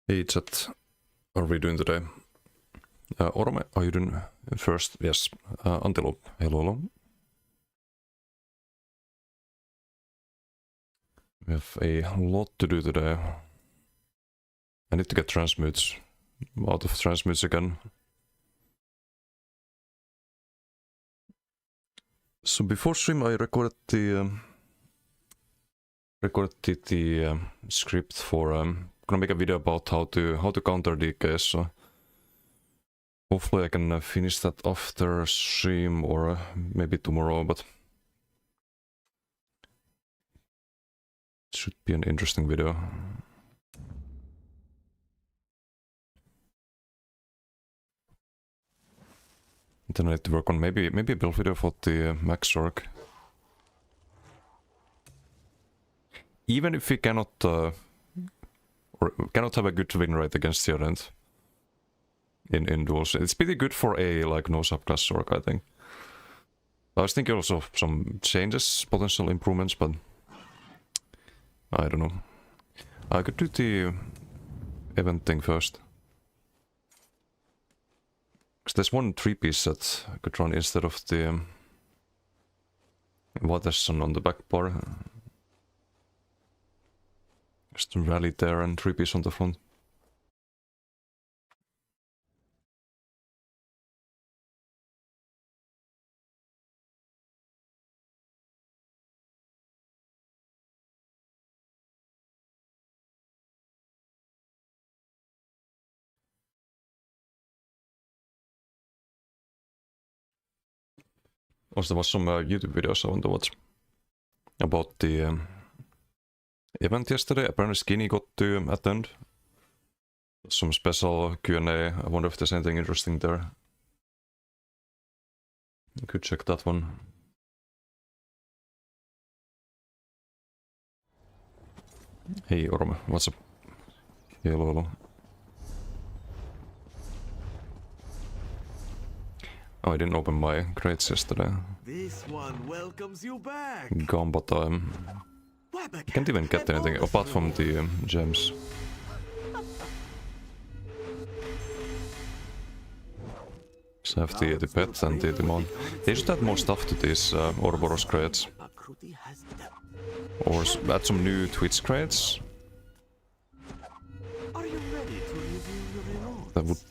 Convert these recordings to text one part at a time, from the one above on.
Hey chat, what are we doing today? Orome, are you doing first? Yes. Antelope, hello, hello. We have a lot to do today. I need to get transmutes out of transmutes again. So before stream I recorded the script for gonna make a video about how to counter DK, so hopefully I can finish that after stream or maybe tomorrow, but it should be an interesting video. Then I need to work on maybe a build video for the max orc. Even if we cannot or cannot have a good win rate against the opponent in duels, it's pretty good for a like no subclass orc, I think. I was thinking also of some changes, potential improvements, but I don't know. I could do the event thing first. Because there's one 3-piece that I could run instead of the Waterson on the back bar. Just rally there and 3-piece on the front. Also, there was some YouTube videos I want to watch about the event yesterday. Apparently Skinny got to attend. Some special Q&A. I wonder if there's anything interesting there. You could check that one. Hey Orme, what's up? Hello, hello. Oh, I didn't open my crates yesterday. This one welcomes you back. Gamba time. I can't even get anything apart from the gems. So I have the pet and the mount. They should add more stuff to these Ouroboros crates. Or add some new Twitch crates. That would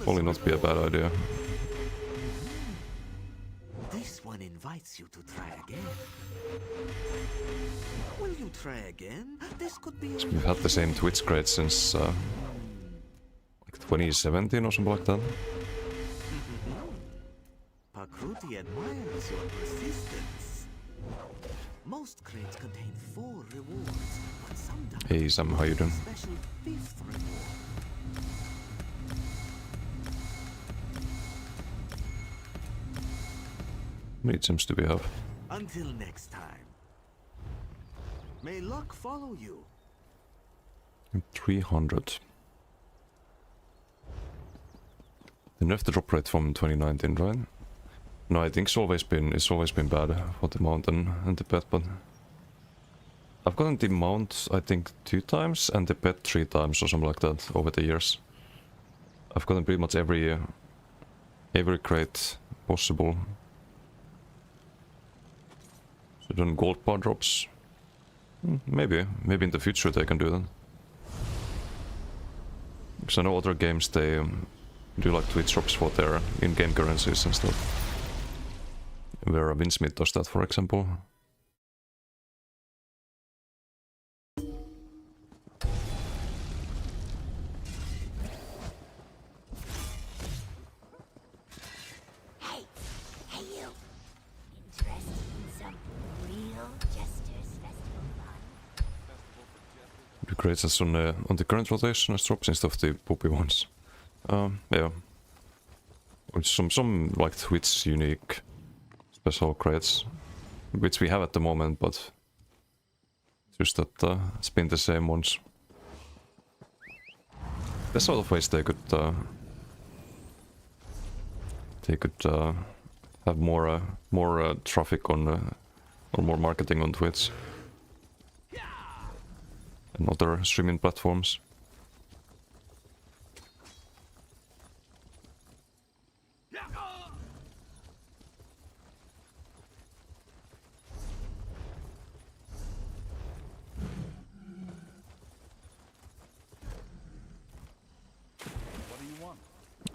probably not be a bad idea. This one invites you to try again. Will you try again? This could be. We've had the same Twitch crate since like 2017 or something like that. Pakruti admires your persistence. Most crates contain 4 rewards, but some don't. Hey Sam, how you doing? Special 5th reward. How many gems do we have? Until next time. May luck follow you. 300. They nerfed the drop rate from 2019, right? No, I think it's always been bad for the mount and the pet, but I've gotten the mount I think 2 times and the pet 3 times or something like that over the years. I've gotten pretty much every crate possible. So done gold bar drops. Maybe in the future they can do that. Because I know other games they do like Twitch drops for their in-game currencies and stuff. Where Winsmith does that, for example. Hey you! Interested in some real Jester's festival fun? The crates as on the current rotation as drops instead of the poopy ones. Yeah. With some like Twitch unique special crates, which we have at the moment, but just that it's been the same ones. There's sort of ways they could have more traffic on or more marketing on Twitch. and other streaming platforms.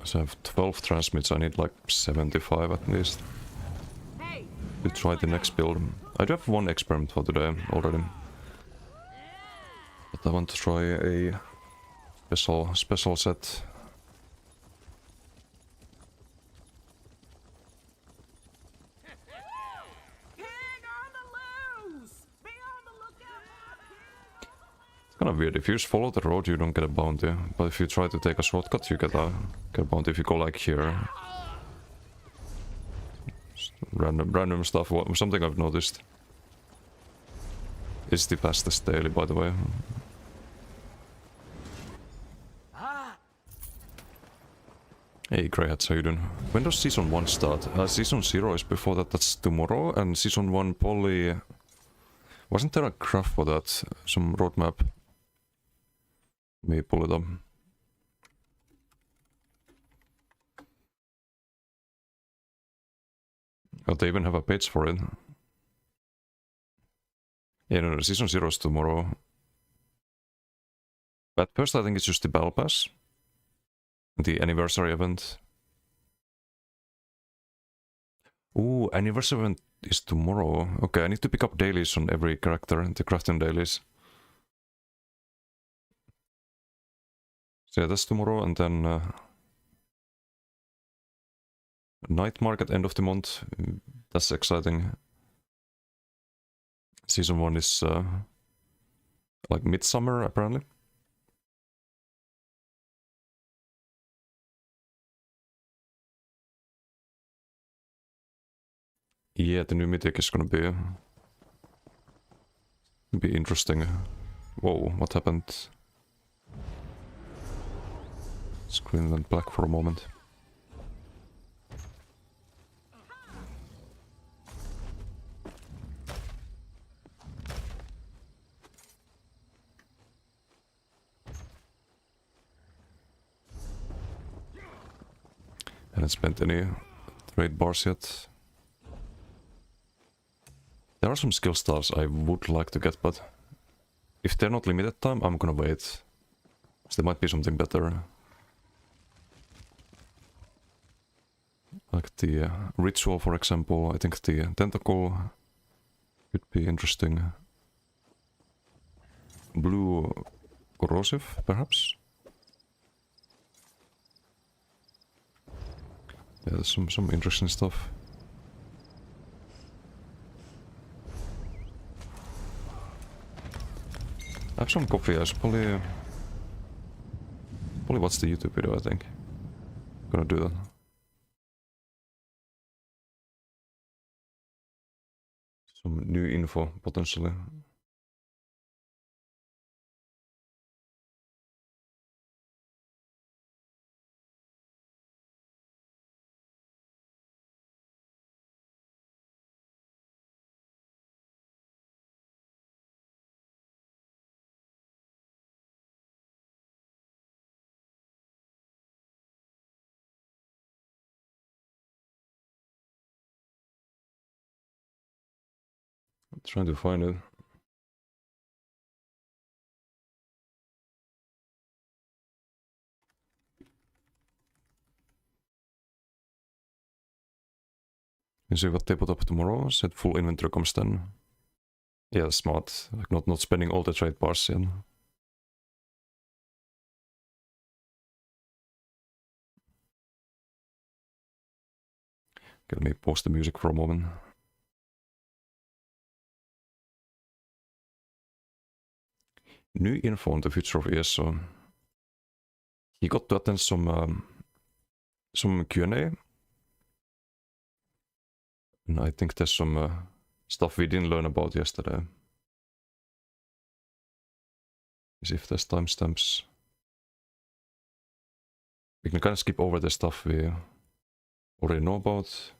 So I have 12 transmits, I need like 75 at least to try the next build. I do have one experiment for today already. But I want to try a special set. It's kind of weird, if you just follow the road you don't get a bounty, but if you try to take a shortcut you get a bounty if you go like here. Just random stuff, something I've noticed. Is the fastest daily, by the way. Hey Greyhats, how you doing? When does Season 1 start? Season 0 is before that, that's tomorrow, and Season 1 probably... Wasn't there a graph for that? Some roadmap? Let me pull it up. Oh, they even have a page for it. Yeah, no, Season 0 is tomorrow. But first I think it's just the Battle Pass. The anniversary event. Ooh, anniversary event is tomorrow. Okay, I need to pick up dailies on every character, the crafting dailies. So yeah, that's tomorrow, and then... night market end of the month. That's exciting. Season 1 is like midsummer, apparently. Yeah, the new mythic is gonna be interesting. Whoa, what happened? Screen went black for a moment. Haven't spent any trade bars yet. There are some skill stars I would like to get, but if they're not limited time, I'm gonna wait. So there might be something better. Like the ritual, for example. I think the tentacle could be interesting. Blue corrosive, perhaps? Yeah, there's some interesting stuff. I have some coffee, I should probably watch the YouTube video, I think. Gonna do that. Some new info, potentially. I'm trying to find it. You see what they put up tomorrow? Said full inventory comes then. Yeah, smart. Like not spending all the trade bars in. Okay, let me pause the music for a moment. New info on the future of ESO. He got to attend some Q&A. And I think there's some stuff we didn't learn about yesterday. As if there's timestamps. We can kind of skip over the stuff we already know about.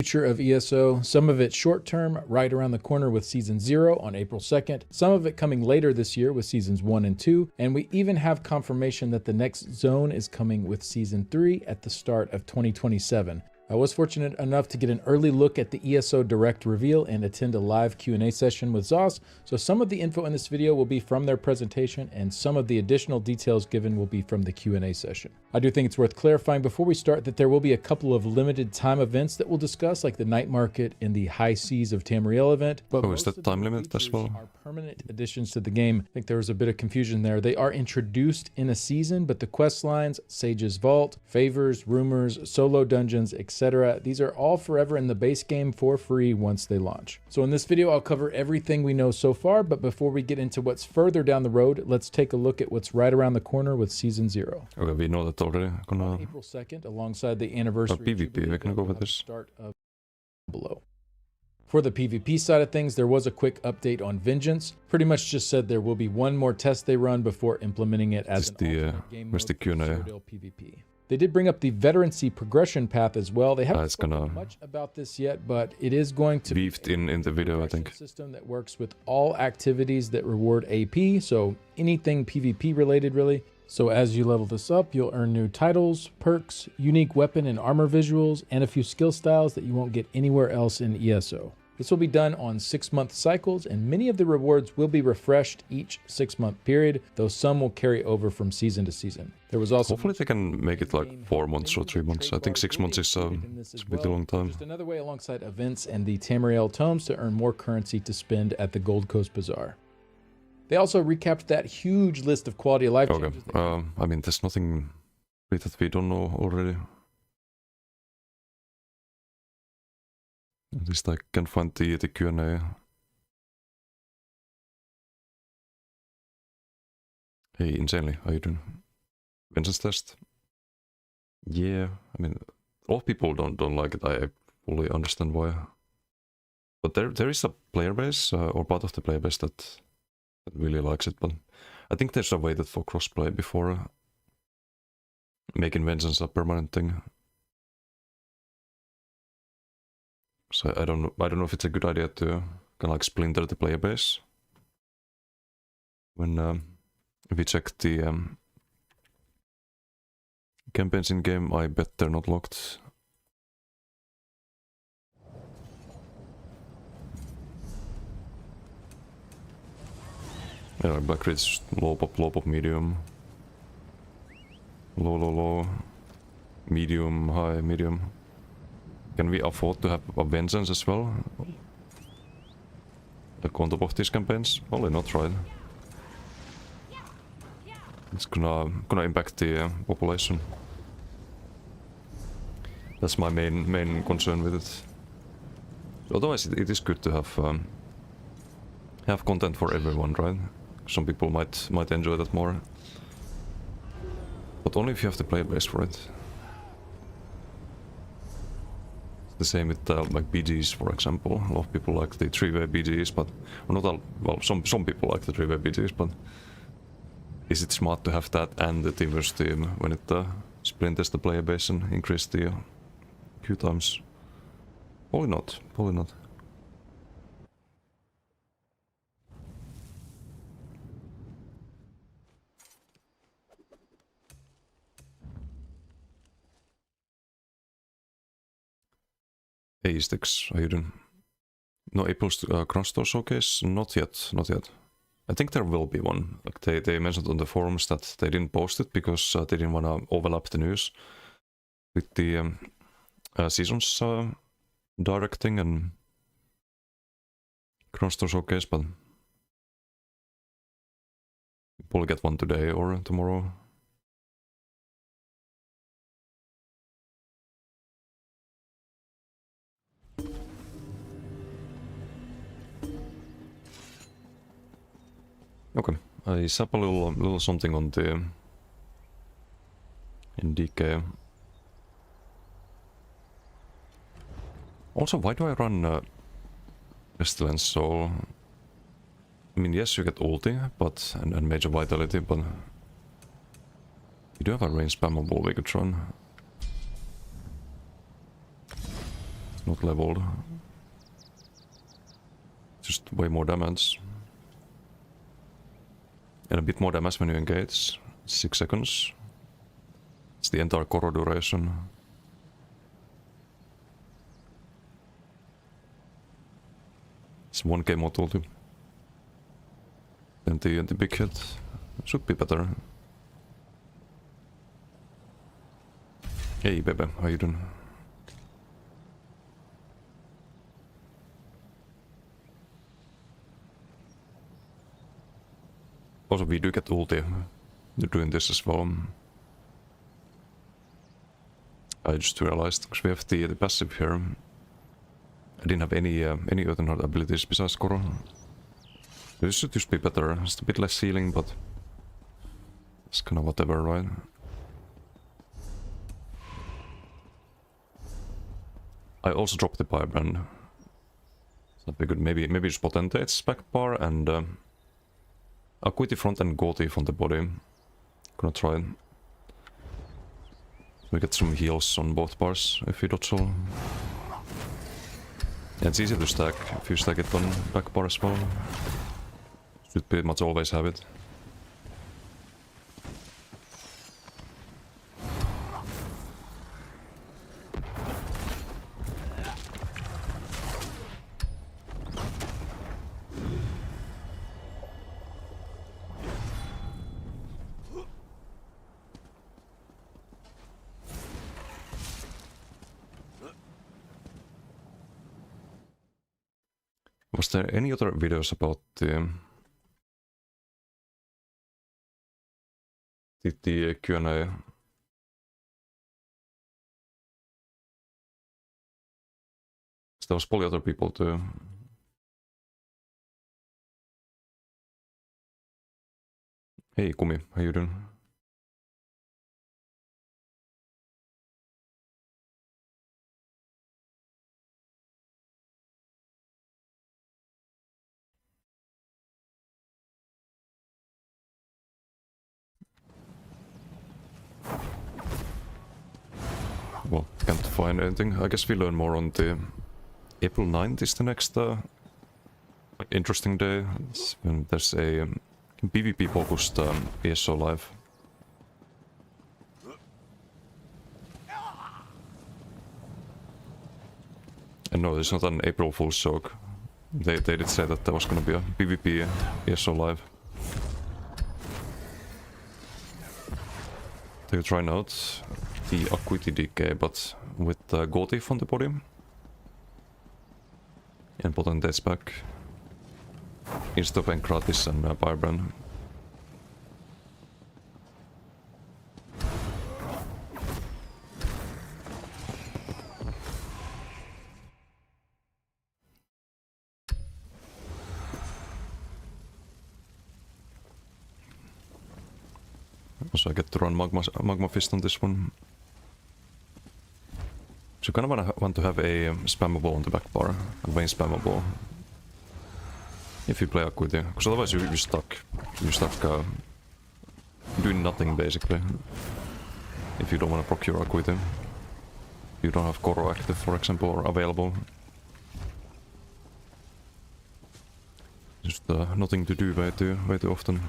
future of ESO, some of it short term, right around the corner with Season 0 on April 2nd, some of it coming later this year with Seasons 1 and 2, and we even have confirmation that the next zone is coming with Season 3 at the start of 2027. I was fortunate enough to get an early look at the ESO Direct reveal and attend a live Q&A session with Zoss, so some of the info in this video will be from their presentation and some of the additional details given will be from the Q&A session. I do think it's worth clarifying before we start that there will be a couple of limited time events that we'll discuss, like the Night Market and the High Seas of Tamriel event. But Oh, is that time limit as well? are permanent additions to the game. I think there was a bit of confusion there. They are introduced in a season, but the quest lines, Sage's Vault, Favors, Rumors, Solo Dungeons, etc., these are all forever in the base game for free once they launch. So in this video, I'll cover everything we know so far, but before we get into what's further down the road, let's take a look at what's right around the corner with Season 0. Okay, we know that already. On April 2nd, alongside the anniversary PvP, we're gonna go with this. start of below. For the PvP side of things, there was a quick update on Vengeance. Pretty much just said there will be one more test they run before implementing it as Just the, where's the Q&A? PvP. They did bring up the veterancy progression path as well. They haven't it's spoken gonna much about this yet, but it is going to be weaved in the video, I progression think. system that works with all activities that reward AP, so anything PvP related really. So as you level this up, you'll earn new titles, perks, unique weapon and armor visuals, and a few skill styles that you won't get anywhere else in ESO. This will be done on 6-month cycles, and many of the rewards will be refreshed each 6-month period, though some will carry over from season to season. There was also Hopefully they can make it like 4 months or 3 months. I think 6 months is a bit long time. just another way alongside events and the Tamriel tomes to earn more currency to spend at the Gold Coast Bazaar. They also recapped that huge list of quality of life Okay, changes. I mean, there's nothing that we don't know already. At least I can find the Q&A. Hey, Insanely, how you doing? Vengeance test? Yeah, I mean, a lot of people don't like it. I fully understand why. But there is a player base, or part of the player base that really likes it. But I think there's a waited for crossplay before making Vengeance a permanent thing. So I don't know if it's a good idea to kind of like splinter the player base. When we check the campaigns in game, I bet they're not locked. Yeah, Black Ridge, low pop, medium. Low, medium, high, medium. Can we afford to have a Vengeance as well? Like on top of these campaigns? Probably not, right? It's gonna impact the population. That's my main concern with it. Otherwise, it is good to have content for everyone, right? Some people might enjoy that more, but only if you have the player base for it. It's the same with like BGs, for example. A lot of people like the 3-way BGs, but not all. Well, some people like the 3-way BGs, but is it smart to have that and the Teamverse team when it splinters the player base and increase the queue times? Probably not. Probably not. Hey Sticks, how you doing? No April's Cross Store Showcase? Not yet, not yet. I think there will be one. Like they mentioned on the forums that they didn't post it because they didn't want to overlap the news with the seasons directing and Cross Store Showcase, but we'll probably get one today or tomorrow. Okay, I sap a little something on the in DK. Also, why do I run Pestilence? So, I mean, yes, you get ulti, but and major vitality, but you do have a range spammable we could run. Not leveled. Just way more damage. And a bit more damage when you engage. 6 seconds. It's the entire Koro duration. It's 1k model too. And the big hit should be better. Hey Bebe, how you doing? Also, we do get ulti. You're doing this as well. I just realized, because we have the passive here. I didn't have any other abilities besides Koro. This should just be better. It's a bit less healing, but it's kind of whatever, right? I also dropped the Firebrand. That'd be good. Maybe just Potentate's back bar and Acuity front and Gauty from the body. Gonna try it. We get some heals on both bars if we dodge all. Yeah, it's easy to stack if you stack it on back bar as well. Should pretty much always have it. Was there any other videos about the Q&A? There was probably other people too. Hey Kumi, how you doing? Well, can't find anything. I guess we learn more on the April 9th is the next interesting day. When there's a PvP focused ESO live. And no, there's not an April Fool's joke. They did say that there was gonna be a PvP ESO live. They're trying out the Acuity DK, but with Gauty from the body. And Potentate's back. Instead of Enkratis and Firebrand. Also I get to run Magma Fist on this one. So you kind of want to have a spammable on the back bar, a Vayne spammable. If you play Acuity, because otherwise you're stuck. You're stuck doing nothing basically. If you don't want to procure Acuity. You don't have Koro active, for example, or available. Just nothing to do way too often.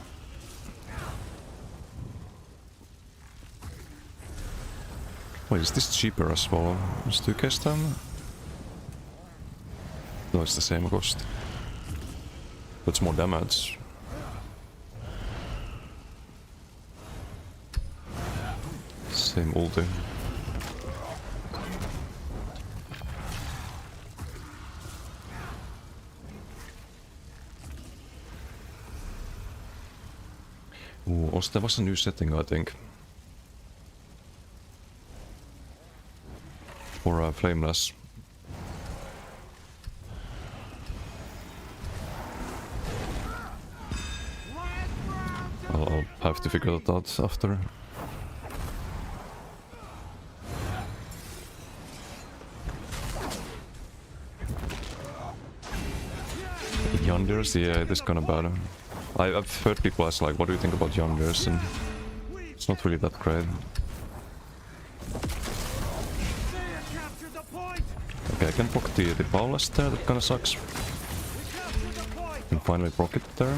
Wait, is this cheaper as well? Is 2k stun? No, it's the same cost. But it's more damage. Same ulti. Ooh, also there was a new setting, I think. For Flameless. I'll have to figure that out after. Yanders, yeah, it is kinda bad. I've heard people ask like, what do you think about Yanders? And it's not really that great. Okay, I can proc the Paulus there, that kinda sucks. Can finally proc it there.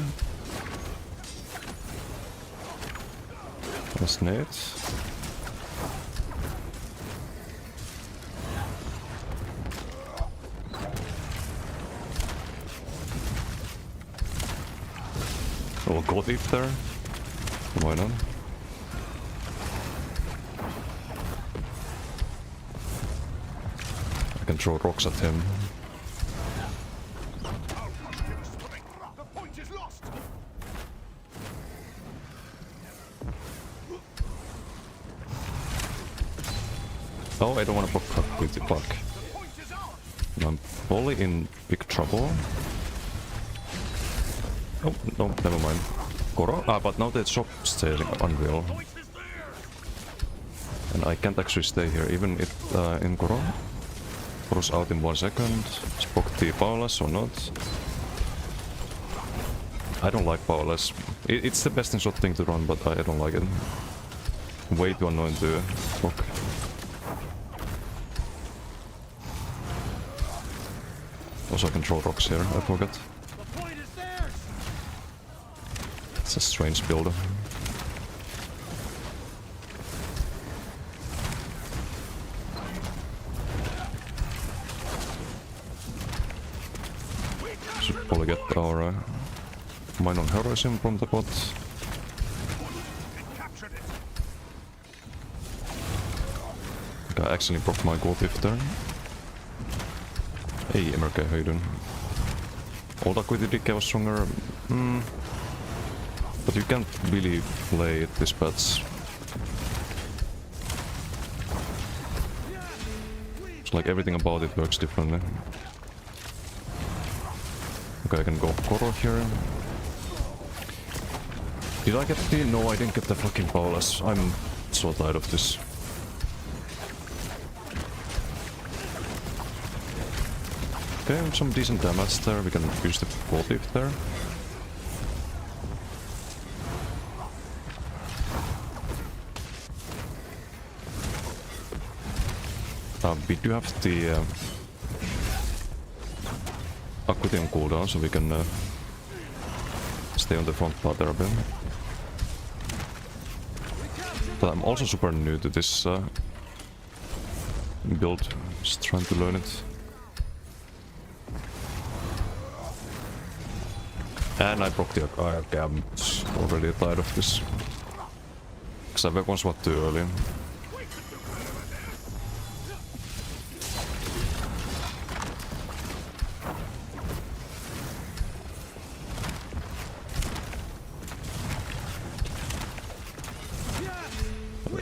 Nice nades. Oh, God Thief there. Why not? I can throw rocks at him. Oh, I don't want to proc with the block. I'm fully in big trouble. Oh, no, never mind. Goro? Ah, but now the shop staying unreal. And I can't actually stay here, even if in Goro. Goro's out in 1 second. Spoke the Paulus or not. I don't like Paulus. It's the best in shot thing to run, but I don't like it. Way too annoying to proc. Also I can throw rocks here, I forgot. It's a strange build. Should probably get our mine on heroism from the bot. I accidentally broke my gold if there. Hey MRK, how you doing? Old Acuity DK was stronger. But you can't really play this patch. It's like everything about it works differently. Okay, I can go Koro here. Did I get the... No, I didn't get the fucking Paulus. I'm so tired of this. Okay, some decent damage there. We can use the gold thief there. We do have the Acuity on cooldown, so we can stay on the front part there a bit. But I'm also super new to this build, just trying to learn it. And I broke the... okay, I'm already tired of this. Because I went one swat too early.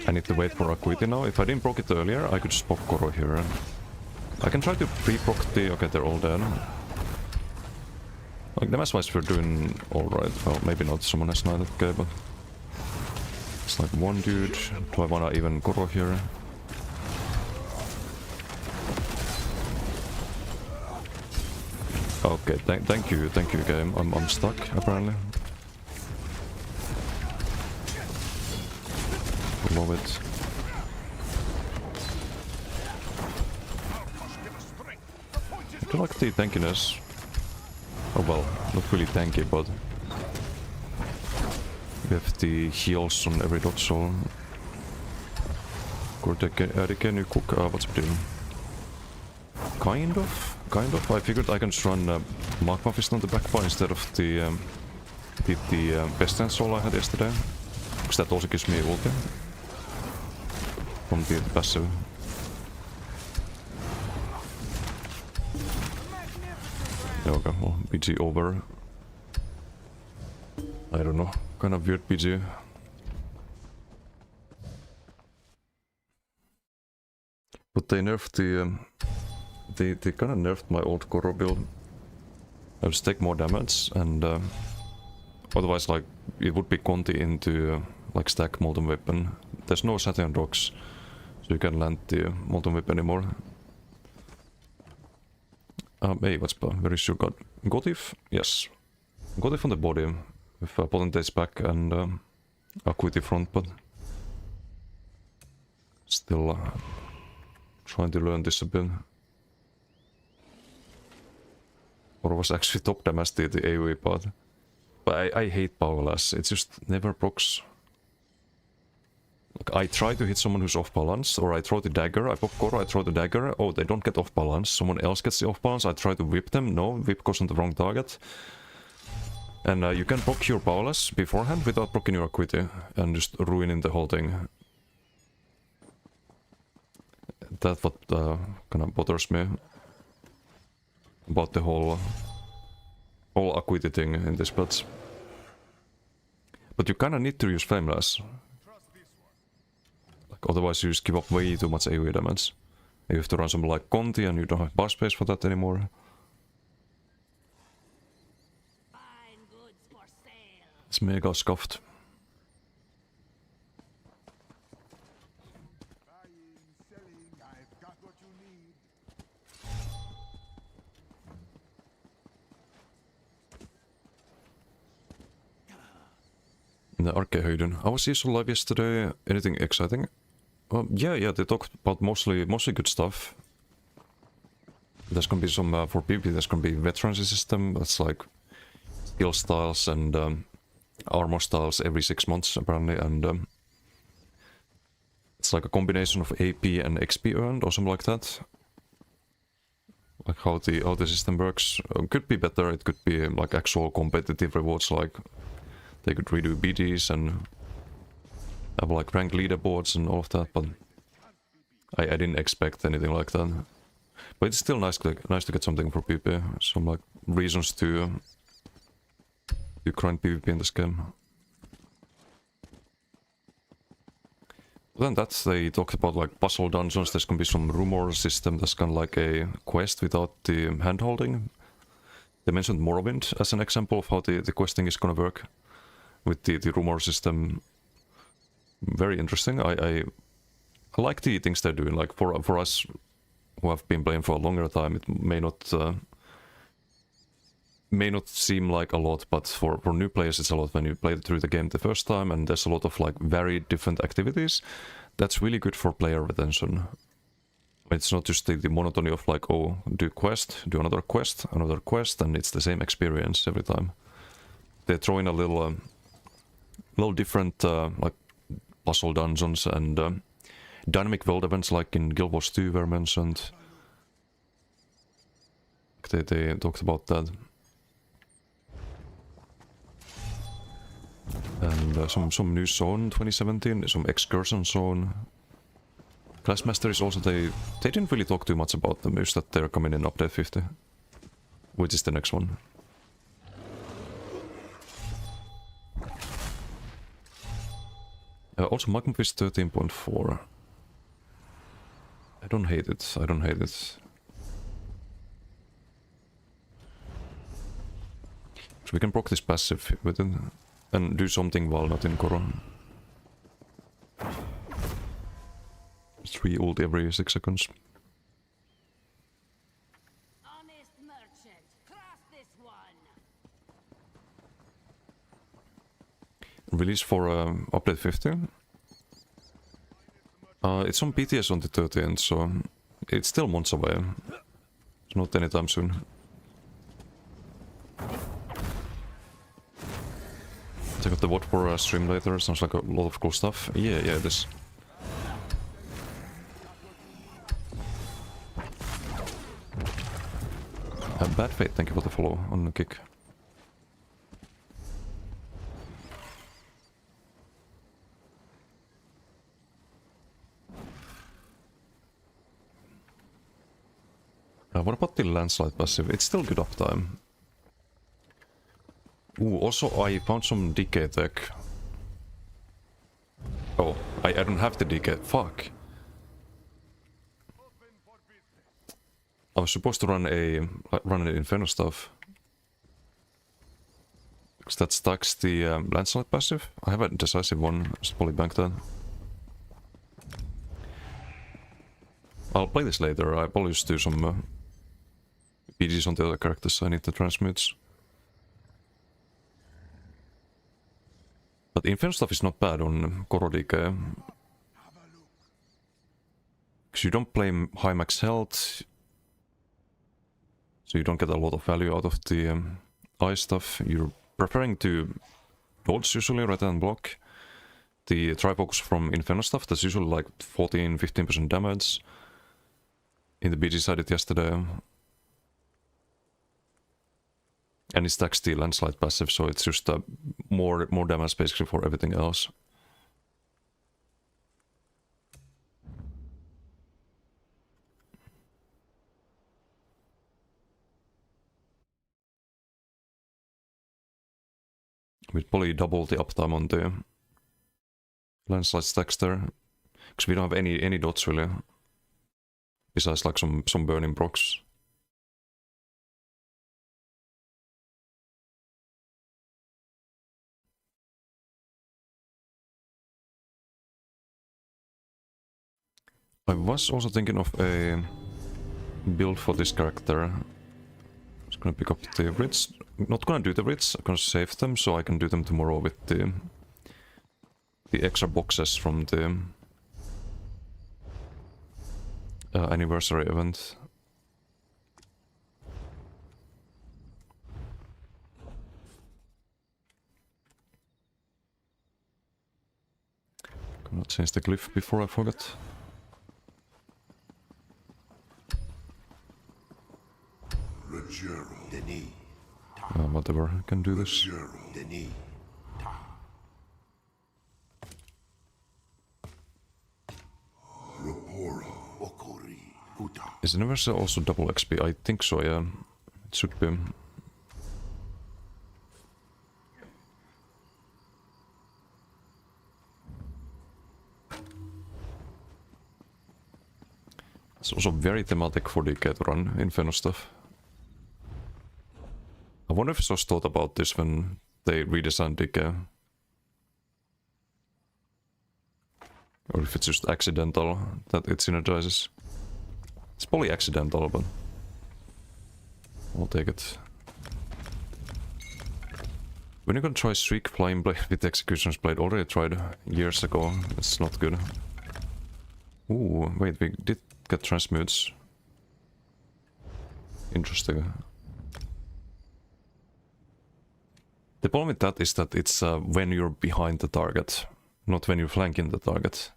I need to wait for Acuity now. If I didn't proc it earlier, I could just pop Koro here. I can try to pre-proc the... okay, they're all dead. Like, damage-wise we're doing alright. Well, maybe not, someone has knighted, okay, but... it's like one dude. Do I wanna even Koro here? Okay, thank you game. I'm stuck, apparently. Love it. I do like the tankiness. Oh well, not really tanky, but we have the heals on every dot, so... Can you cook? What's it doing? Kind of. I figured I can just run Magma Fist on the backfire instead of the Pestilence Soul I had yesterday. Because that also gives me ulti from the passive. Okay, well, PG over. I don't know, kind of weird PG. But they nerfed the... They kind of nerfed my old Koro build. I just take more damage and... otherwise, like, it would be Conti into like stack Molten Weapon. There's no Saturn docks, so you can land the Molten Weapon anymore. Hey, what's very sure got Gotif? Yes. Gotif on the body with Potentate's back and Acuity front, but still trying to learn this a bit. Or was actually top damage the AoE part. But I hate powerless. It just never procs. Like, I try to hit someone who's off balance, or I throw the dagger, I pop Koro, I throw the dagger, oh, they don't get off balance, someone else gets the off balance, I try to whip them, no, whip goes on the wrong target. And you can proc your powerless beforehand without proccing your equity, and just ruining the whole thing. That's what kind of bothers me about the whole equity thing in this build. But you kinda need to use Flameless. Like, otherwise you just give up way too much AoE damage. You have to run something like Conti and you don't have bar space for that anymore. Fine goods for sale. It's mega scuffed. In the Arkehöjden. I was also live yesterday. Anything exciting? Yeah, they talked about mostly good stuff. There's gonna be some for PvP. There's gonna be veterancy system. That's like skill styles and armor styles every 6 months apparently, and it's like a combination of AP and XP earned or something like that. Like how the system works. Could be better. It could be like actual competitive rewards, like they could redo BDs and have like ranked leaderboards and all of that, but I didn't expect anything like that. But it's still nice to get something for PvP, some like reasons to grind PvP in this game. Then that they talked about like puzzle dungeons. There's gonna be some rumor system that's kind of like a quest without the handholding. They mentioned Morrowind as an example of how the questing is gonna work with the rumor system. Very interesting. I like the things they're doing. Like for us who have been playing for a longer time, it may not seem like a lot, but for new players it's a lot when you play through the game the first time, and there's a lot of like very different activities. That's really good for player retention. It's not just the monotony of like, oh, do quest, do another quest, and it's the same experience every time. They throw in a little different like puzzle dungeons and dynamic world events like in Guild Wars 2 were mentioned. They talked about that. And some new zone 2017, some excursion zone. Classmaster is also, they didn't really talk too much about them, just that they're coming in update 50, which is the next one. Also Magmafist 13.4. I don't hate it, So we can proc this passive with it and do something while not in Koro. 3 ult every 6 seconds. Honest merchant, cross this one. Release for update 50. It's on BTS on the 13th, so it's still months away. It's not anytime soon. Check out the Watch for stream later. Sounds like a lot of cool stuff. Yeah, it is. Bad Fate, thank you for the follow on the kick. What about the landslide passive? It's still good uptime. Ooh, also I found some decay tech. Oh, I don't have the decay. Fuck. I was supposed to run an Inferno stuff. Because that stacks the landslide passive. I have a decisive one, just probably bank that. I'll play this later. I probably just do some PGs on the other characters I need to transmute. But Inferno stuff is not bad on Koro DK. Because you don't play high max health. So you don't get a lot of value out of the ice stuff. You're preferring to dodge usually rather than block. The Trifocus from Inferno stuff, that's usually like 14-15% damage. In the BG side it yesterday. And it stacks the landslide passive, so it's just more damage basically for everything else. We'd probably double the uptime on the landslide stacks there, because we don't have any dots really, besides like some burning procs. I was also thinking of a build for this character. Just gonna pick up the Brits. Not gonna do the Brits, I'm gonna save them so I can do them tomorrow with the extra boxes from the anniversary event. Gonna change the glyph before I forget. Whatever, I can do this. Is Anniversary also double XP? I think so, yeah. It should be. It's also very thematic for the K to run Inferno stuff. I wonder if Sos thought about this when they redesigned DK. Or if it's just accidental that it synergizes. It's probably accidental, but I'll take it. When you gonna try Streak Flame Blade with Executioner's Blade? Already tried years ago. It's not good. Ooh, wait, we did get transmutes. Interesting. The problem with that is that it's when you're behind the target, not when you're flanking the target.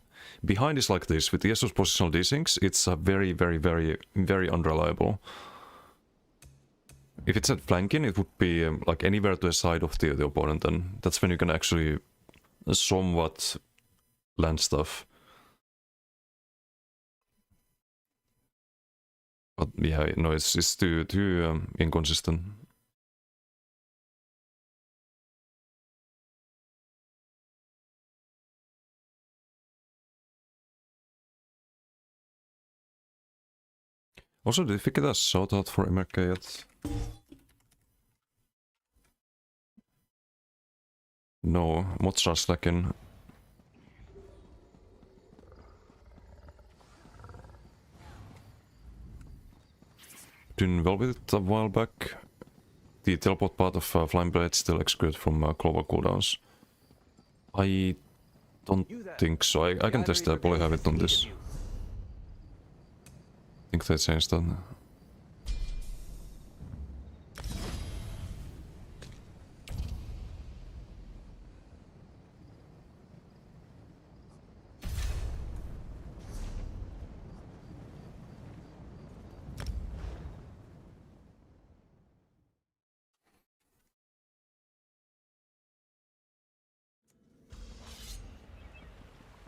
Behind is like this. With the Jester's positional desyncs, it's very unreliable. If it's at flanking, it would be like anywhere to the side of the opponent, and that's when you can actually somewhat land stuff. But yeah, no, it's too inconsistent. Also, did we get a shout out for MRK yet? No, mods are slacking. Doing well with it a while back. The teleport part of Flame Blade still execute from Clover cooldowns. I don't think so. I can test that, I probably have it on this. I think they changed that.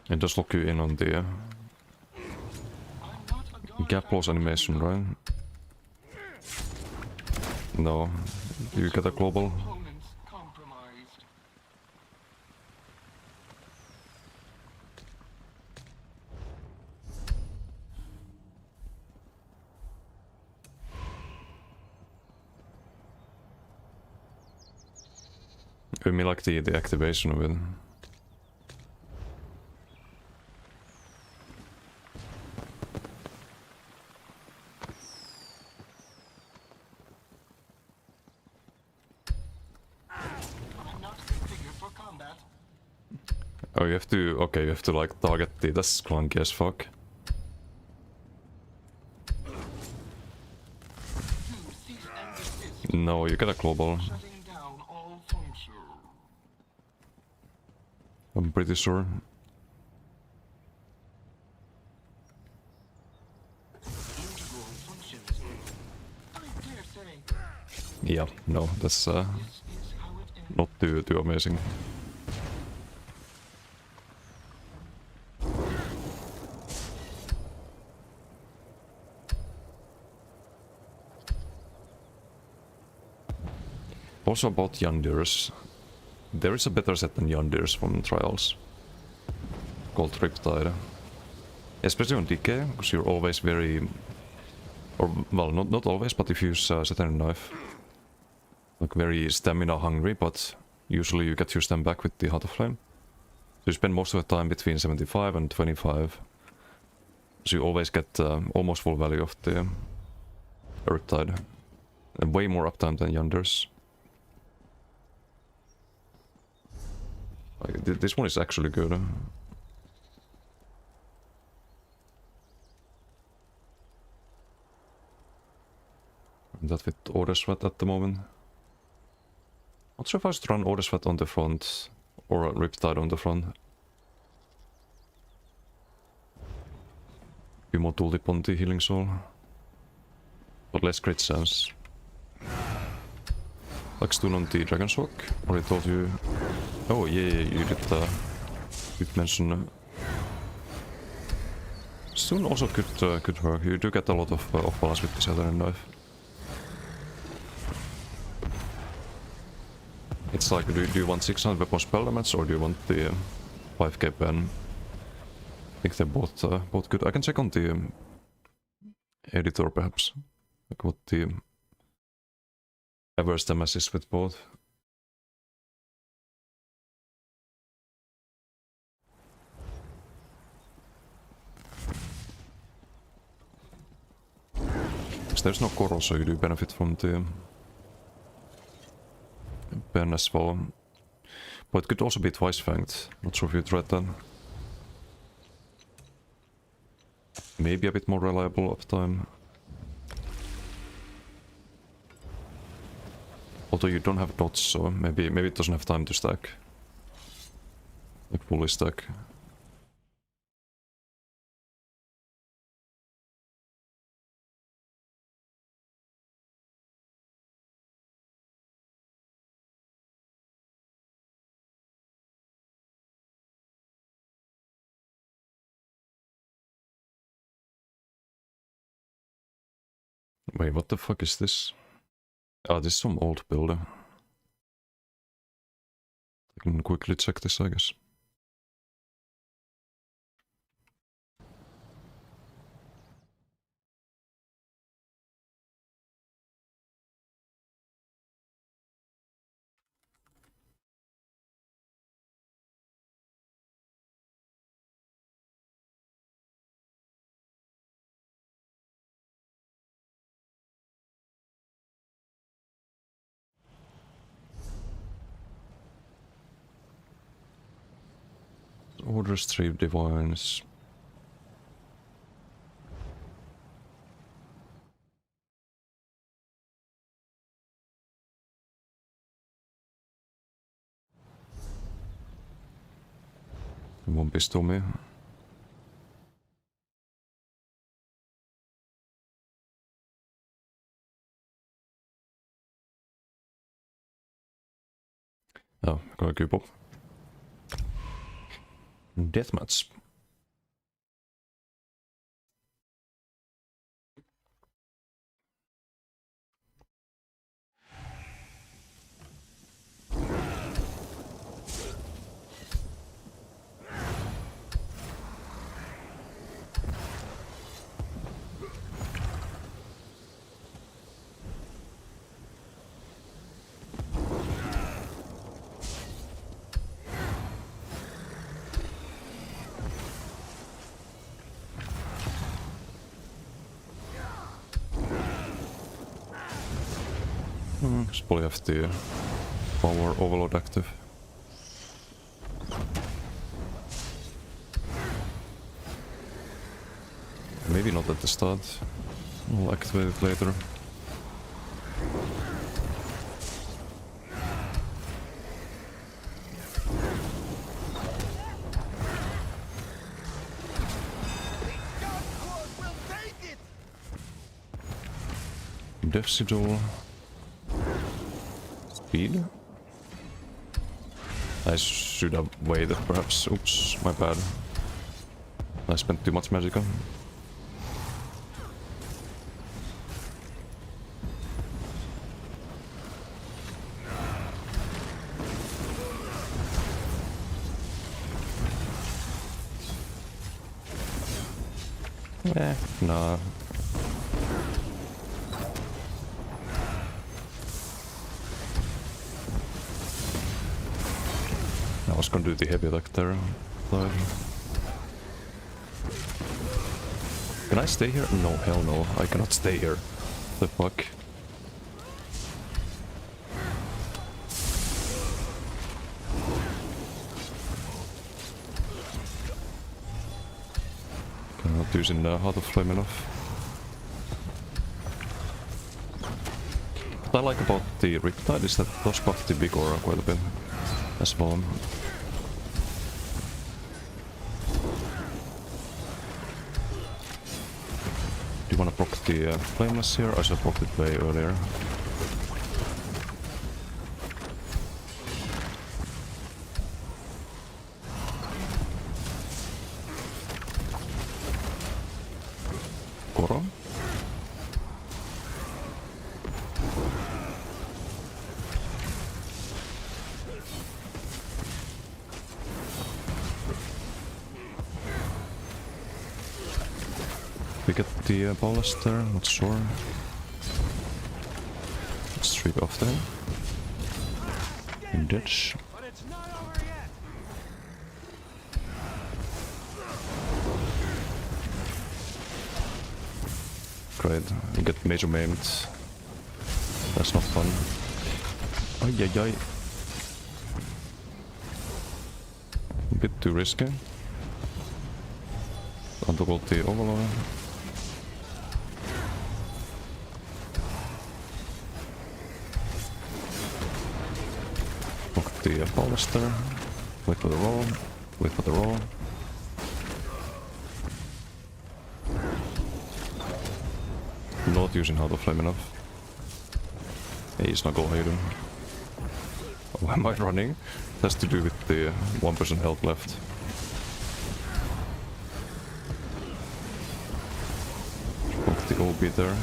It does lock you in on the gap loss animation, right? No, you get a global. I mean, like the activation of it. Oh, you have to, okay, you have to like target the, that's clunky as fuck. No, you get a global. Shutting down all function. I'm pretty sure. Integral function is I dare say Yeah, no, that's this is how it ends. not too amazing. Also about Yandirs. There is a better set than Yandirs from Trials. Called Riptide. Especially on Decay, because you're always very... Or, well, not always, but if you use Saturn Knife. Like very stamina hungry, but usually you get your stam back with the Heart of Flame. So you spend most of the time between 75 and 25. So you always get almost full value of the Riptide. And way more uptime than Yandirs. Like, this one is actually good. That with Order Sweat at the moment. Not sure if I should run Order Sweat on the front or Riptide on the front. Few more tooltip on the Healing Soul. But less crit chance. Like stun on the Dragon's Walk. Already told you. Oh yeah, you did mention. Stun also could work. You do get a lot of balance with the Saturn Knife. It's like, do you want 600 weapon spell damage or do you want the 5k pen? I think they're both good. I can check on the editor perhaps, like what the average damage is with both. Because there's no coral, so you do benefit from the pen as well. But it could also be twice fanged. Not sure if you tried that. Maybe a bit more reliable uptime. Although you don't have dots, so maybe it doesn't have time to stack. Like fully stack. Wait, what the fuck is this? Ah, this is some old builder. I can quickly check this, I guess. Order Stream Divines. Won't pistol me. Oh, got a cube up. Deathmatch. Just probably have the power overload active. Maybe not at the start. I'll activate it later. Defsidol. Speed? I should have waited perhaps. Oops, my bad. I spent too much magical. Nah. I was gonna do the heavy attack there. But... Can I stay here? No, hell no. I cannot stay here. The fuck? I'm not using the Heart of Flame enough. What I like about the Riptide is that those buff the big aura quite a bit as well. Do you wanna proc the Flameless here? I should have procced it way earlier. Koro? We get the ballast there, not sure. Let's strip off there. Ditch. Great, we get major maimed. That's not fun. Ay ay ay. A bit too risky. Untoggled the overlord. Look the ballast there. Wait for the roll. Wait for the roll. Not using Heart of Flame enough. Hey, snuggle, how you doing? Why am I running? It has to do with the 1% health left. Put the OB there.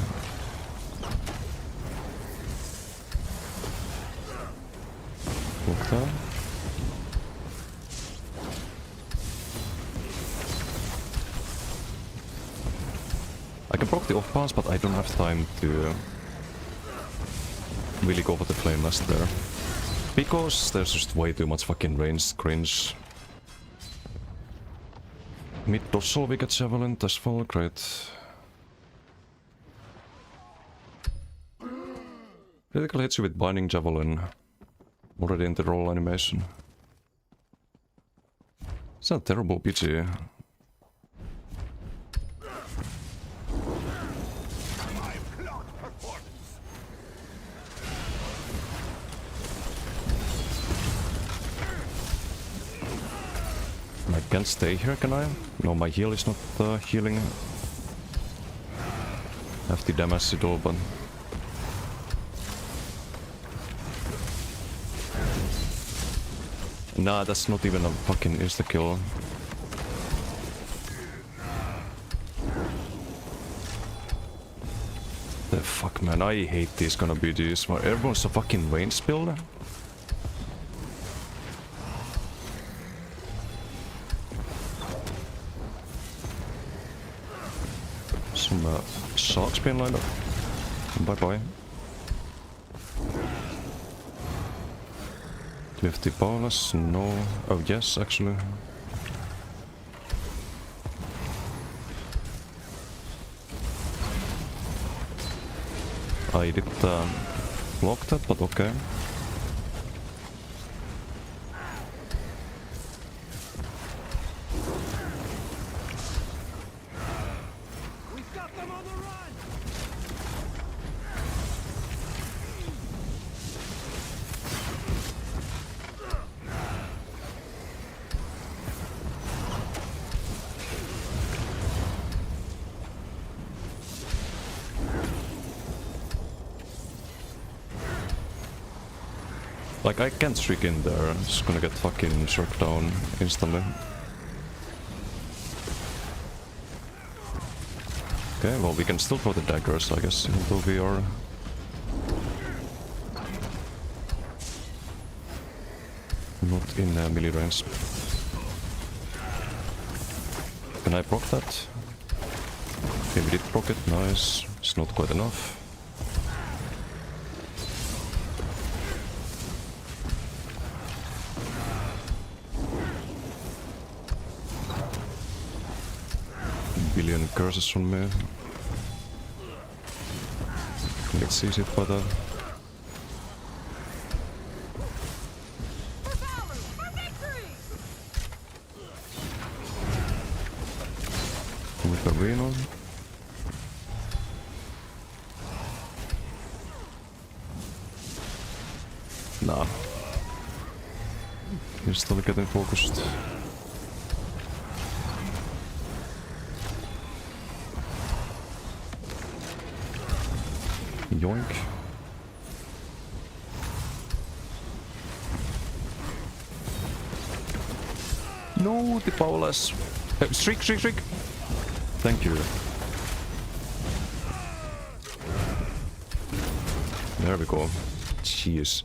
Look there. I can proc the off pass, but I don't have time to really go for the Flameless there. Because there's just way too much fucking ranged cringe. Mid dorsal we get Javelin as well, great. Critical hits you with Binding Javelin. Already in the roll animation. It's not a terrible PG. I can't stay here, can I? No, my heal is not healing. I have the damage it all, but... Nah, that's not even a fucking insta-kill. The fuck, man, I hate these kind of BGs where everyone's a fucking range builder. Some sharks being lined up. Bye-bye. Do we have the bonus? No. Oh, yes, actually. I did block that, but okay. Like, I can't streak in there. I'm just gonna get fucking struck down instantly. Okay, well, we can still throw the daggers, I guess, until we are... not in melee range. Can I proc that? Okay, we did proc it, nice. It's not quite enough. Billion curses from me. Let's easy by that. With the Reno. Nah. You're still getting focused. Yoink. No, the Paula's. Streak. Thank you. There we go. Jeez.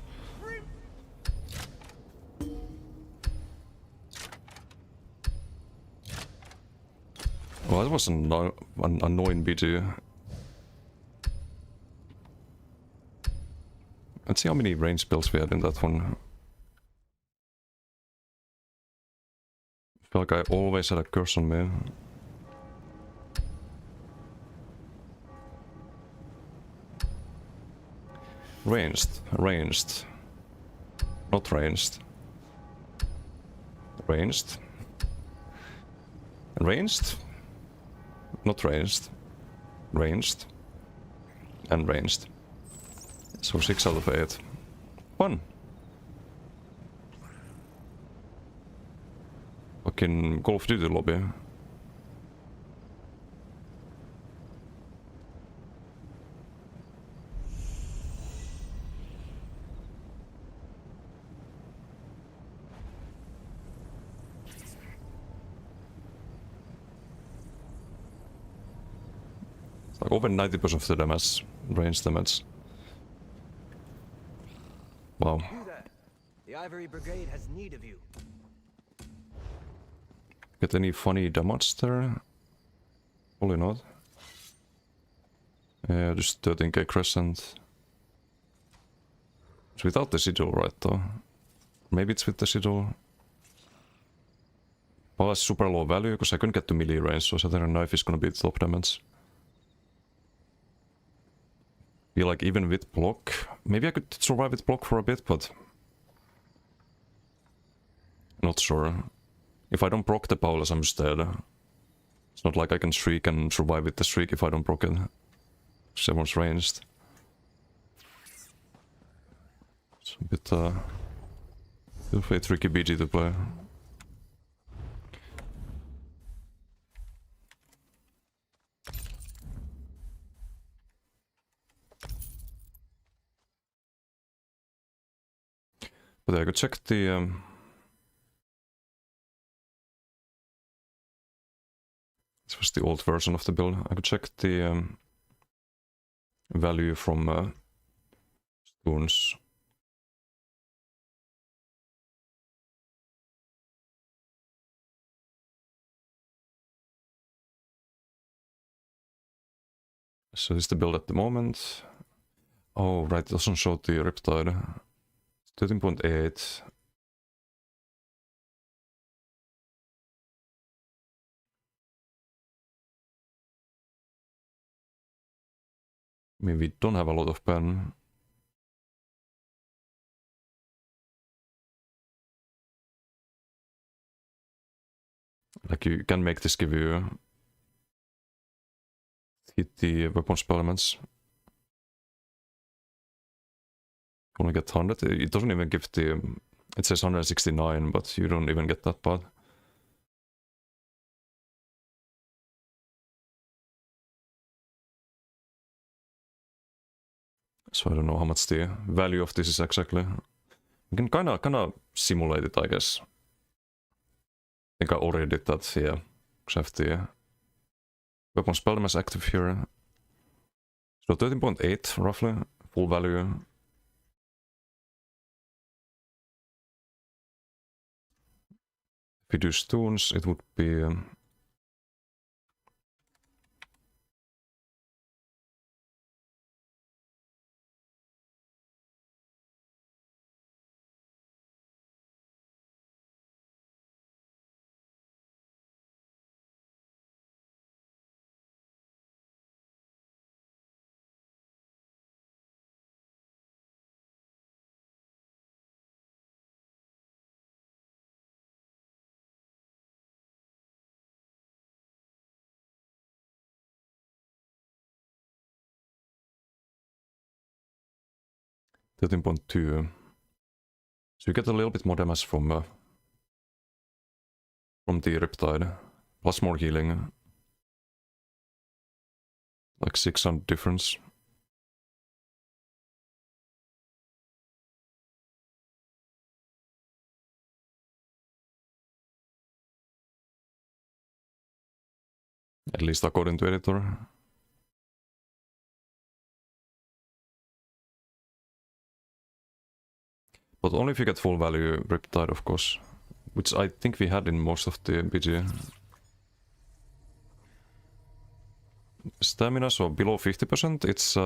Well, that was an annoying BG. Let's see how many range spells we had in that one. I feel like I always had a curse on me. Ranged. Not ranged. Ranged. Ranged. Not ranged. Ranged. And ranged. So 6 out of 8. 1. Fucking Call of Duty lobby. It's like over 90% of the damage, range damage. Wow. You there. The Ivory Brigade has need of you. Get any funny damage there? Probably not. Yeah, just 13k crescent. It's without the sigil, right, though? Maybe it's with the sigil. Well, that's super low value, because I couldn't get to melee range, so Saturn Knife is gonna be the top damage. Feel like even with block... Maybe I could survive with block for a bit, but... Not sure. If I don't proc the Paulus, I'm just dead. It's not like I can streak and survive with the streak if I don't proc it. Everyone's ranged. It's a bit, a tricky BG to play. But I could check the... This was the old version of the build. I could check the value from stones. So this is the build at the moment. Oh, right, it doesn't show the Riptide. 13.8. I mean, we don't have a lot of pen. Like, you can make this give you... hit the weapon spell elements. Only get 100. It doesn't even give the... It says 169, but you don't even get that bad. So I don't know how much the value of this is exactly. You can kinda simulate it, I guess. I think I already did that, yeah. Because I have the weapon spell damage active here. So 13.8 roughly, full value. If we do stones, it would be .2. So you get a little bit more damage from the Riptide, plus more healing. Like 600 difference. At least according to editor. But only if you get full value Riptide, of course. Which I think we had in most of the BG. Stamina, so below 50%, it's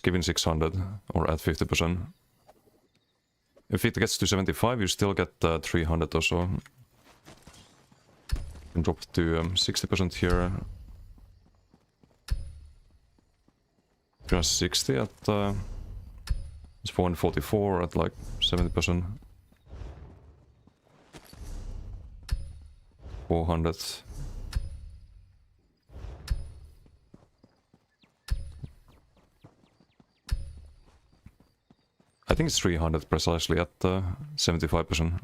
giving 600, or at 50%. If it gets to 75, you still get 300 or so. And drop to 60% here. Just 60 at it's 444 at like 70%. 400. I think it's 300 precisely at 75%.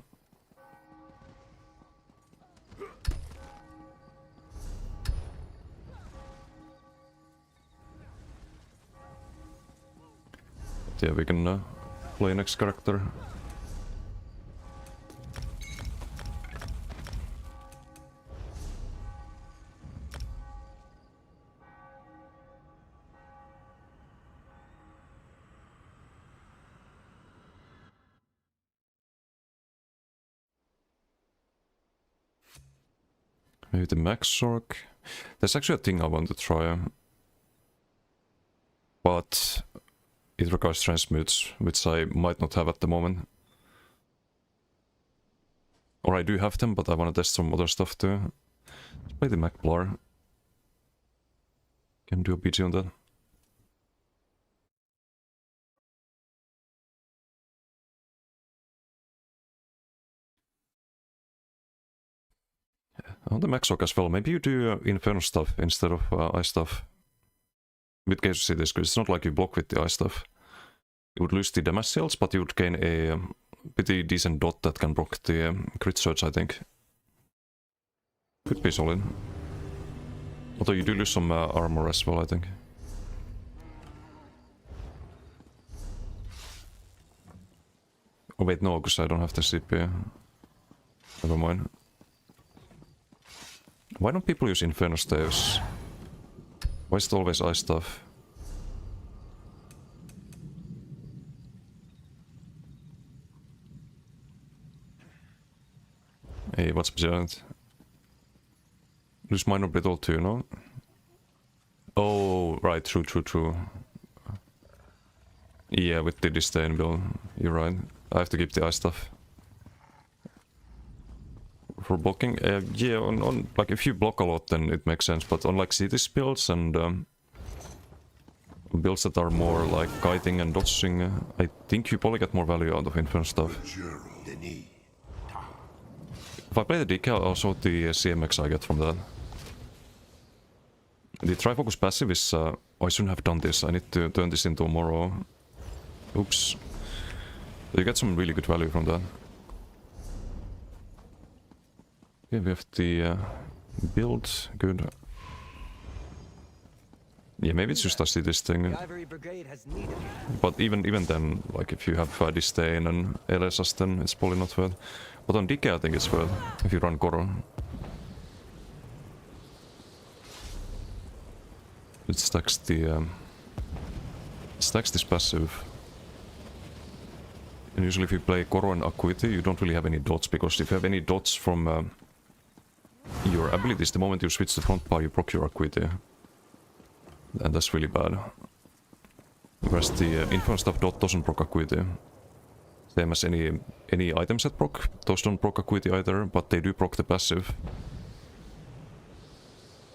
Yeah, we can play next character. Maybe the Max Orc. There's actually a thing I want to try. But it requires transmutes, which I might not have at the moment. Or I do have them, but I want to test some other stuff too. Let's play the Macblar. Can do a BG on that. On the Max Orc as well, maybe you do Inferno stuff instead of Ice stuff. With Case of Cities, because it's not like you block with the Ice stuff. You would lose the damage sales, but you would gain a pretty decent dot that can block the crit surge, I think. Could be solid. Although you do lose some armor as well, I think. Oh wait, no, because I don't have the CP. Never mind. Why don't people use Inferno Staves? Why is it always Ice stuff? Hey, what's behind? Lose minor brittle too, no? Oh, right, true. Yeah, with the disdain build, you're right. I have to keep the Ice stuff. For blocking, yeah, on like if you block a lot, then it makes sense. But on like cities builds and builds that are more like kiting and dodging, I think you probably get more value out of Inferno stuff. If I play the decal, also the CMX I get from that. The Trifocus passive is... oh, I shouldn't have done this. I need to turn this into tomorrow. Oops. You get some really good value from that. Okay, we have the build. Good. Yeah, maybe it's just I see this thing. The Ivory Brigade has need of you. But even then, like if you have Disdain and Elesas, then it's probably not worth. But on Decay I think it's worth if you run Goro. It stacks the stacks this passive. And usually if you play Goro and Acuity, you don't really have any dots, because if you have any dots from your abilities, the moment you switch to front bar, you proc your Acuity. And that's really bad. Whereas the Inferno Staff dot doesn't proc Acuity. Same as any item set proc. Those don't proc Acuity either, but they do proc the passive.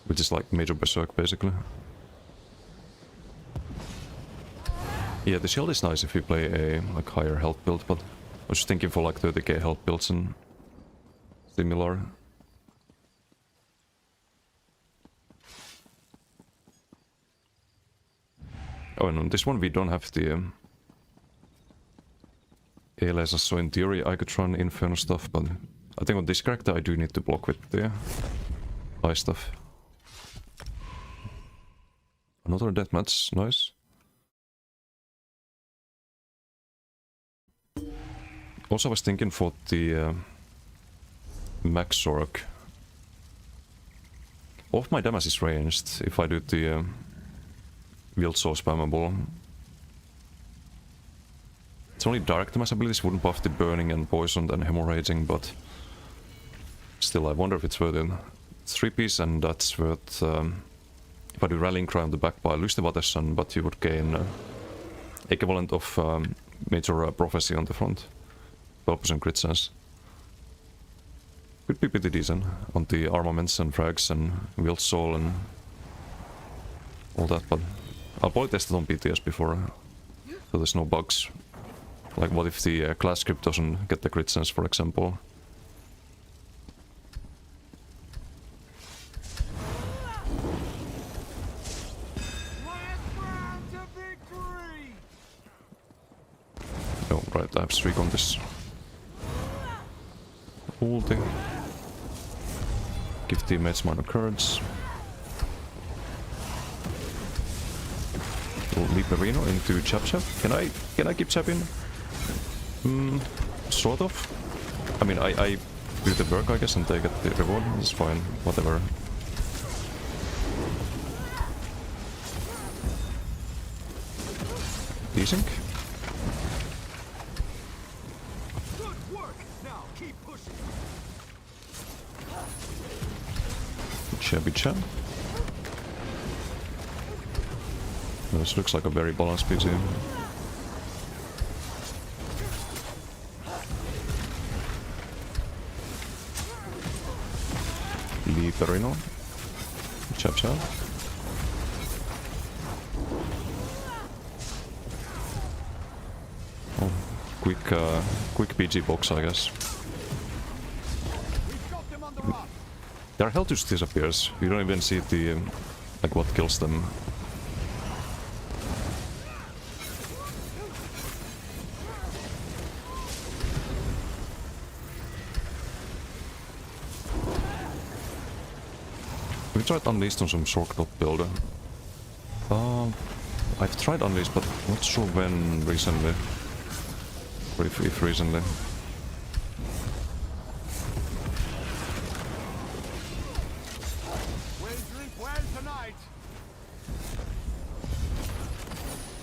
Which is like Major Berserk, basically. Yeah, the shield is nice if you play a like higher health build, but I was just thinking for like 30k health builds and similar. Oh, and on this one we don't have the Elesas, so in theory I could run Inferno stuff, but I think on this character I do need to block with the high stuff. Another deathmatch, nice. Also I was thinking for the Max Orc. All of my damage is ranged if I do the Wild Soul spammable. It's only direct damage abilities wouldn't buff the burning and poisoned and hemorrhaging, but still I wonder if it's worth it. It's 3-piece and that's worth... if I do Rallying Cry on the back bar, I lose the Vatesan, but you would gain equivalent of Major Prophecy on the front. 12% crit chance. Could be pretty decent on the armaments and frags and Wild Soul and all that, but I'll probably test it on BTS before, so there's no bugs. Like what if the class script doesn't get the crit chance, for example. Oh, right, I have streak on this. Ulti. Give teammates minor cards. Leap Marino into Chap Chap. Can I keep chapping? Sort of. I mean I do the work I guess and they get the reward. It's fine, whatever. Desync. Chabby Chab. This looks like a very balanced PT. Liperino. Chap Chab. Oh, quick PG box I guess. Their health just disappears. You don't even see the like what kills them. We tried Unleashed on some shortcut builder. I've tried Unleashed, but not sure when recently. Or if recently.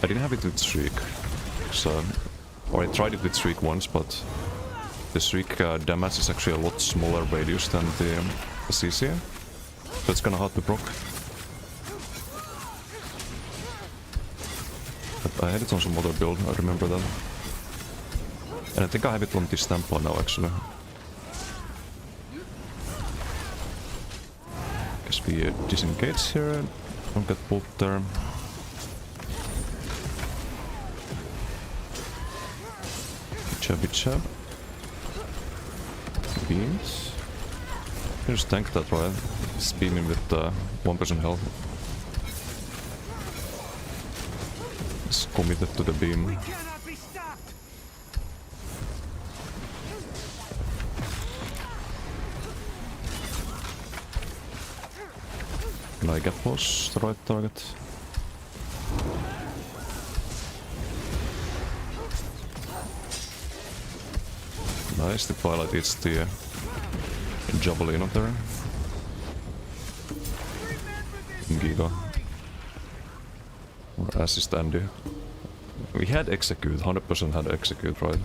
I didn't have it with Shriek, so... Or I tried it with Shriek once, but... The Shriek damage is actually a lot smaller radius than the CC. So it's kinda hard to proc. But I had it on some other build, I remember that. And I think I have it on this Stampa now actually. Guess we disengage here, don't get pulled there. Chubby chub. Beams. You can just tank that, right? Just beam him with 1% health. He's committed to the beam. Can I get was the right target? Nice, the Twilight eats the Javelin up there. Giga. Or Assist Andy. We had Execute, 100% had Execute, right?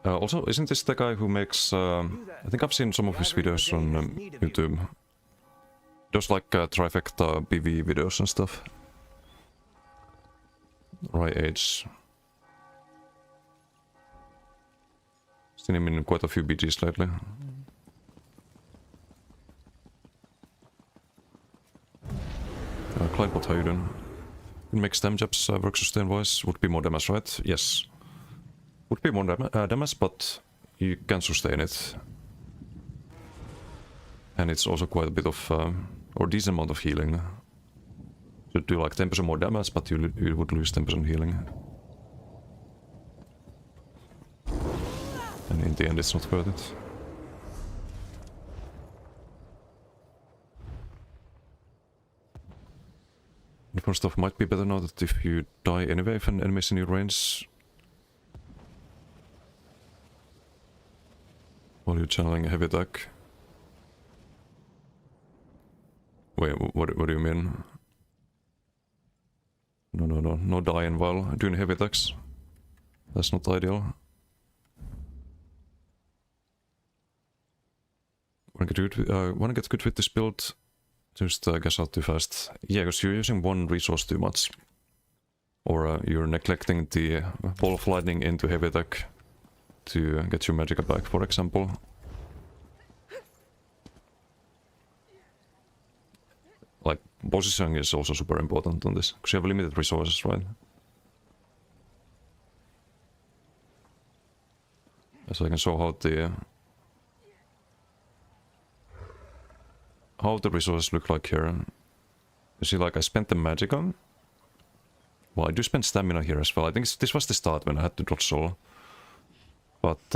Also, isn't this the guy who makes... I think I've seen some of his videos on YouTube. Does like trifecta PV videos and stuff. Right age. Seen him in quite a few BGs lately. Clydebot, how you doing? Make stem jabs work sustain wise would be more damage, right? Yes. Would be more damage, but you can sustain it. And it's also quite a bit of, or decent amount of healing. You do like 10% more damage, but you would lose 10% healing. And in the end it's not worth it. Different stuff might be better now that if you die anyway if an enemy is in your range. While you're channeling a heavy attack. Wait, what do you mean? No dying while doing heavy attacks. That's not ideal. Wanna get good with this build? Just guess out too fast. Yeah, because you're using one resource too much. Or you're neglecting the ball of lightning into heavy attack to get your magic back, for example. Like, positioning is also super important on this, because you have limited resources, right? So I can show how the resources look like here. You see, like, I spent the magic on. Well, I do spend stamina here as well. I think this was the start when I had to dodge soul. But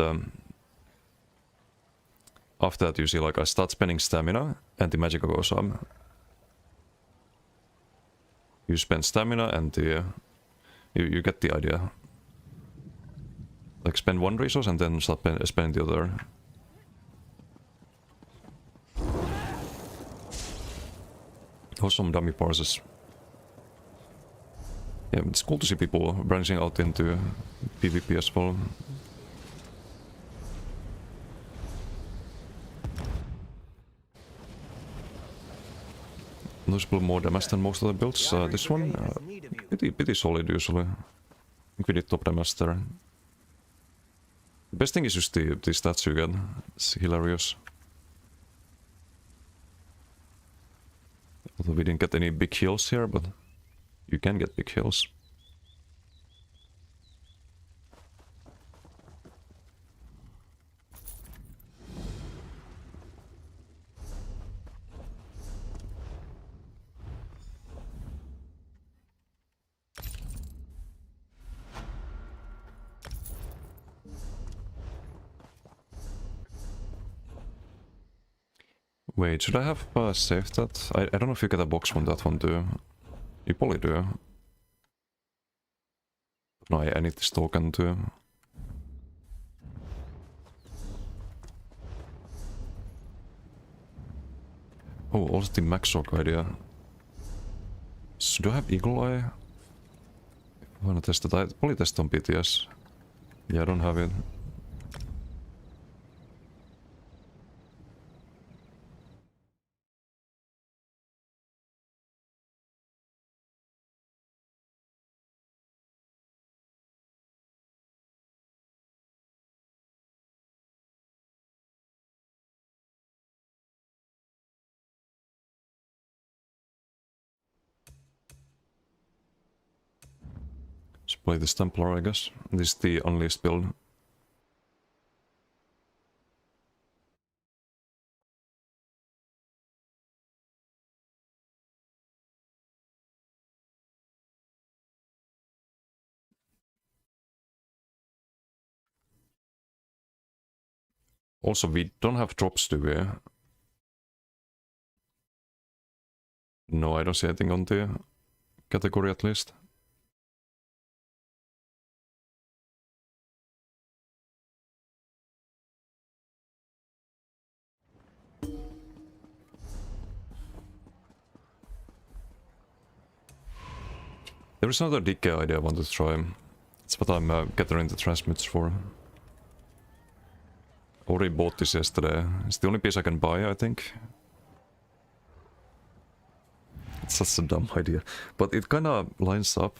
after that, you see, like, I start spending stamina and the magic goes up. You spend stamina and the you get the idea. Like, spend one resource and then start spend the other. Or some dummy parses. Yeah, it's cool to see people branching out into PvP as well. Noticeable more damage than most of the builds. This one, pretty solid usually. I think we did top damage there. The best thing is just the stats you get. It's hilarious. Although we didn't get any big heals here, but you can get big heals. Wait, should I have saved that? I don't know if you get a box from that one too. You probably do. No, I need this token too. Oh, also the max rock idea. So do I have Eagle Eye? I wanna test it. I probably test on BTS. Yeah, I don't have it. Let's play this Templar, I guess. This is the Unleashed build. Also, we don't have drops, do we? No, I don't see anything on the category at least. There is another decay idea I want to try. It's what I'm gathering the transmutes for. Already bought this yesterday. It's the only piece I can buy, I think. It's such a dumb idea. But it kinda lines up.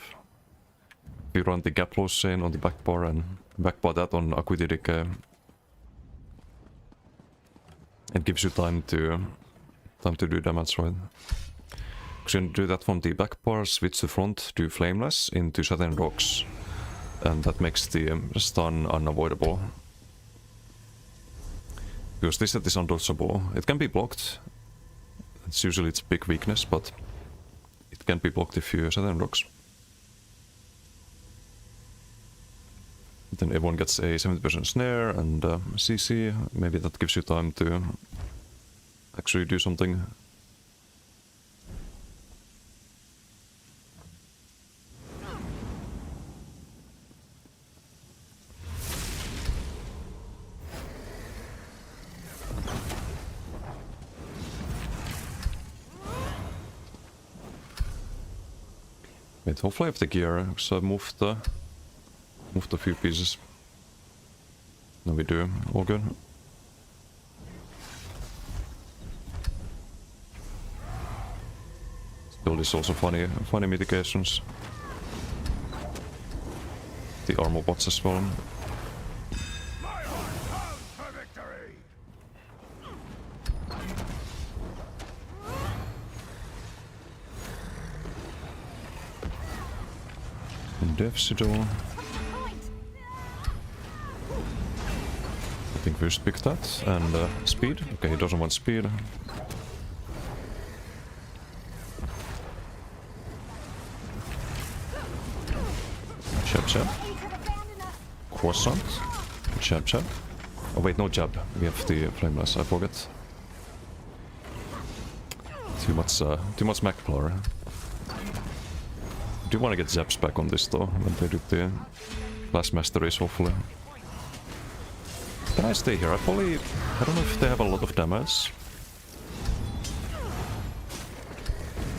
We run the gap loss chain on the back bar and back bar that on Acuity Decay. It gives you time to do damage, right? Because you can do that from the back bar, switch to front, do Flameless into Satin Rocks. And that makes the stun unavoidable. Because this set is undodgeable. It can be blocked. It's usually its big weakness, but it can be blocked if you Satin Rocks. Then everyone gets a 70% snare and CC. Maybe that gives you time to actually do something. Wait, hopefully I have the gear, because I've moved a few pieces. No, we do. All good. Still, is also funny mitigations. The armor bots as well. Devsido. I think we should pick that. And speed. Okay, he doesn't want speed. Jab jab. Croissant. Jab jab. Oh wait, no jab. We have the Flameless, I forget. Too much Macplar. I do want to get zaps back on this though, when they do the last masteries, hopefully. Can I stay here? I don't know if they have a lot of damage.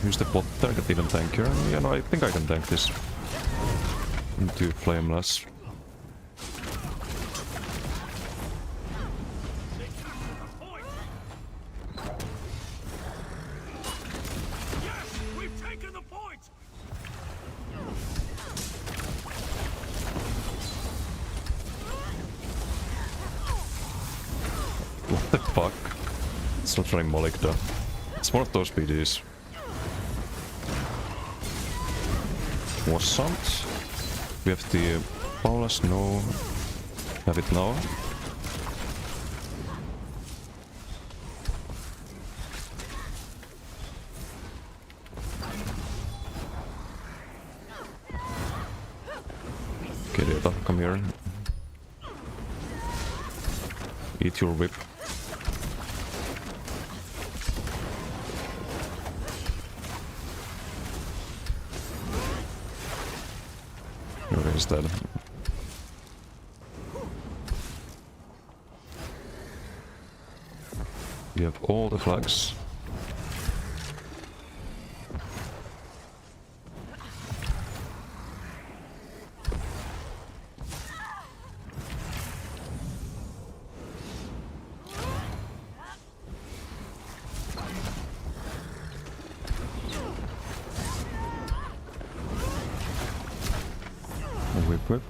Use the bot there, get even tankier. Yeah, no, I think I can tank this. Into Flameless. What the fuck? It's not running Malik though. It's one of those BDs. Croissant. We have the Paulus, no. Have it now. Okay, Data, come here. Eat your whip. You're dead. We have all the flags. Whip.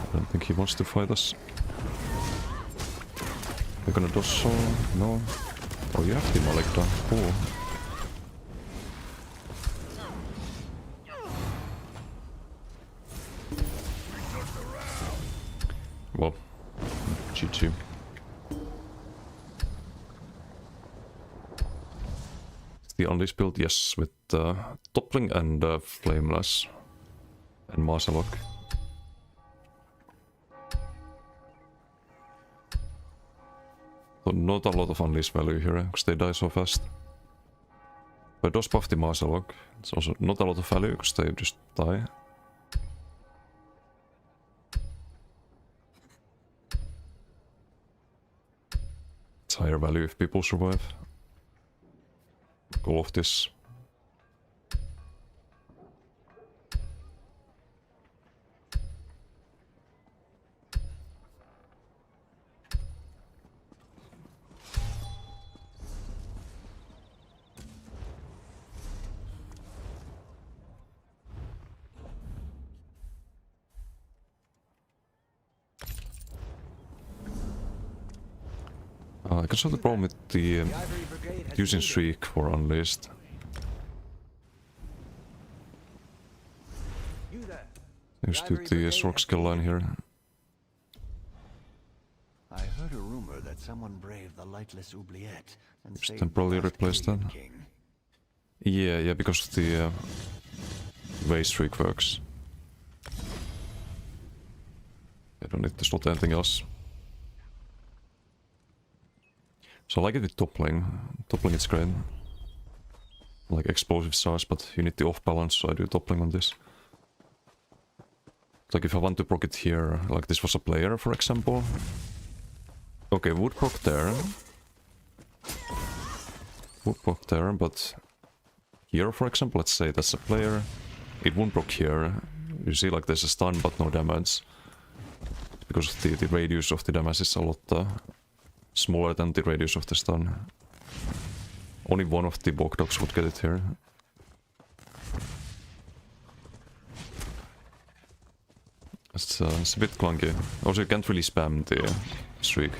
I don't think he wants to fight us. We're gonna do so. No. Oh, you have the Malikta. Cool. Well, GG. the Unleashed build? Yes, with Toppling and Flameless and Masalok. So not a lot of Unleashed value here, because they die so fast. But it does buff the Masalok. It's also not a lot of value, because they just die. It's higher value if people survive. All of this. I can solve the problem with the The Ivory Brigade has using needed. Shriek for Unleashed. You there. Thanks to the Sork skill line here. I heard a rumor that someone braved the lightless oubliette and Just saved temporarily the last replace Korean that. king. Yeah, because of the way Shriek works. I don't need to slot anything else. So I like it with Toppling. Toppling is great. Like explosive size, but you need the off balance, so I do Toppling on this. Like if I want to proc it here, like this was a player, for example. Okay, would proc there. Would proc there, but here, for example, let's say that's a player. It won't proc here. You see, like there's a stun, but no damage. Because the radius of the damage is a lot smaller than the radius of the stun. Only one of the Bog Dogs would get it here. It's a bit clunky. Also, you can't really spam the Shriek.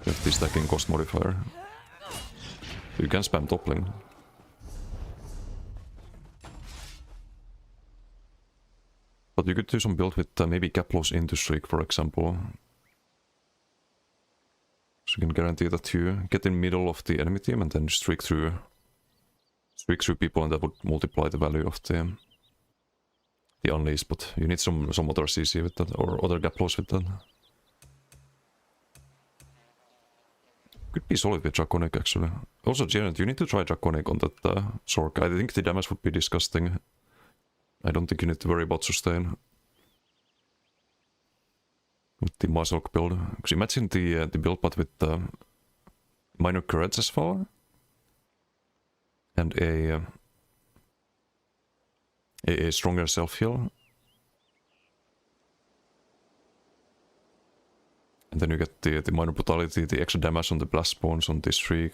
You have the stacking cost modifier. You can spam Toppling. But you could do some build with maybe Caplos into Shriek, for example. So you can guarantee that you get in the middle of the enemy team and then streak through people, and that would multiply the value of the Unleashed, but you need some other CC with that, or other Caplos with that. Could be solid with Draconic, actually. Also, Janet, you need to try Draconic on that Sork. I think the damage would be disgusting. I don't think you need to worry about sustain. With the Masalok build. Because imagine the build path with minor courage as well. And a stronger self-heal. And then you get the minor brutality, the extra damage on the blast spawns, on this Shriek,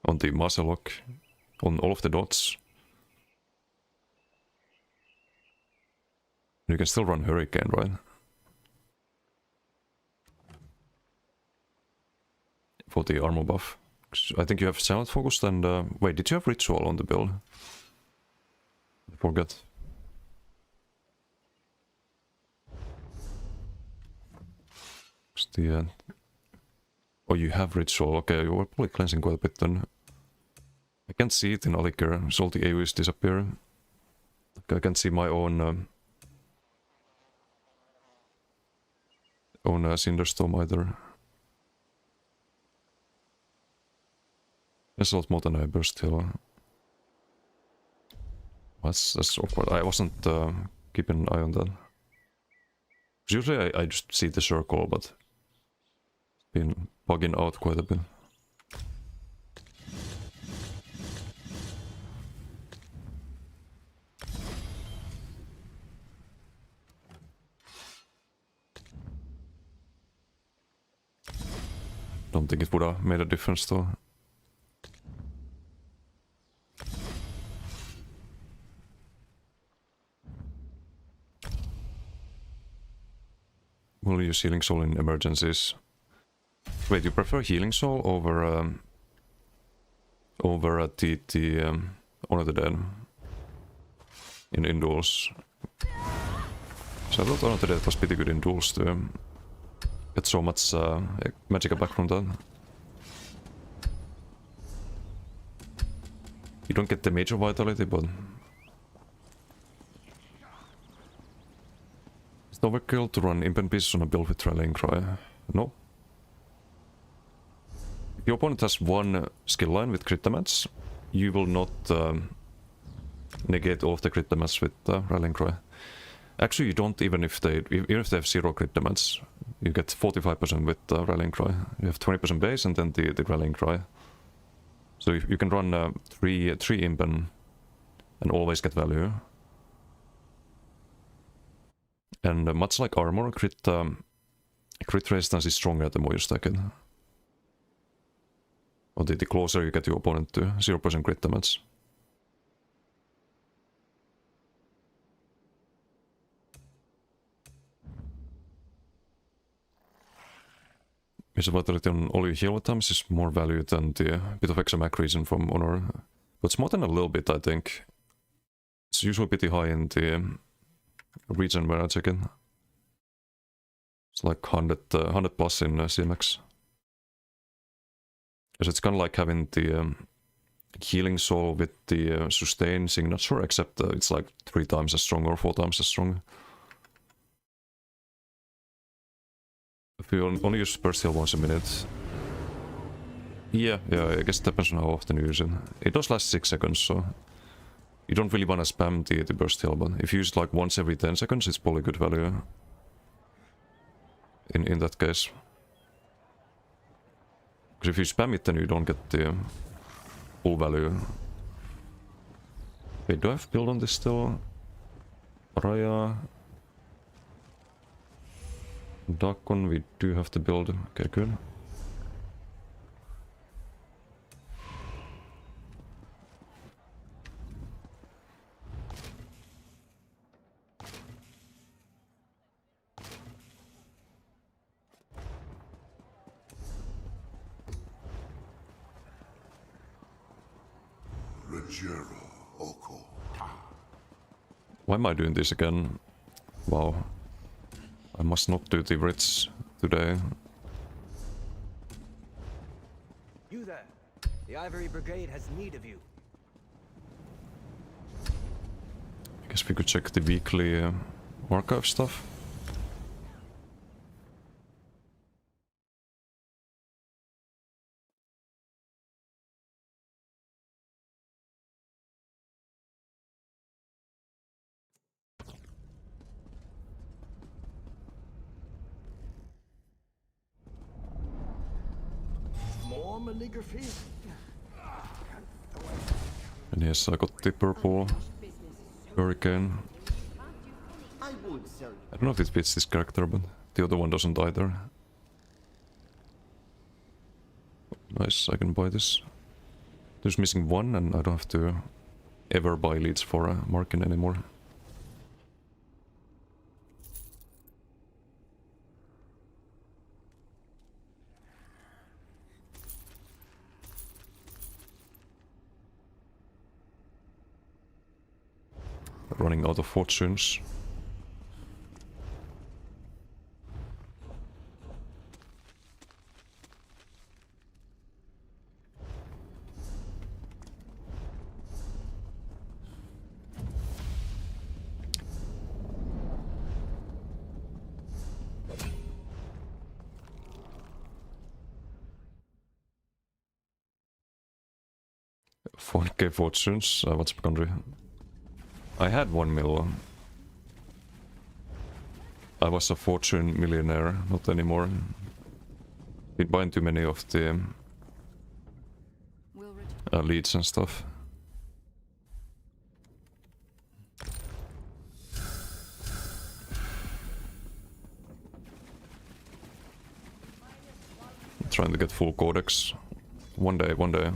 on the Masalok, on all of the dots. You can still run Hurricane, right? For the armor buff. I think you have Silent Focus and... wait, did you have Ritual on the build? I forget. The, oh, you have Ritual. Okay, you were probably cleansing quite a bit then. I can't see it in Alikir, so all the AoEs disappear. Okay, I can see my own... own Cinderstorm either. There's a lot more than I burst still. That's awkward. I wasn't keeping an eye on that. Usually I just see the circle, but it's been bugging out quite a bit. Don't think it would have made a difference though. We'll use Healing Soul in emergencies. Wait, you prefer Healing Soul over Honor the Dead in duels? So I thought Honor the Dead was pretty good in duels to get so much magic back from that. You don't get the major vitality, but it's overkill to run impen pieces on a build with rallying cry. No. If your opponent has one skill line with crit damage, you will not negate all of the crit damage with rallying cry. Actually, you don't even if they have 0 crit damage. You get 45% with rallying cry. You have 20% base and then the rallying cry. So you can run 3 impen and always get value. And much like armor, crit resistance is stronger the more you stack it. Or the closer you get your opponent to 0% crit damage. Major vitality on all your heal items is more value than the bit of extra mac region from honor. But it's more than a little bit, I think. It's usually pretty high in the region where I check it. It's like 100 plus in CMX. Because it's kind of like having the healing soul with the sustain signature, except it's like 3 times as strong or 4 times as strong. If you only use burst heal once a minute. Yeah, I guess it depends on how often you use it. It does last 6 seconds, so you don't really want to spam the burst heal, but if you use it like once every 10 seconds, it's probably good value. In that case. Because if you spam it, then you don't get the full value. Wait, do I have build on this still? Raya. Dakon, we do have to build. Okay, good. Why am I doing this again? Wow. I must not do the Ritz today. You there. The Ivory Brigade has need of you. I guess we could check the weekly archive stuff. And yes, I got the purple hurricane. I don't know if it fits this character, but the other one doesn't either. Nice, I can buy this. There's missing 1 and I don't have to ever buy leads for Markin anymore. Running out of fortunes. $4K fortunes, what's my country? I had 1 mil. I was a fortune millionaire, not anymore. Been buying too many of the leads and stuff. I'm trying to get full codex. One day, one day.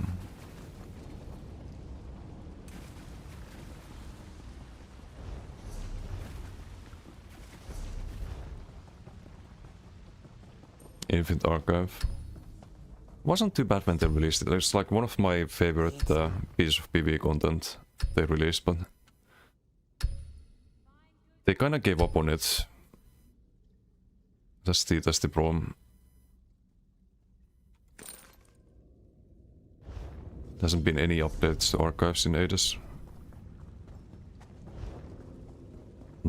Infinite Archive. Wasn't too bad when they released it. It's like one of my favorite pieces of PvE content they released, but they kinda gave up on it. That's the problem. Hasn't been any updates to archives in ages.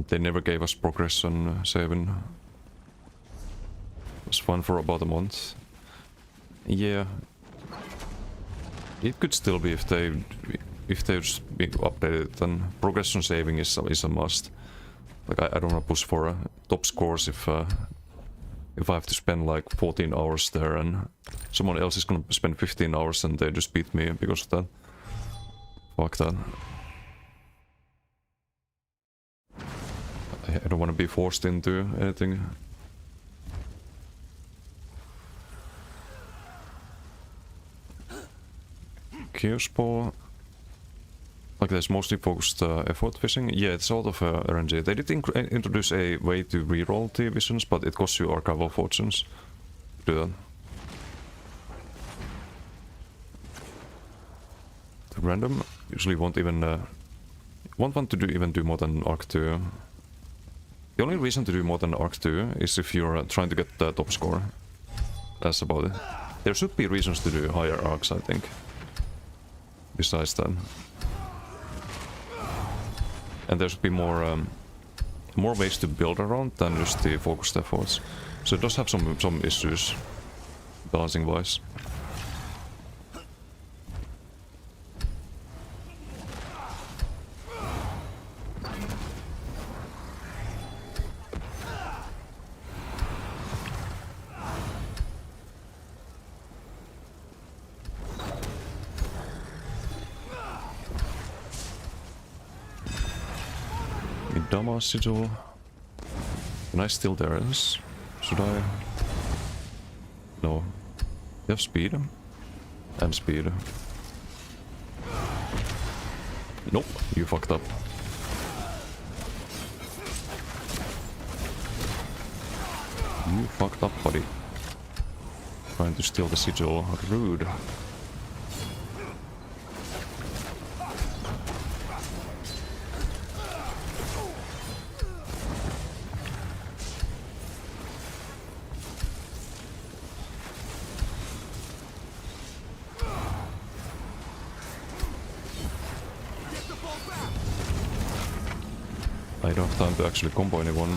They never gave us progression saving. It was fun for about a month. Yeah. It could still be if they just be updated, then progression saving is a must. Like I don't want to push for top scores if I have to spend like 14 hours there and someone else is gonna spend 15 hours and they just beat me because of that. Fuck that. I don't want to be forced into anything. Chaos Ball. Like there's mostly focused effort fishing. Yeah, it's sort of RNG. They did introduce a way to reroll the visions, but it costs you archival fortunes to do that. The random usually won't want to do more than Arc 2. The only reason to do more than Arc 2 is if you're trying to get the top score. That's about it. There should be reasons to do higher arcs, I think. Besides that. And there should be more ways to build around than just the focused efforts. So it does have some issues, balancing wise. Damage sigil. Can I steal theirs? Should I? No. You have speed. And speed. Nope, you fucked up. You fucked up, buddy. Trying to steal the sigil. Rude. I don't have time to actually combo anyone.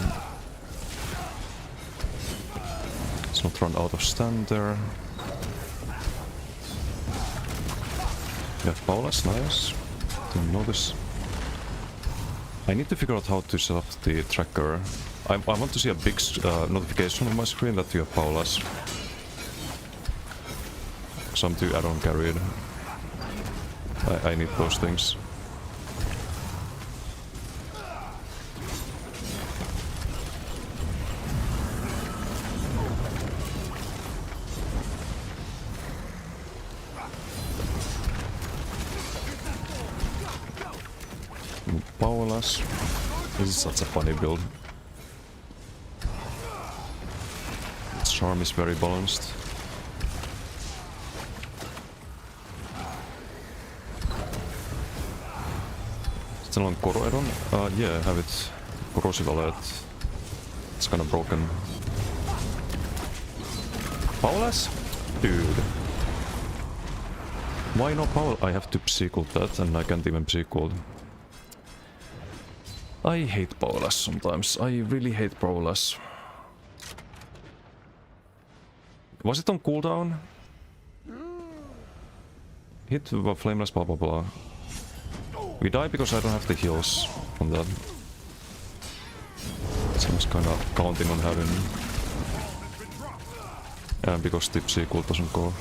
Let's not run out of stand there. We have Paula's, nice. Didn't notice. I need to figure out how to set up the tracker. I want to see a big notification on my screen that you have Paula's. Some two add-on carried. I need those things. Paula's. This is such a funny build. Its charm is very balanced. Still on Koro add-on? Yeah, I have it. Corrosive alert. It's kinda broken. Paula's? Dude. Why no Paula? I have to psych-ult that and I can't even psych-ult. I hate Paula's sometimes. I really hate Paula's. Was it on cooldown? Hit flameless blah blah blah. We die because I don't have the heals from that. Seems kinda counting on having. And because the sequel doesn't go.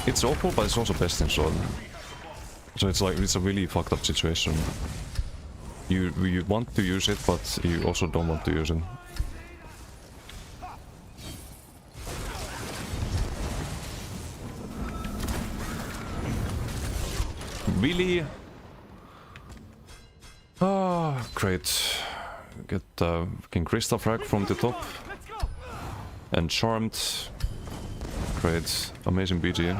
It's awful, but it's also best in sword. So it's like, it's a really fucked up situation. You want to use it, but you also don't want to use it. Really? Ah, great. Get King Crystal frag from the top. And charmed. Great. Amazing BG.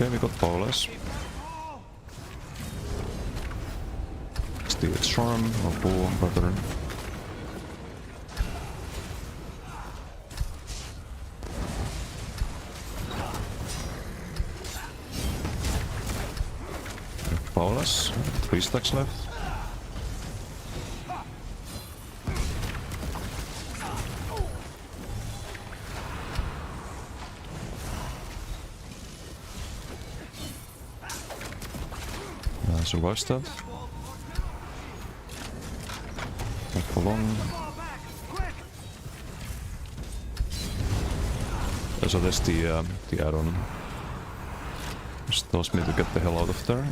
Okay, we got powerless. Steal charm or bull, rather. Powerless. 3 stacks left. Survives that. Not for long. So there's the add-on. Just tells me to get the hell out of there.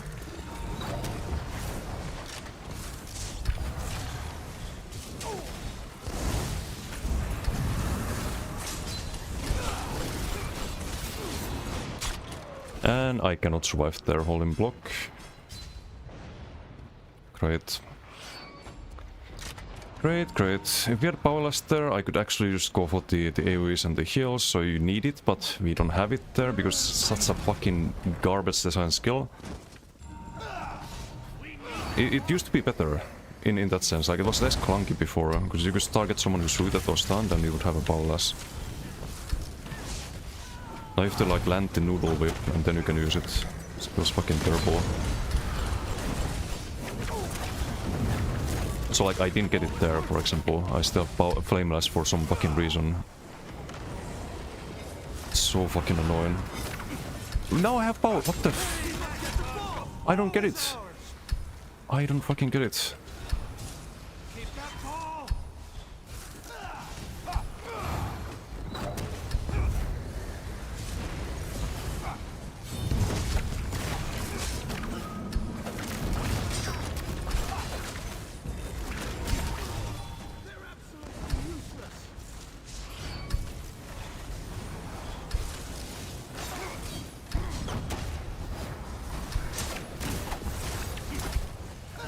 And I cannot survive their holding block. Great. Great, great. If we had powerless there, I could actually just go for the AoEs and the heals, so you need it, but we don't have it there because it's such a fucking garbage design skill. It used to be better in that sense, like it was less clunky before, because you could target someone who's rooted or stunned and you would have a powerless. Now you have to like land the noodle whip and then you can use it. It feels fucking terrible. So like I didn't get it there, for example. I still have Flameless for some fucking reason. It's so fucking annoying. Now I have power. What the f... I don't get it. I don't fucking get it.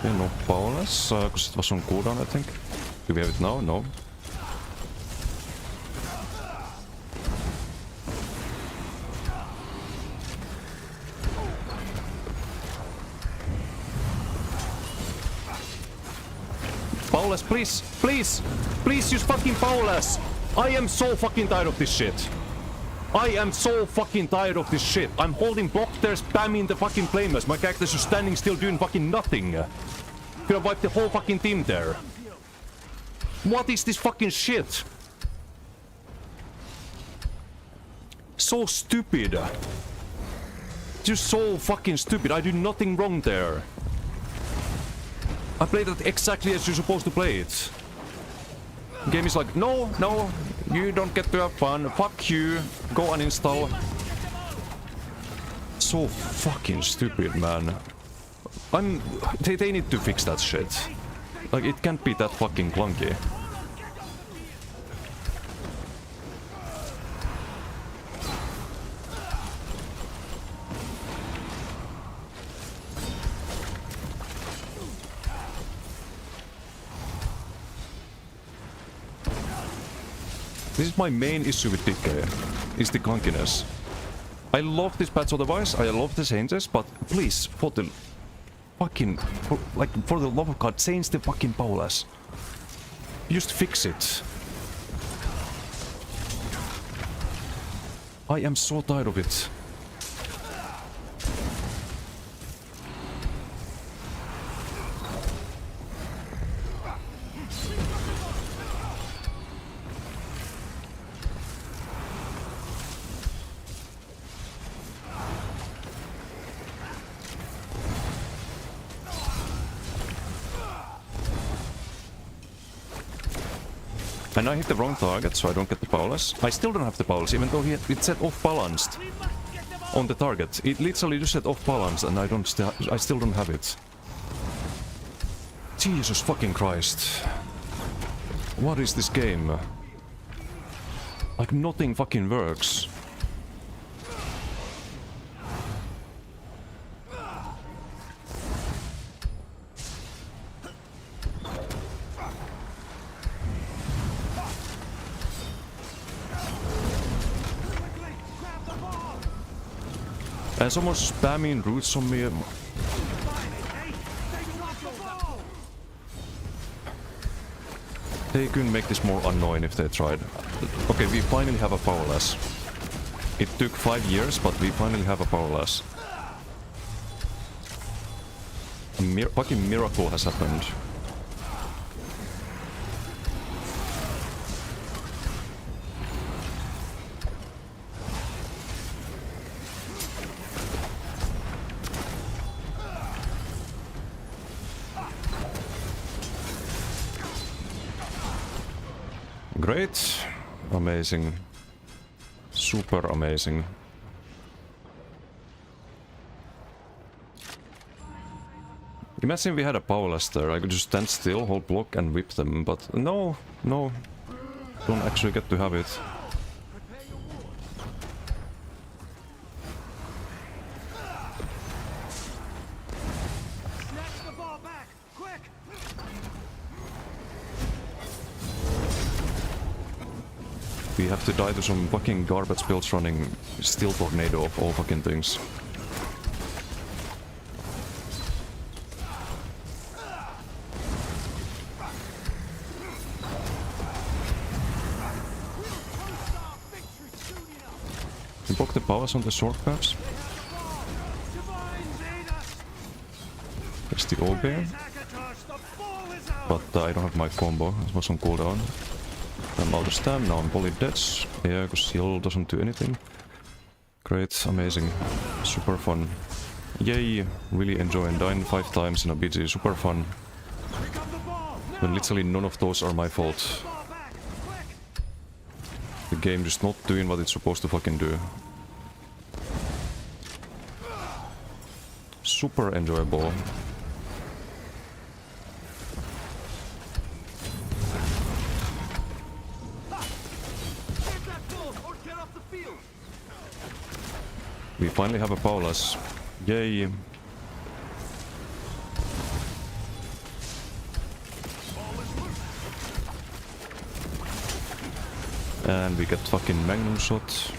Okay, no powerless, because it was on cooldown, I think. Do we have it now? No. Powerless, please! Please! Please use fucking powerless! I am so fucking tired of this shit! I am so fucking tired of this shit. I'm holding block there, spamming the fucking flamers. My characters are standing still doing fucking nothing. Could have wiped the whole fucking team there. What is this fucking shit? So stupid. Just so fucking stupid. I do nothing wrong there. I played it exactly as you're supposed to play it. The game is like, no, no, you don't get to have fun. Fuck you. Go uninstall. So fucking stupid, man. They need to fix that shit. Like, it can't be that fucking clunky. This is my main issue with Decay, is the clunkiness. I love this patch otherwise, I love the changes, but please, for the fucking... for the love of God, change the fucking powerless. Just fix it. I am so tired of it. And I hit the wrong target, so I don't get the powerless. I still don't have the powerless, even though it said off-balanced on the target. It literally just said off-balanced, and I still don't have it. Jesus fucking Christ. What is this game? Like, nothing fucking works. And someone's spamming roots on me. They could make this more annoying if they tried. Okay, we finally have a powerless. It took 5 years, but we finally have a powerless. A fucking miracle has happened. Great. Amazing. Super amazing. Imagine we had a powerless there. I could just stand still, hold block and whip them, but no, no. Don't actually get to have it. Snatch the ball back! Quick! We have to die to some fucking garbage builds running Steel Tornado of all fucking things. You block the powers on the sword perhaps? There's the old bear. But I don't have my combo, it was on cooldown. I'm out of stam, now I'm fully dead. Yeah, because heal doesn't do anything. Great, amazing, super fun. Yay, really enjoying dying 5 times in a BG, super fun. When literally none of those are my fault. The game just not doing what it's supposed to fucking do. Super enjoyable. We finally have a powerless. Yay. And we get fucking magnum shot.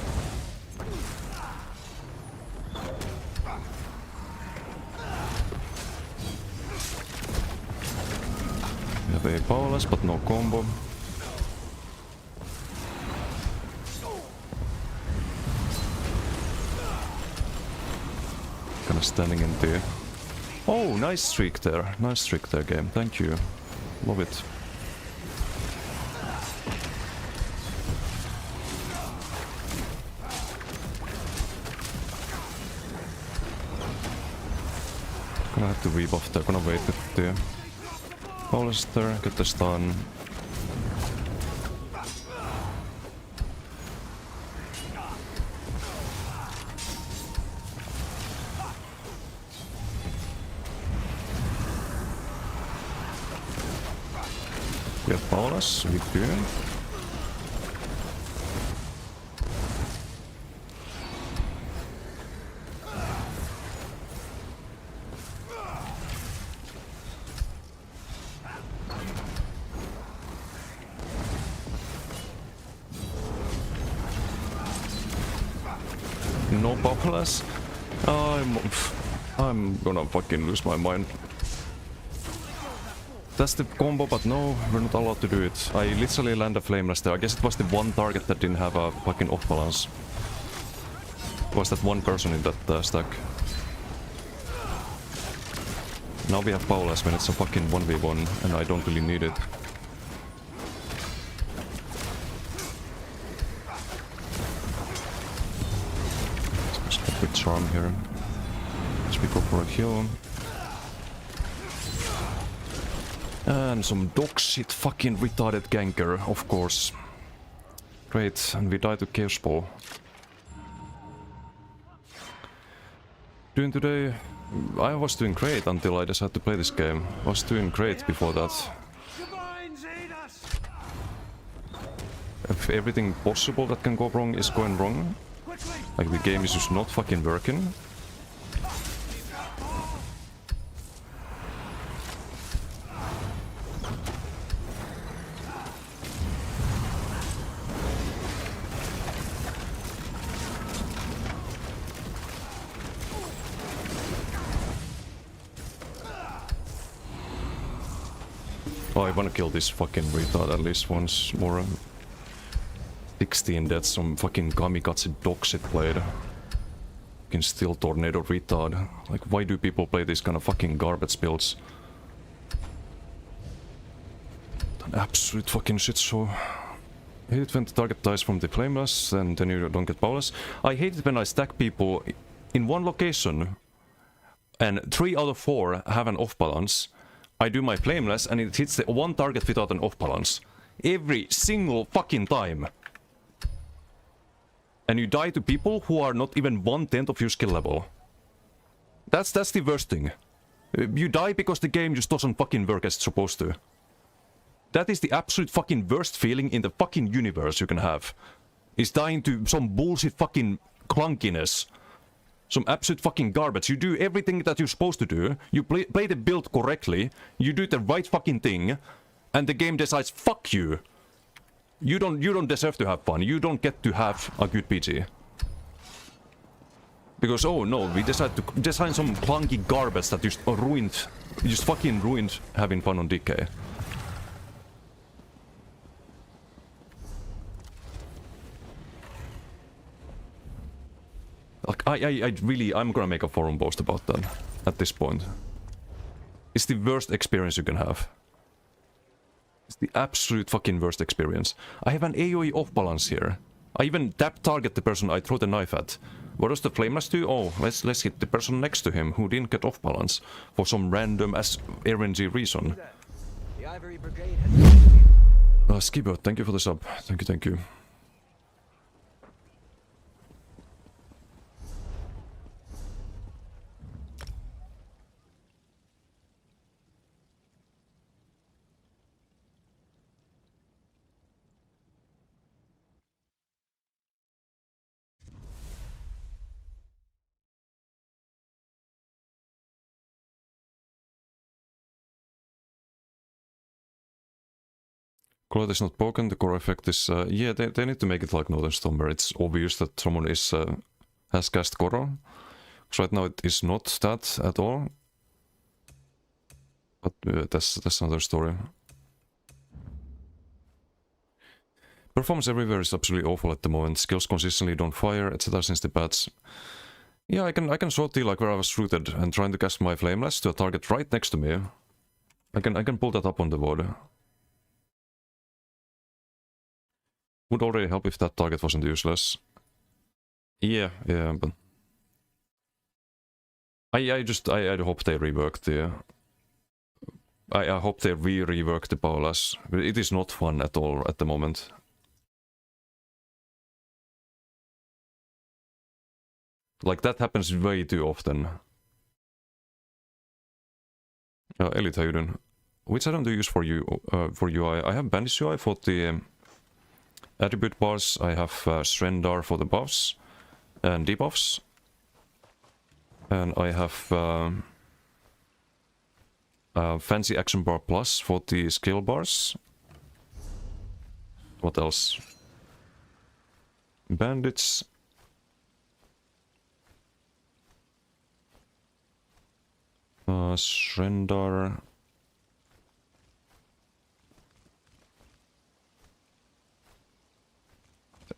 We have a powerless but no combo. Kind of standing in there. Oh, nice streak there. Nice streak there, game. Thank you. Love it. Gonna have to rebuff there. Gonna wait with the powerless there. Get the stun. We have powerless, we do. No powerless? I'm gonna fucking lose my mind. That's the combo, but no, we're not allowed to do it. I literally land a flameless there. I guess it was the one target that didn't have a fucking off balance. It was that one person in that stack. Now we have powerless when it's a fucking 1v1 and I don't really need it. Let's go with charm here. Let's go for a heal. And some dog shit fucking retarded ganker, of course. Great, and we die to Chaos Ball. Doing today... I was doing great until I decided to play this game. I was doing great before that. If everything possible that can go wrong is going wrong, like the game is just not fucking working. Oh, I wanna kill this fucking retard at least once more. 16 deaths, some fucking kamikaze dog shit played. Fucking Steel Tornado retard. Like, why do people play these kind of fucking garbage builds? An absolute fucking shit show. I hate it when the target dies from the flameless and then you don't get powerless. I hate it when I stack people in one location and 3 out of 4 have an off balance. I do my flameless and it hits the one target without an off balance. Every single fucking time. And you die to people who are not even 1/10 of your skill level. That's the worst thing. You die because the game just doesn't fucking work as it's supposed to. That is the absolute fucking worst feeling in the fucking universe you can have. Is dying to some bullshit fucking clunkiness. Some absolute fucking garbage. You do everything that you're supposed to do. You play the build correctly. You do the right fucking thing. And the game decides, fuck you. You don't deserve to have fun. You don't get to have a good PG. Because, oh no, we decided to design some clunky garbage that just ruined... Just fucking ruined having fun on DK. Like, I really... I'm gonna make a forum post about that. At this point. It's the worst experience you can have. It's the absolute fucking worst experience. I have an AoE off balance here. I even tap target the person I throw the knife at. What does the flameless do? Oh, let's hit the person next to him who didn't get off balance for some random as RNG reason. The Ivory Brigade has Skibbo, thank you for the sub. Thank you. Cloth is not broken, the core effect is... yeah, they need to make it like Northern Storm, where it's obvious that someone is has cast Koro. Because right now it is not that at all. But that's another story. Performance everywhere is absolutely awful at the moment. Skills consistently don't fire, etc. since the patch. Yeah, I can sort the like where I was rooted and trying to cast my flameless to a target right next to me. I can pull that up on the board. Would already help if that target wasn't useless. Yeah, but... I hope they rework the... I hope they rework the powerless. It is not fun at all at the moment. Like, that happens way too often. Elite, how you doing? Which item do you use for UI? I have Bandage UI for the... attribute bars. I have Srendar for the buffs and debuffs, and I have Fancy Action Bar Plus for the skill bars. What else? Bandits. Srendar.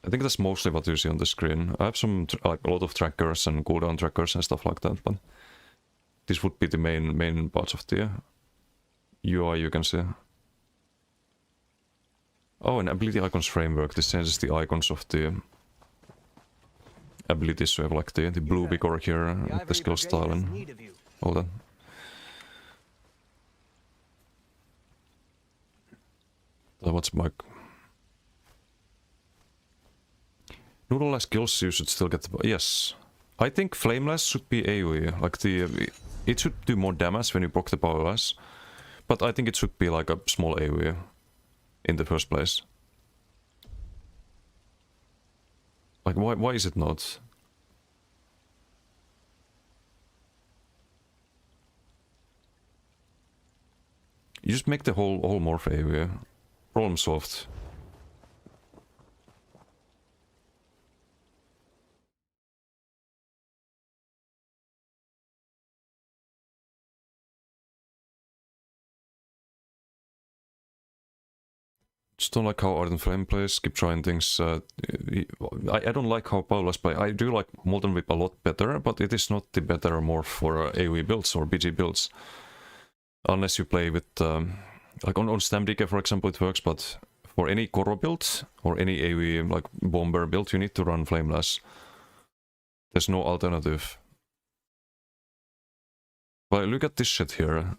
I think that's mostly what you see on the screen. I have some, like, a lot of trackers and cooldown trackers and stuff like that, but this would be the main parts of the UI you can see. Oh, and ability icons framework. This changes the icons of the abilities, so you have like the blue vigor here, with the skill style and all that. So what's my... Noodle skills you should still get the... Yes. I think Flameless should be AoE. Like the... It should do more damage when you proc the powerless. But I think it should be like a small AoE in the first place. Like why is it not? You just make the whole morph AoE. Problem solved. Just don't like how Ardent Flame plays, keep trying things. I don't like how Paula's play. I do like Molten Whip a lot better, but it is not the better morph for AoE builds or BG builds. Unless you play with, like on Stamdike for example it works, but for any Koro build or any AoE like Bomber build you need to run Flameless. There's no alternative. But look at this shit here.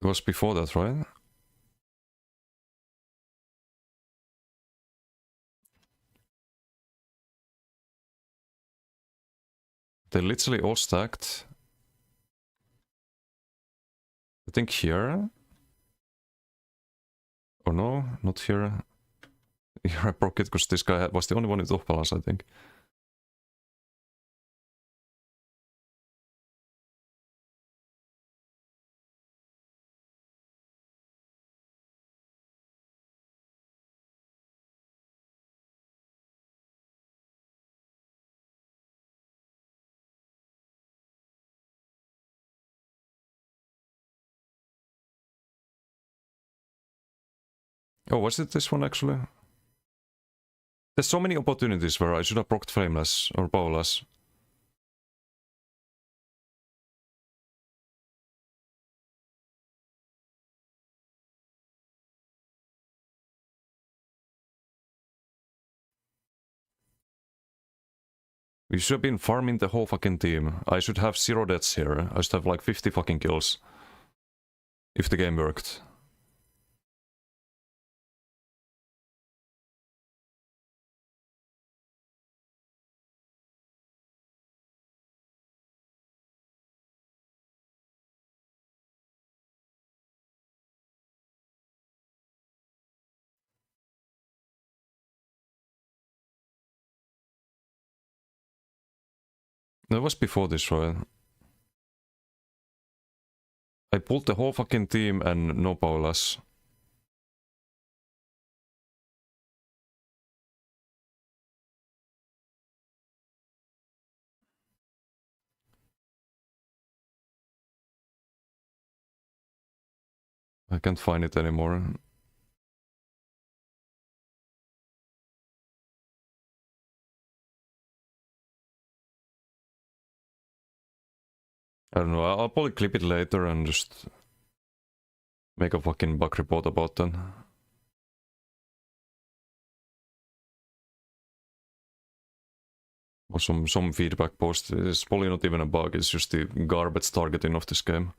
It was before that, right? They literally all stacked. I think here. Or no, not here. Here I broke it because this guy was the only one with off balance, I think. Oh, was it this one actually? There's so many opportunities where I should have procced Flameless or Paula's. We should have been farming the whole fucking team. I should have 0 deaths here. I should have like 50 fucking kills. If the game worked. That was before this, right? I pulled the whole fucking team and no Paulas. I can't find it anymore. I don't know, I'll probably clip it later and just make a fucking bug report about that. Or some feedback post. It's probably not even a bug, it's just the garbage targeting of this game.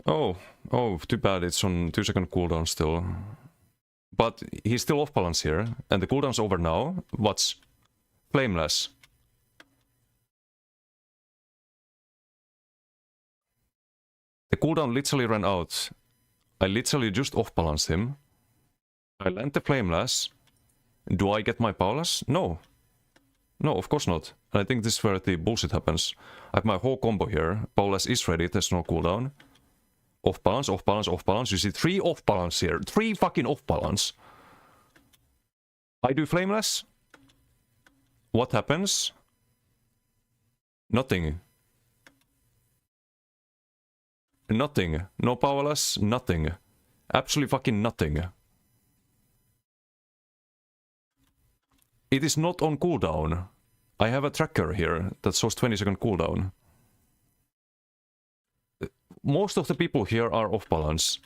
Oh, too bad, it's on 2-second cooldown still. But he's still off balance here, and the cooldown's over now. What's Flameless? The cooldown literally ran out. I literally just off-balanced him. I land the Flameless. Do I get my Paula's? No. No, of course not. And I think this is where the bullshit happens. I have my whole combo here. Paula's is ready, there's no cooldown. Off-balance, off-balance, off-balance. You see 3 off-balance here. 3 fucking off-balance. I do Flameless. What happens? Nothing. Nothing. No Paula's, nothing. Absolutely fucking nothing. It is not on cooldown. I have a tracker here that shows 20-second cooldown. Most of the people here are off balance.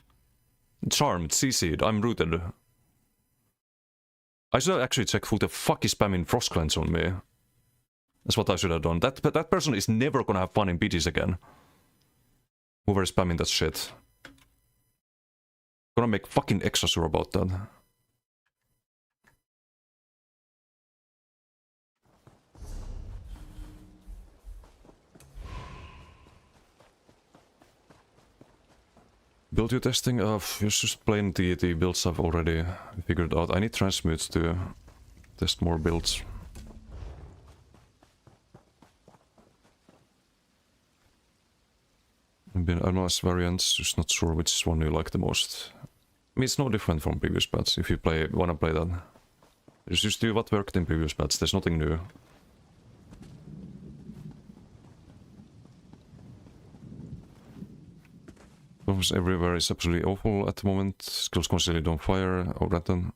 Charmed, CC'd, I'm rooted. I should have actually checked who the fuck is spamming Frost Cleanse on me. That's what I should have done. That person is never gonna have fun in BGs again. Whoever is spamming that shit. Gonna make fucking extra sure about that. Build you testing? Just plain the builds I've already figured out. I need transmutes to test more builds. Been analyzed variants, just not sure which one you like the most. I mean, it's no different from previous patches if you wanna play that. Just do what worked in previous patches, there's nothing new. Almost everywhere is absolutely awful at the moment. Skills constantly don't fire, or that.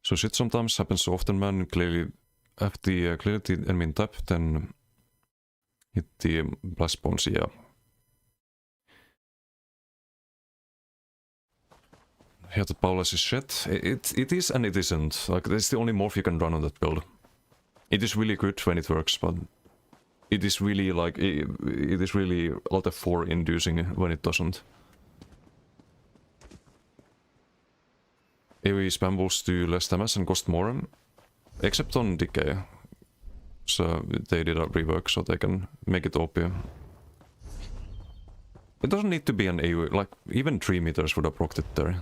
So shit sometimes happens so often, man. Clearly, have the enemy in tap, then hit the blast bones, yeah. Here the Paulus is shit. It is and it isn't. Like, that's the only morph you can run on that build. It is really good when it works, but it is really like it is really a lot of 4 inducing when it doesn't. AoE spam balls do less damage and cost more, except on Decay. So they did a rework so they can make it OP. It doesn't need to be an AoE, like even 3 meters would have procced it there.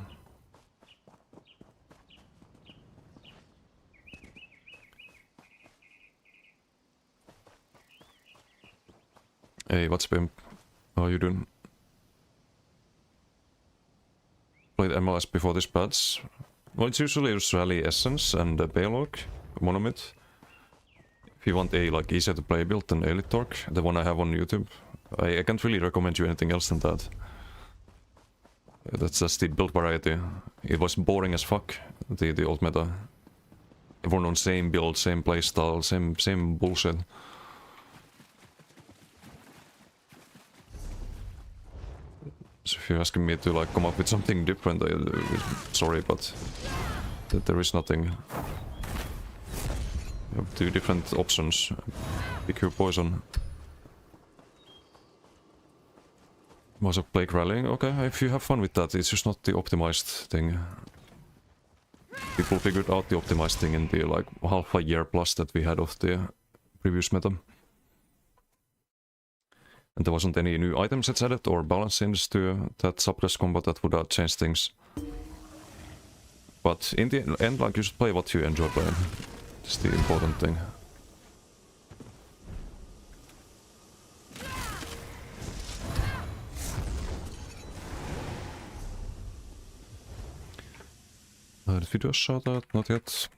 Hey, what's Pimp? How are you doing? Played MLS before this patch. Well, it's usually just Rally Essence and Baylog, Monomyth. If you want a like easier to play build than Elite Torque, the one I have on YouTube, I can't really recommend you anything else than that. That's just the build variety. It was boring as fuck, the old meta. Everyone on same build, same playstyle, same bullshit. So if you're asking me to like come up with something different, sorry, but there is nothing. You have 2 different options. Pick your poison. Was a plague rallying? Okay, if you have fun with that, it's just not the optimized thing. People figured out the optimized thing in the like half a year plus that we had of the previous meta. And there wasn't any new item sets added or balance-ins to that subclass combat that would have changed things. But in the end, like, you should play what you enjoy playing. That's the important thing. Did we do a shout-out? Not yet.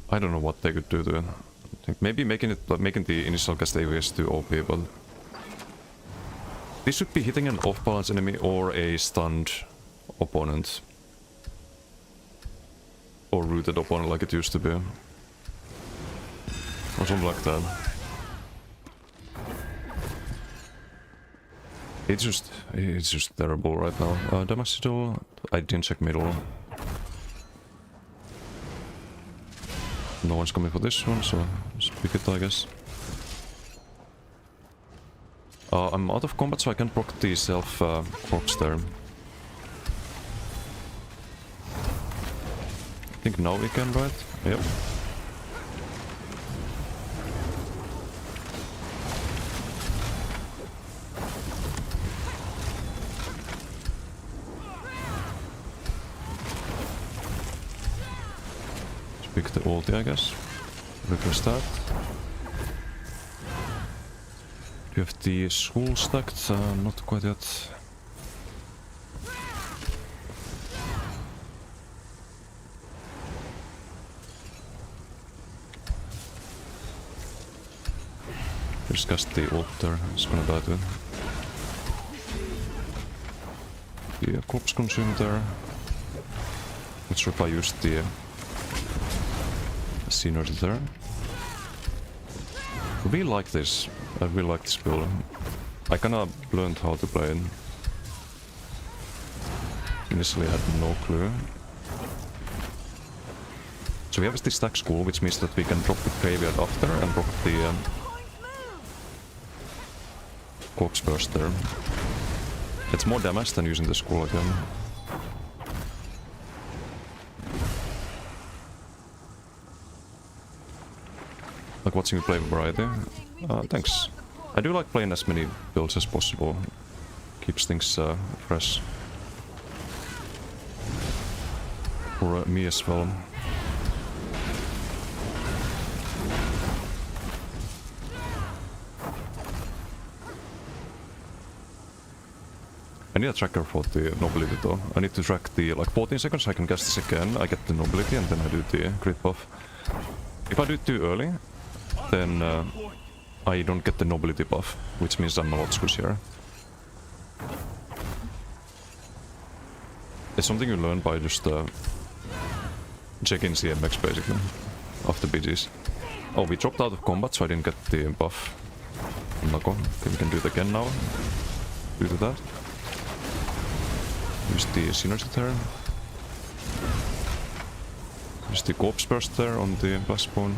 I don't know what they could do to it. I think maybe making the initial cast AoEs too OP, but this should be hitting an off-balance enemy or a stunned opponent. Or rooted opponent like it used to be. Or something like that. It's just terrible right now. Damage still. I didn't check middle. No one's coming for this one, so just pick it, I guess. I'm out of combat, so I can't proc the self procs there. I think now we can, right? Yep. Pick the ulti, I guess. Request that. Do you have the school stacked? Not quite yet. Just cast the ult there. It's gonna die to it. The corpse consumed there. Not sure if I used the scenery there. I really like this. I really like this build. I kinda learned how to play it. Initially I had no clue. So we have this stack school, which means that we can drop the graveyard after and drop the corpse burst there. It's more damage than using the skull again. Like watching you play variety. Thanks. I do like playing as many builds as possible. Keeps things fresh. For me as well. I need a tracker for the nobility though. I need to track the, like 14 seconds I can cast this again, I get the nobility and then I do the crit buff. If I do it too early, then I don't get the nobility buff, which means I'm a lot squishier. It's something you learn by just checking CMX basically, after BGs. Oh, we dropped out of combat so I didn't get the buff. Okay, we can do it again now. Due to that. Use the synergy there. Use the corpse burst there on the blast bone.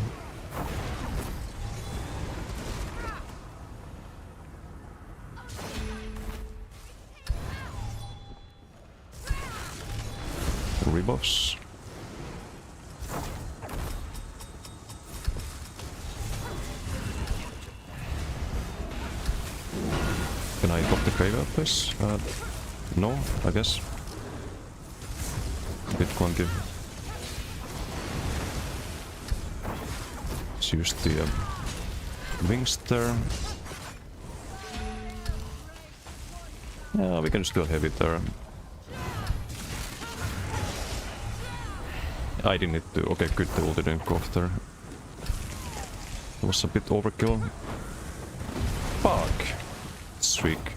Rebuffs. Can I pop the graveyard please? No, I guess. Bit clunky. Let's use the wings there. Yeah, we can still have it there. I didn't need to. Okay, good, the ulti didn't go off there. It was a bit overkill. Fuck! Streak.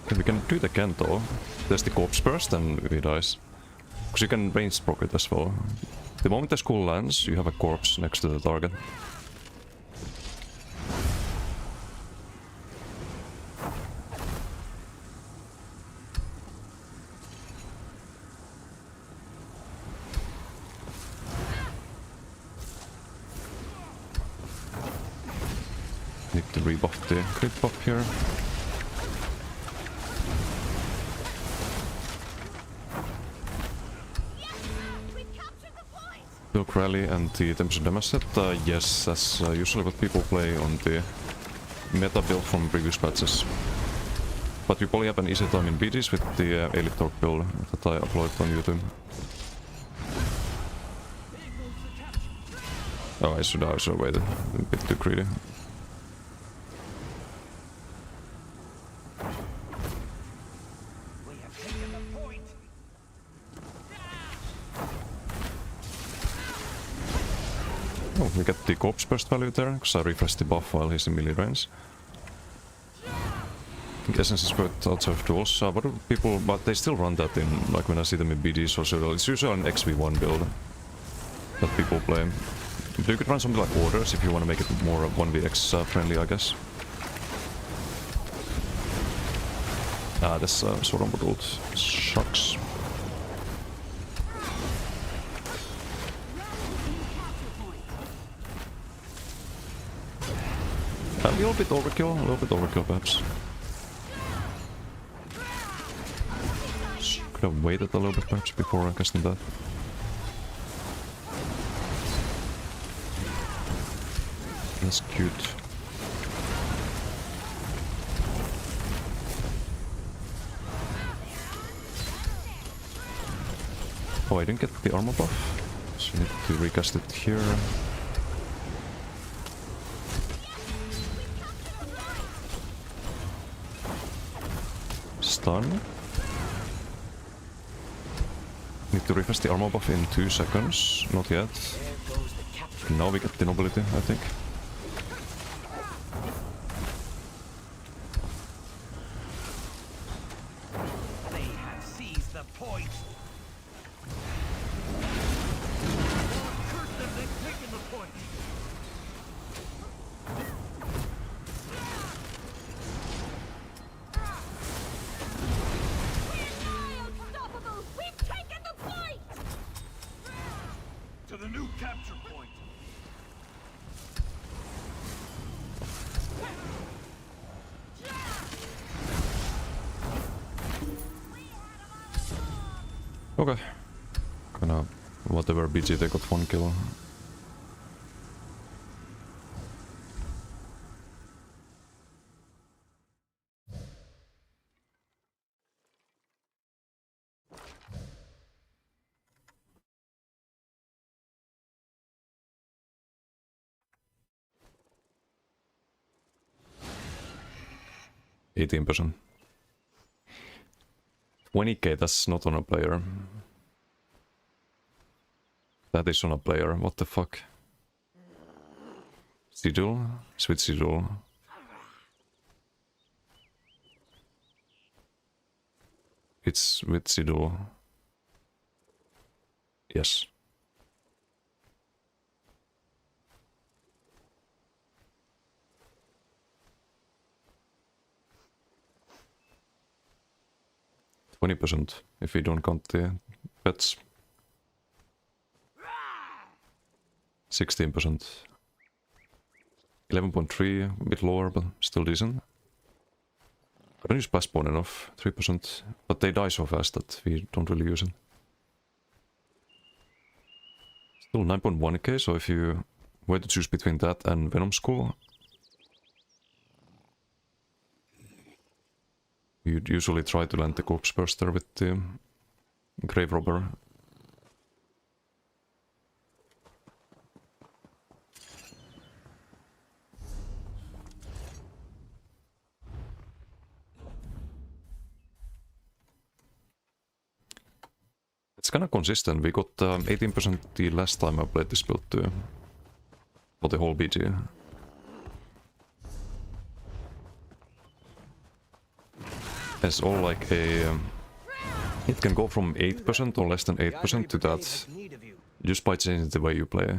Okay, we can do it again though. There's the corpse burst and he dies. Because you can range proc it as well. The moment the skull lands, you have a corpse next to the target. Need to rebuff the crit buff here. Silk Rally and the 10% damage set, yes, that's usually what people play on the meta build from previous patches. But we probably have an easy time in BDs with the Elite Torque build that I uploaded on YouTube. Oh, I should also wait a bit too greedy. Oh, we get the corpse burst value there, because I refreshed the buff while he's in melee range. I think Essence is worth outside of duels, but they still run that in, like when I see them in BDs or so, it's usually an XV1 build that people play. But you could run something like Orders if you want to make it more 1vx friendly, I guess. Ah, that's sort of modeled. Shucks. A little bit overkill perhaps. Could have waited a little bit perhaps before casting that. That's cute. Oh, I didn't get the armor buff, so I need to recast it here. Stun. Need to refresh the armor buff in 2 seconds. Not yet. Now we get the nobility, I think. They have seized the point. Curse them, they've taken the point. Unstoppable! We've taken the point! To the new capture point. Okay. Kinda whatever BG, they got 1 kill. %. 20k, that's not on a player. That is on a player, what the fuck? Sigil? Sweet Sigil. It's with Sigil. Yes. %, if we don't count the pets. 16%. 11.3, a bit lower, but still decent. I don't use pass spawn enough, 3%, but they die so fast that we don't really use it. Still 9.1k, so if you were to choose between that and Venom Skull, you'd usually try to land the Corpse Burster with the Grave Robber. It's kinda consistent. We got 18% the last time I played this build too. For the whole BG. It's all like a... it can go from 8% or less than 8% to that just by changing the way you play.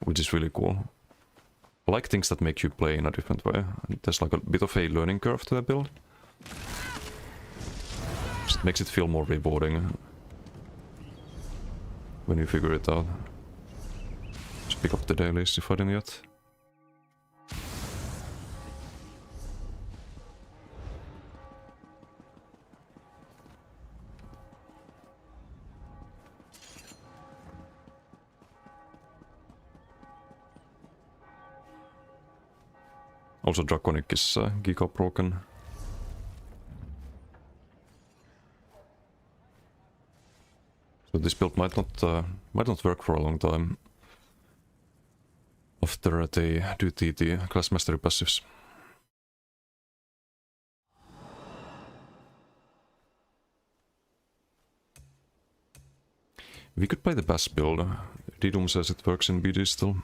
Which is really cool. I like things that make you play in a different way. There's like a bit of a learning curve to the build. Just makes it feel more rewarding. When you figure it out. Just pick up the dailies if I didn't yet. Also Draconic is giga broken. So this build might not work for a long time after they do the class mastery passives. We could buy the bass build. Didum says it works in BD still.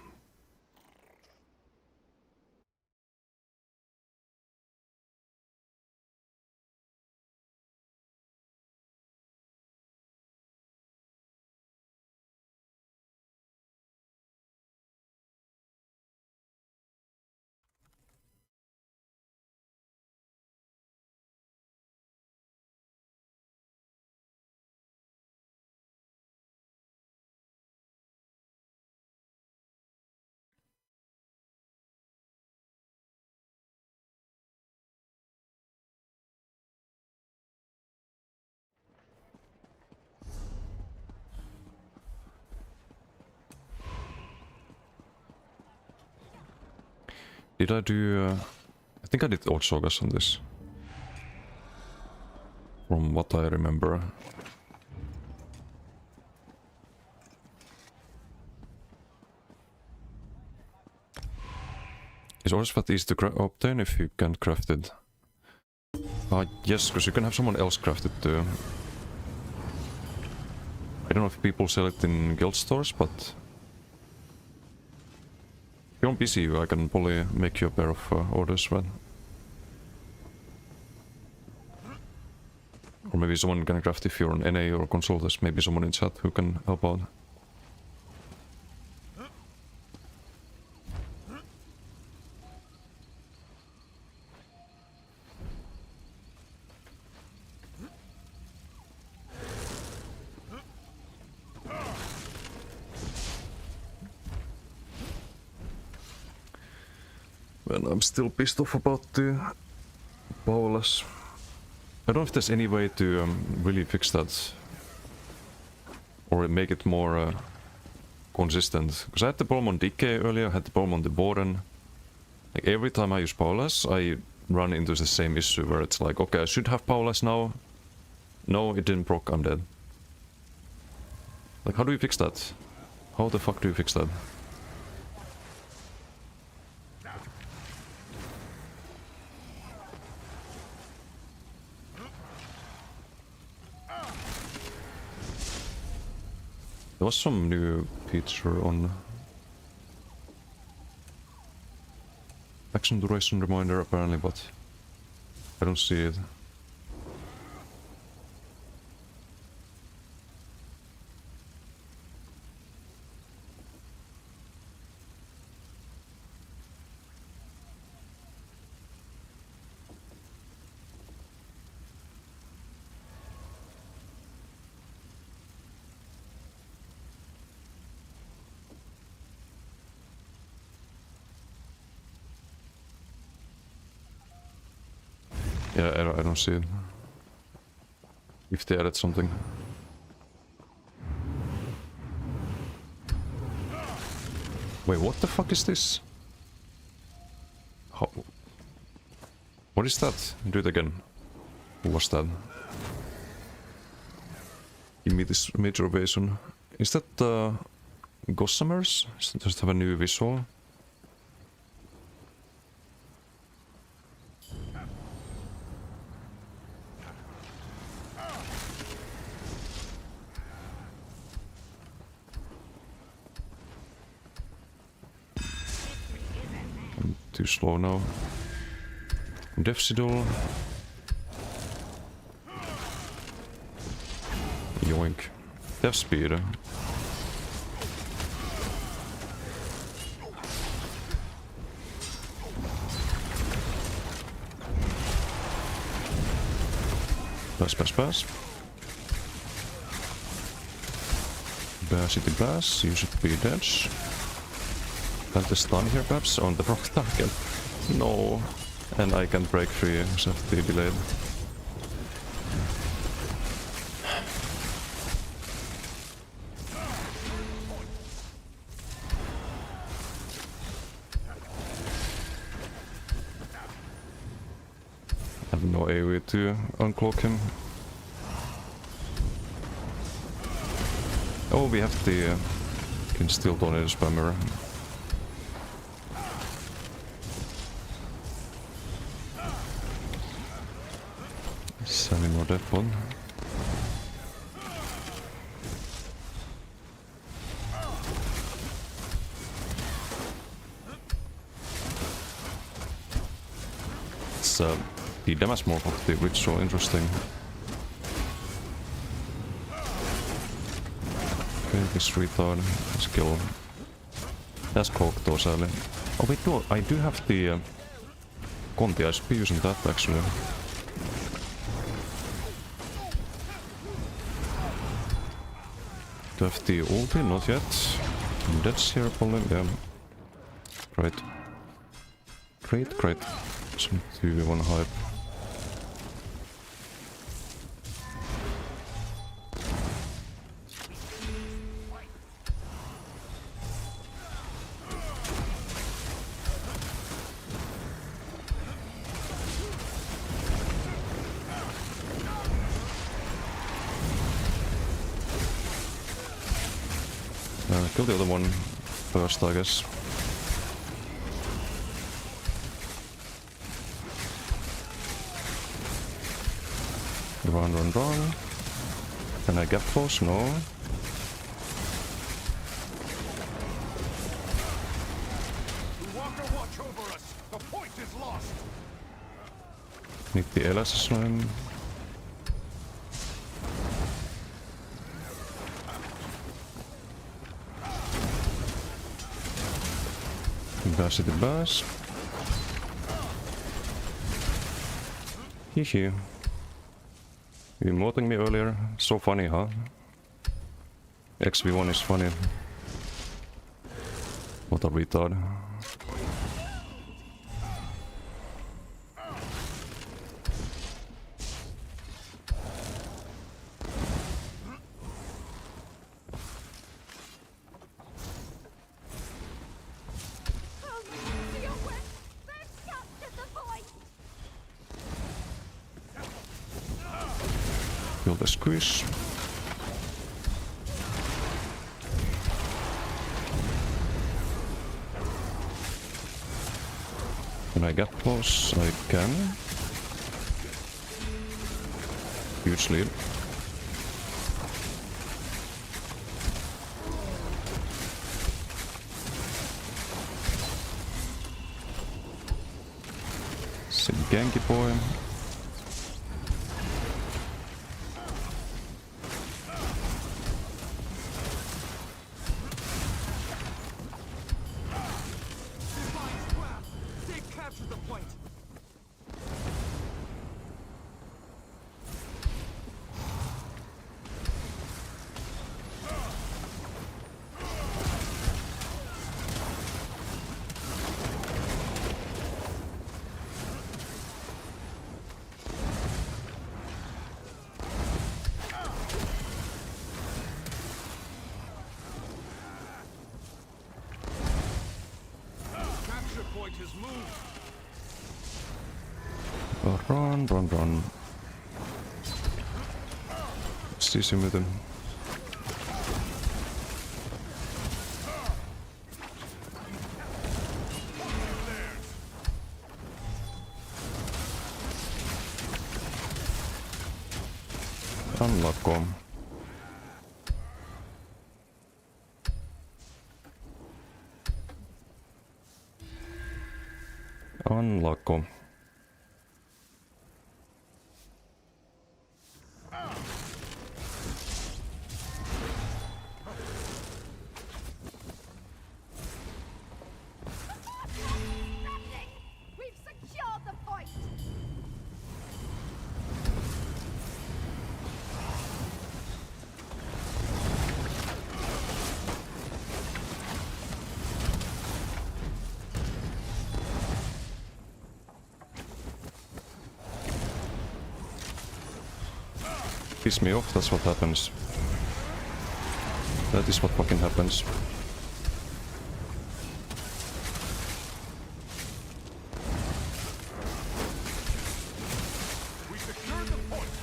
Did I do... I think I did Old Sagas on this. From what I remember. Is Orsvat easy to obtain if you can't craft it? Yes, because you can have someone else craft it too. I don't know if people sell it in guild stores, but... if you're on PC, I can probably make you a pair of orders, right? Or maybe someone can craft if you're on NA or console, there's maybe someone in chat who can help out. And I'm still pissed off about the powerless. I don't know if there's any way to really fix that. Or make it more consistent. Because I had the problem on Decay earlier, I had the problem on the Boren. Like every time I use Powerless, I run into the same issue where it's like, okay, I should have Powerless now. No, it didn't proc, I'm dead. Like, how do you fix that? How the fuck do you fix that? There was some new feature on action duration reminder apparently, but I don't see it. Yeah, I don't see it. If they added something. Wait, what the fuck is this? How? What is that? Do it again. Who was that? Give me this major evasion. Is that Gossamers? Does it have a new visual? Too slow now. Death Sidle. Yoink. Death Speed. Pass. City Blast, you should be dead. Plant the stun here perhaps on the proc target. No. And I can break free, so have to be delayed. I have no AoE to uncloak him. Oh, we have the... can still donate a spammer. Sending more death one. It's the damage morph of the ritual interesting. Okay, this retard skill. That's cocked though, sadly. Oh wait, no, I do have the Conti, I should be using that actually. Do I have the ulti? Not yet. That's here probably, yeah. Great. Some 2v1 hype. Kill the other one first, I guess. Run. Can I get close? No. Walker, watch over us. The point is lost. Need the LS slime. Bash the bash. Hehe. You emoting me earlier? So funny, huh? XV1 is funny. What a retard. Kill the squish. Can I get close? I can. Huge lead. Some Genki boy. They captured the point. Capture point has moved. Oh, run. What's this with him? Unlock 'em. Unlock 'em. We've secured the point! Piss me off, that's what happens. That is what fucking happens. We secured the point.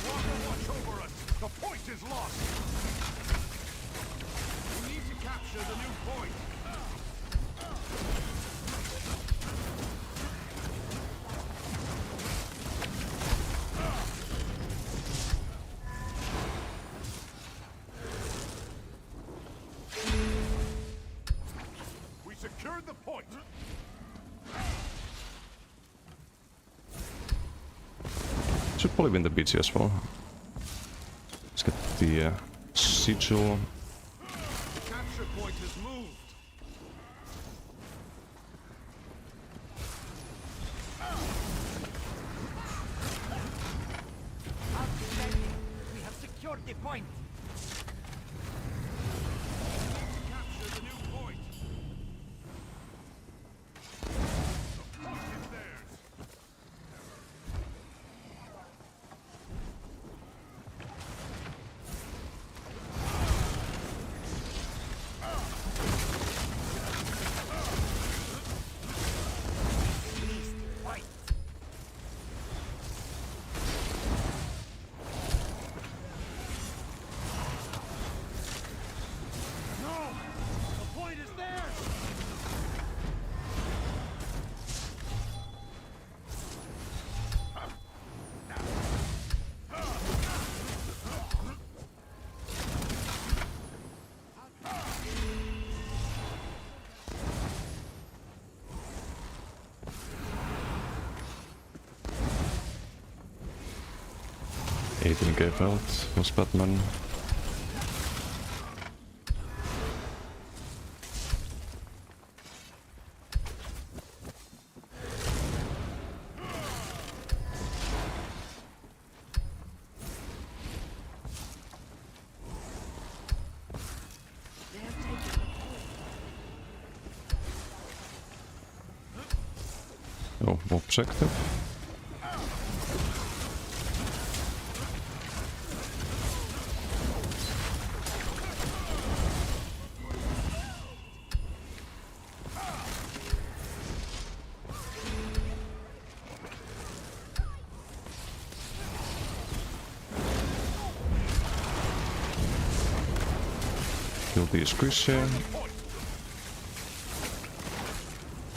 Walker, watch over us. The point is lost. We need to capture the new point. We secured the point. Should probably win the BG as well. Let's get the sigil. Capture point has moved. We have secured the point. Capture the new point. The point is theirs. No! The point is theirs! Aiden gave out, was Batman. Oh, objective. the squishy.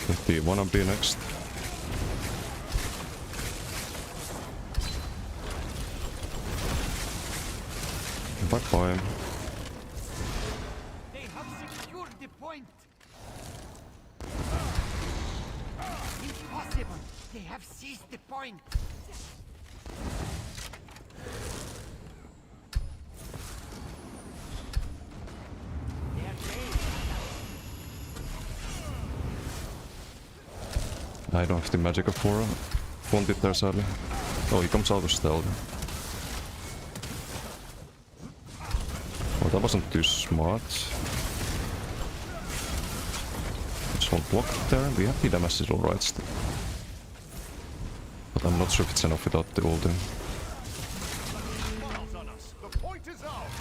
Get the wannabe next. Bye bye. They have secured the point. Impossible. They have seized the point. I don't have the magic of Aura. Want it there sadly. Oh, he comes out of stealth. Oh, that wasn't too smart. It's all blocked there. We have the damage is alright still. But I'm not sure if it's enough without the ulti. Miles on us. The point is ours.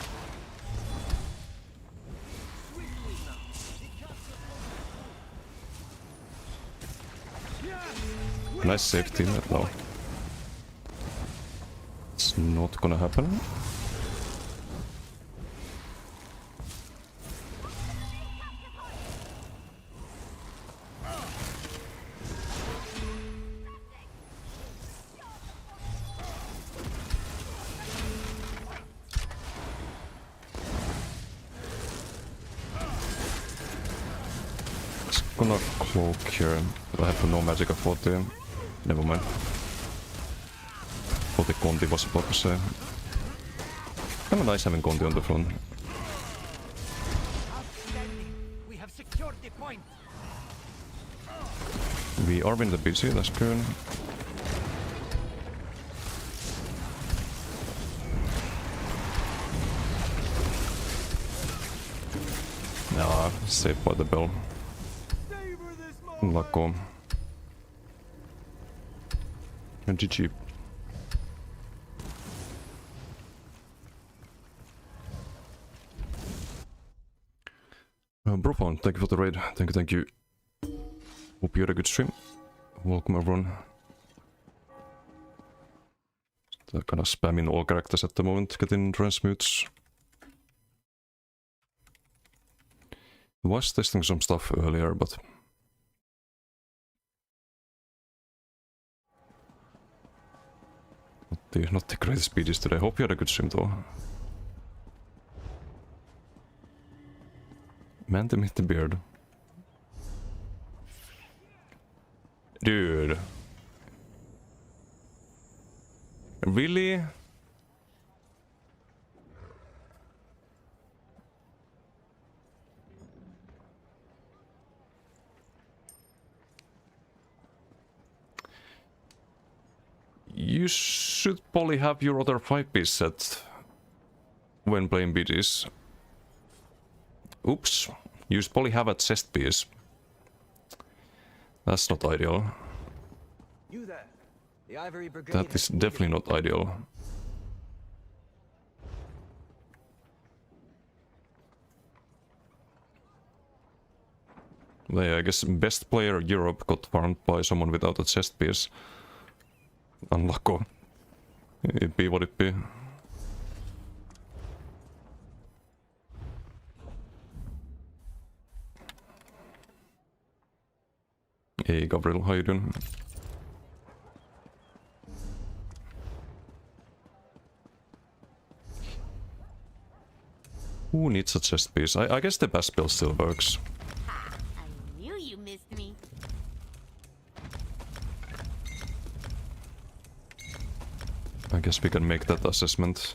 Nice safety net now. It's not gonna happen. It's gonna cloak here, but I have no magic of 40. Never mind. Thought the Conti was about to say. Kinda nice having Conti on the front. Outstanding. We have secured the point. We are in the BC, that's good. Nah, saved by the bell. Lacko. And GG. Brofon, thank you for the raid. Thank you. Hope you had a good stream. Welcome everyone. They're kind of spamming all characters at the moment, getting transmutes. Was testing some stuff earlier, but not the greatest speeches today. Hope you had a good stream though. Man to meet the beard. Dude. Really? You should probably have your other 5-piece set when playing BGs. Oops. You should probably have a chest piece. That's not ideal. You there. The Ivory Brigade. That is definitely not ideal. Yeah, I guess best player Europe got farmed by someone without a chest piece. Unlucky. It'd be what it be. Hey Gabriel, how you doing? Who needs a chest piece? I guess the best spell still works. I knew you missed me. I guess we can make that assessment.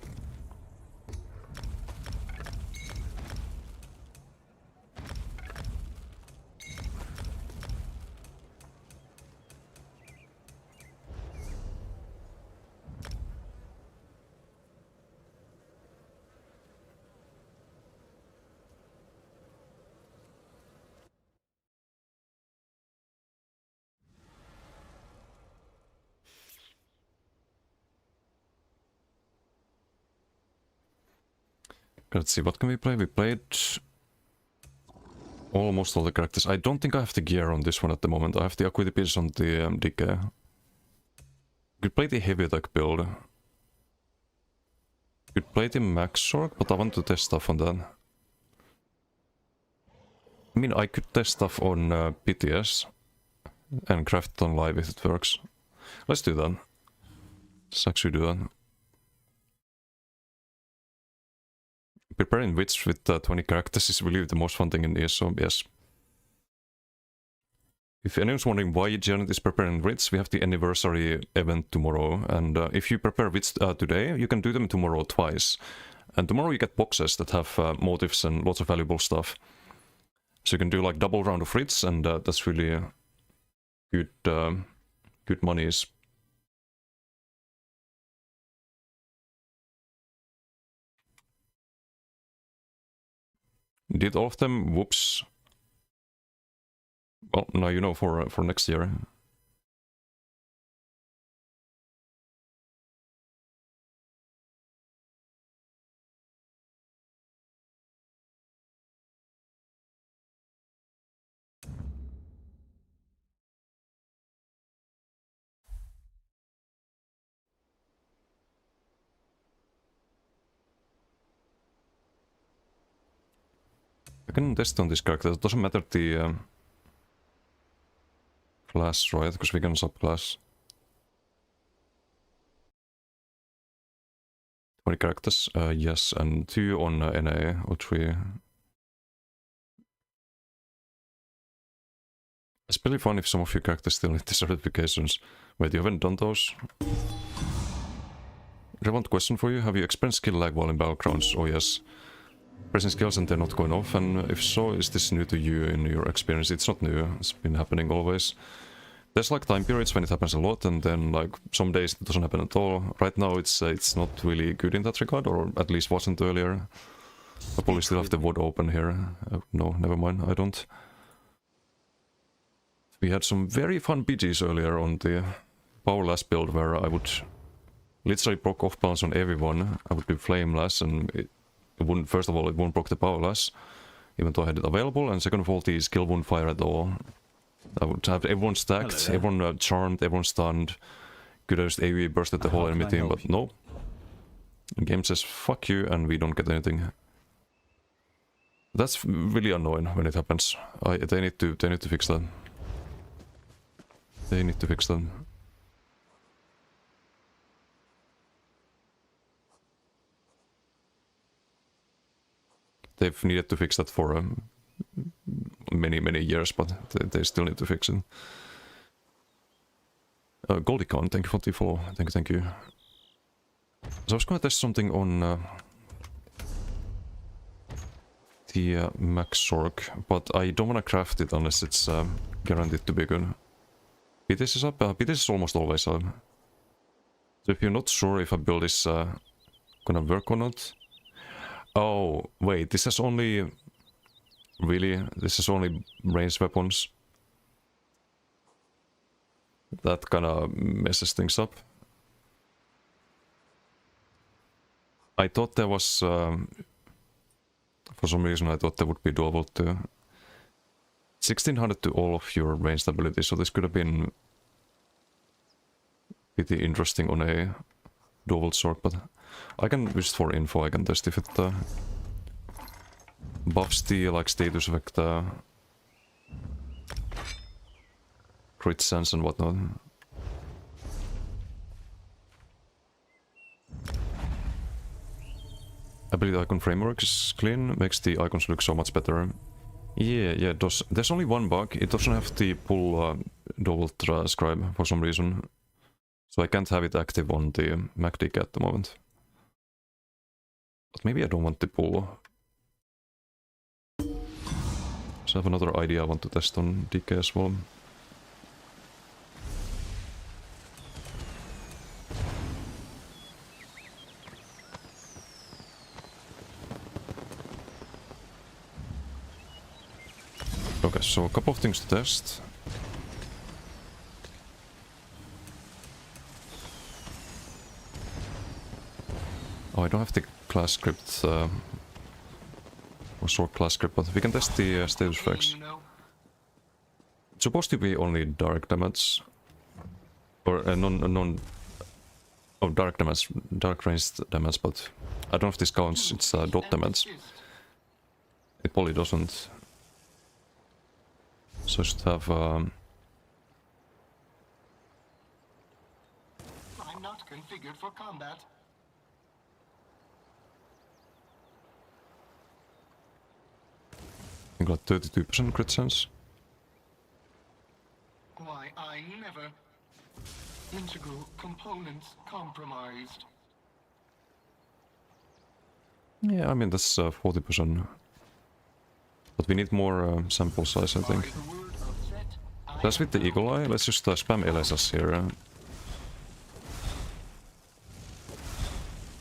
Let's see, what can we play? We played almost all the characters. I don't think I have the gear on this one at the moment. I have the acuity piece on the decay. Could play the heavy attack build. Could play the max orc, but I want to test stuff on that. I mean, I could test stuff on PTS and craft it on live if it works. Let's do that. Let's actually do that. Preparing wits with 20 characters is really the most fun thing in ESO, yes. If anyone's wondering why Janet is preparing wits, we have the anniversary event tomorrow, and if you prepare wits today, you can do them tomorrow twice. And tomorrow you get boxes that have motifs and lots of valuable stuff. So you can do like double round of wits, and that's really good, good monies. Did all of them? Whoops. Well, now you know for next year. I can test on this character. It doesn't matter the class, right? Because we can subclass 20 characters. Yes, and 2 on NA or 3. It's really fun if some of your characters still need the certifications. Wait, you haven't done those? Relevant question for you. Have you experienced skill lag while in Battlegrounds? Oh yes. Pressing skills and they're not going off, and if so, is this new to you in your experience? It's not new, it's been happening always. There's like time periods when it happens a lot, and then like some days it doesn't happen at all. Right now it's not really good in that regard, or at least wasn't earlier. I probably still have the VOD open here. No, never mind, I don't. We had some very fun BGs earlier on the Powerless build where I would literally proc off balance on everyone. I would do Flameless, and it wouldn't, first of all, it wouldn't proc the Powerless, even though I had it available, and second of all, the skill wouldn't fire at all. I would have everyone stacked, everyone charmed, everyone stunned. Could have just AoE bursted the whole enemy team, but no. The game says fuck you, and we don't get anything. That's really annoying when it happens. They need to fix that. They need to fix that. They've needed to fix that for many years, but they still need to fix it. Goldicon, thank you for the follow. Thank you. So I was gonna test something on the Max Sorg, but I don't wanna craft it unless it's guaranteed to be good. PTS is up. PTS is almost always up. So if you're not sure if a build is gonna work or not. Oh, wait, this has only... Really? This is only ranged weapons? That kinda messes things up. I thought there was... for some reason I thought there would be dual volt too. 1600 to all of your ranged abilities, so this could have been pretty interesting on a dual sword, but I can just for info, I can test if it buffs the like status effect, crit sense and whatnot. I believe the icon framework is clean, makes the icons look so much better. Yeah, it does. There's only one bug, it doesn't have the pull dual scribe for some reason. So I can't have it active on the MacDK at the moment. But maybe I don't want the pull. So I have another idea I want to test on DK as well. Okay, so a couple of things to test. Oh, I don't have the class script, or sword class script, but we can test the status effects. It's supposed to be only dark damage, or oh, dark damage, dark ranged damage, but I don't know if this counts. It's dot damage. It probably doesn't. So I should have I'm not configured for combat. I think like 32% crit chance. Why, I never. Integral components compromised. Yeah, I mean that's 40%. But we need more sample size, I think. By the word of Set, I As with the am Eagle Eye, let's just spam LSS here.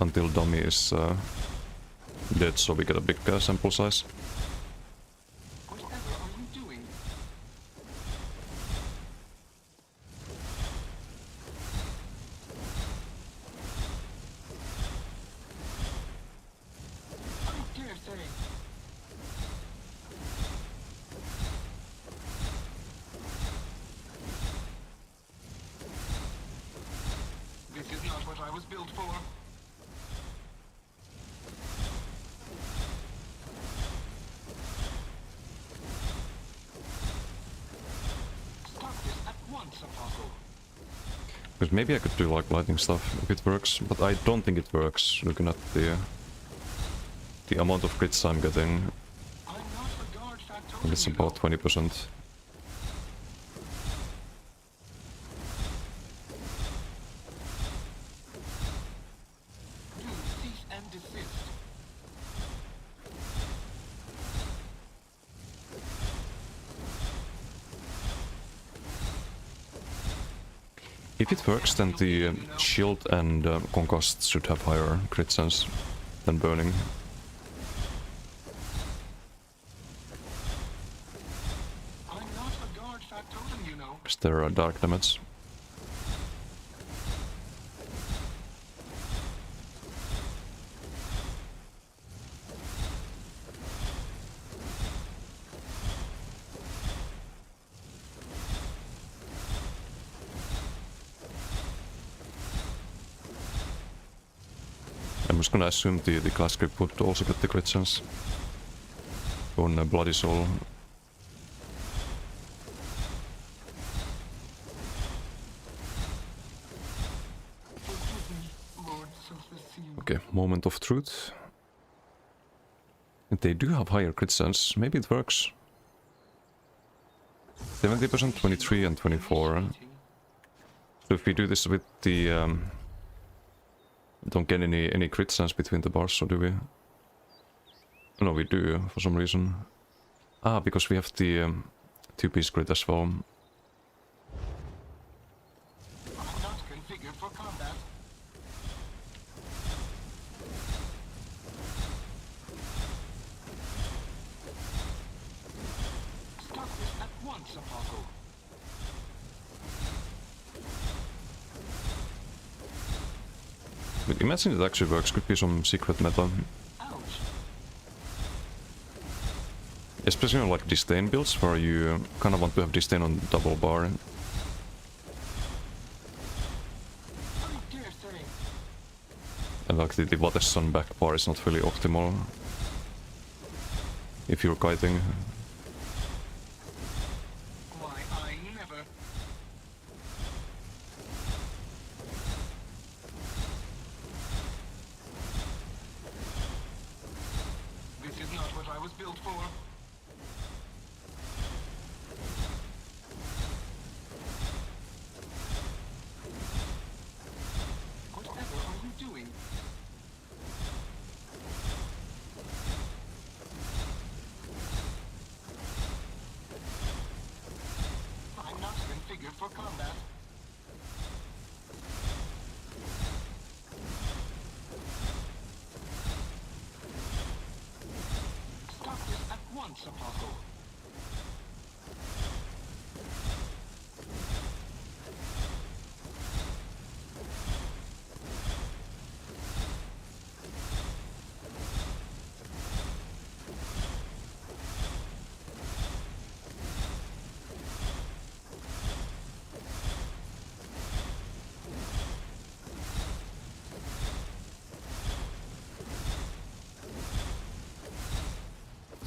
Until dummy is dead, so we get a big sample size. Whatever are you doing? I dare say. This is not what I was built for. Stop this at once, Apostle. Because maybe I could do like lightning stuff if it works, but I don't think it works looking at the amount of crits I'm getting. I'm not a guard factorial. And it's about 20%. Do cease and desist. If it works, then the shield and concussed should have higher crit chance than burning. I'm not a guard factorial, you know. Because there are dark damage. I'm just gonna assume the class grip would also get the crit chance on Bloody Soul. Forgive me, lords of the sea. Okay, moment of truth. They do have higher crit chance. Maybe it works. 70%, 23 and 24. So if we do this with the... don't get any crit chance between the bars, or do we? No, we do, for some reason. Ah, because we have the 2-piece crit as well. I'm not configured for combat. Stop this at once, Apostle. But imagine it actually works, could be some secret meta. Ouch. Especially on like disdain builds, where you kind of want to have disdain on double bar. I dare say. And like the Watersun back bar is not really optimal. If you're kiting. Why, I never. This is not what I was built for. Whatever are you doing? I'm not configured for combat. Stop this at once, Apostle.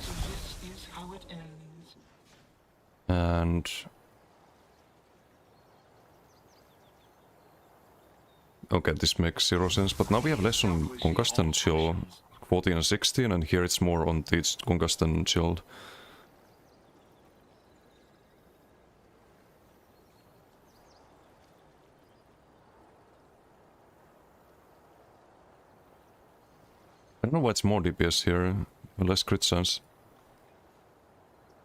So this is how it ends. And okay, this makes 0 sense, but now we have less on Concussed and Chill, 14 and 16, and here it's more on the Concussed and Chilled. I don't know why it's more DPS here, less crit chance.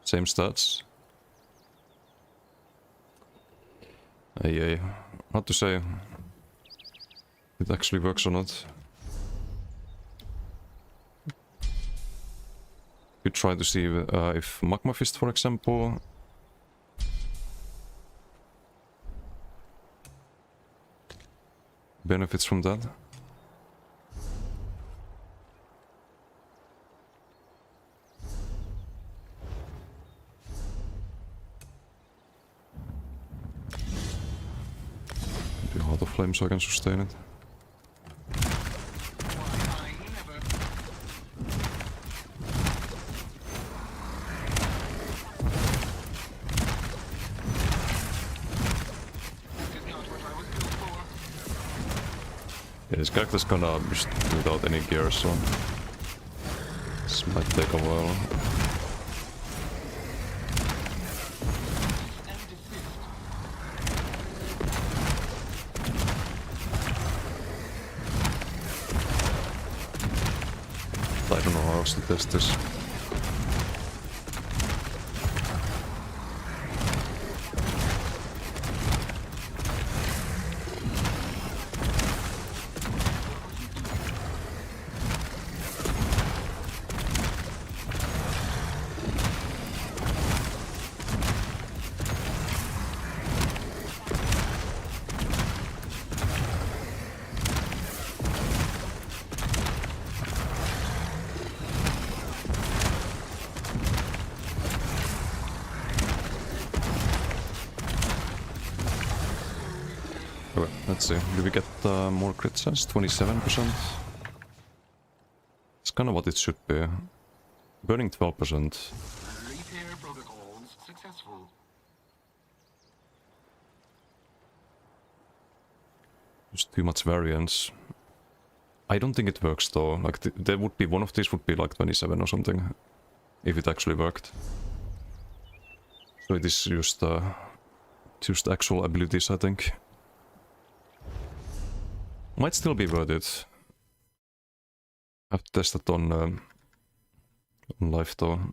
Same stats. Ay, hard to say it actually works or not. We try to see if Magma Fist, for example, benefits from that. Do Heart of Flame so I can sustain it. Yeah, this character's gonna just without any gear, so this might take a while. I don't know how else to test this. Okay, let's see. Do we get more crit chance? 27%? It's kind of what it should be. Burning 12%. Repair protocols successful. There's too much variance. I don't think it works though. Like there would be one of these would be like 27 or something, if it actually worked. So it is just actual abilities, I think. Might still be worth it. Have to test it on live though.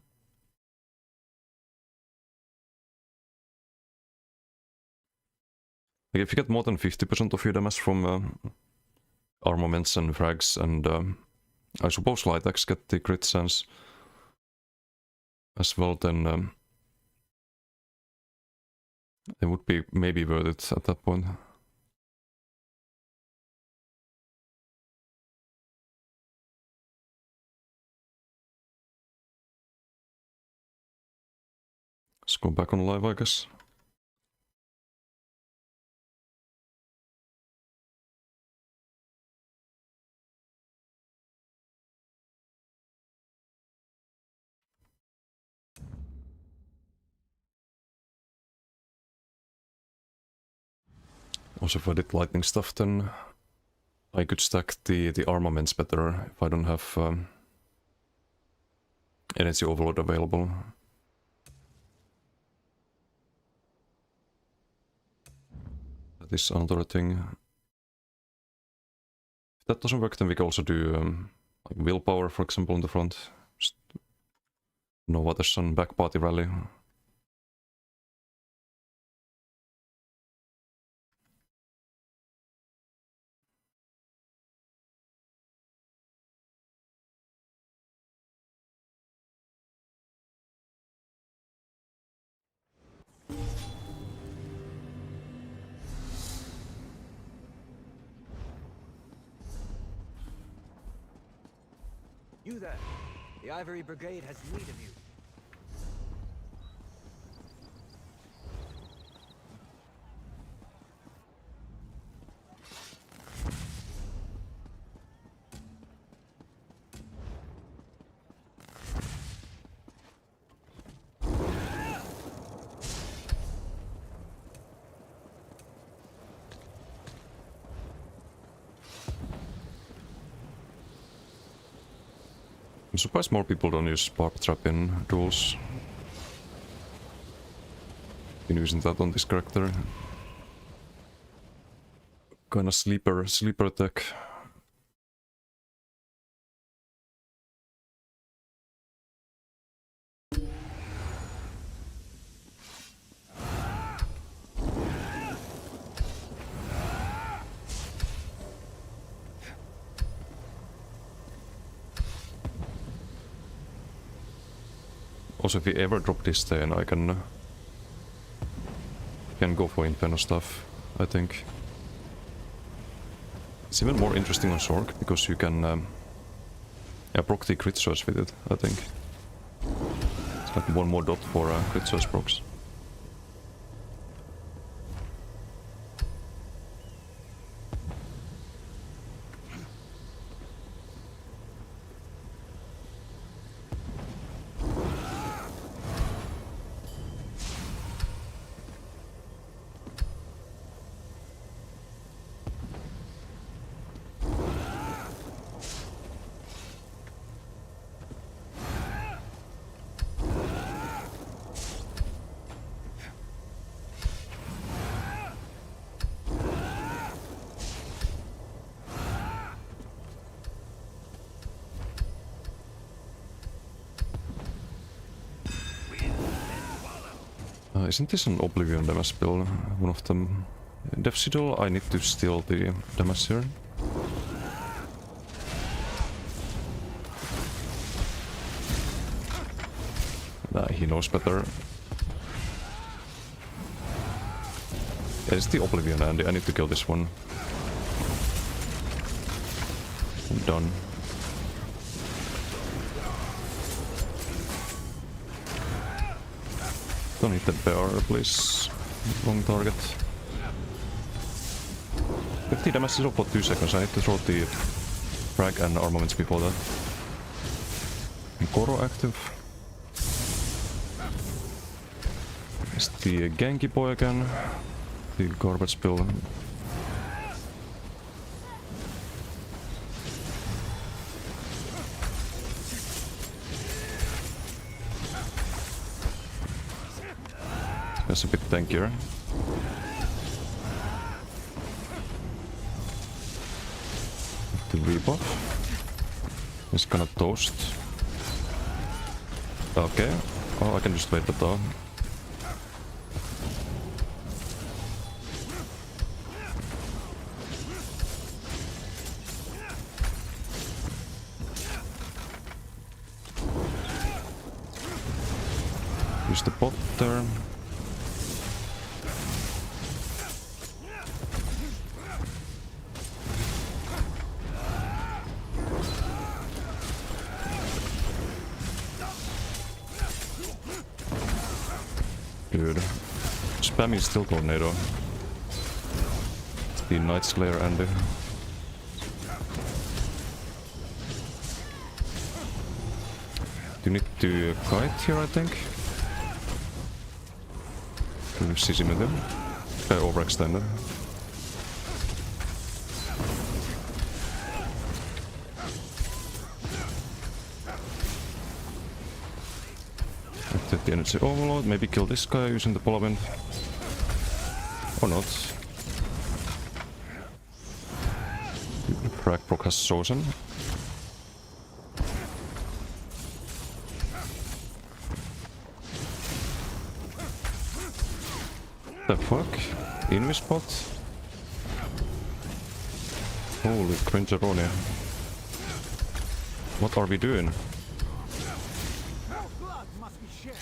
Like if you get more than 50% of your damage from armaments and frags, and I suppose light axe get the crit chance as well, then it would be maybe worth it at that point. Let's go back on live, I guess. Also, if I did lightning stuff, then I could stack the armaments better if I don't have energy overload available. That is another thing. If that doesn't work, then we can also do like willpower, for example, on the front. Just no waters on back party rally. You there. The Ivory Brigade has need of you. I'm surprised more people don't use Barb Trap in duels. Been using that on this character. Kinda sleeper tech. Also, if we ever drop this then I can go for Inferno stuff, I think. It's even more interesting on Sork because you can proc the crit surge with it, I think. It's like one more dot for crit surge procs. Isn't this an Oblivion damage spell? One of them. Death Sigil, I need to steal the damage here. Nah, he knows better. Yeah, it's the Oblivion Andy. I need to kill this one. I'm done. Don't hit the bear, please. Wrong target. 50 damage is for 2 seconds. I need to throw the frag and armaments before that. And Koro active. It's the Genki boy again. The garbage bill. That's a bit tankier. The rebuff. It's gonna toast. Okay. Oh, I can just wait that out. Use the bot there. Dude. Spam is still tornado. It's the Night Slayer Andy. You need to kite here, I think. CC med him. Overextender. Activate the energy overload. Maybe kill this guy using the polar wind. Or not. Frag proc has chosen. The fuck? Invispot? Holy cringeroni. What are we doing? Blood must be shed.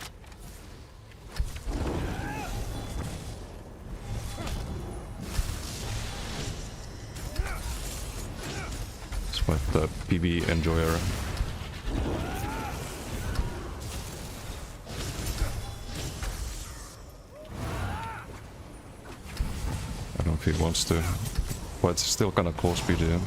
Let's fight the PB enjoyer. I don't know if he wants to, but it's still kind of close speed here.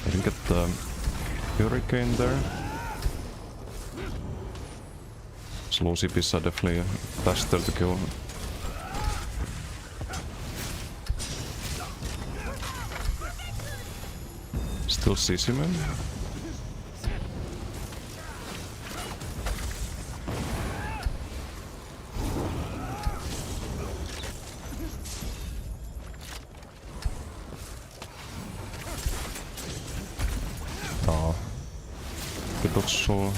I didn't get the hurricane there. Slow CPs are definitely faster to kill. Still CC man? Oh. Good dodge soul.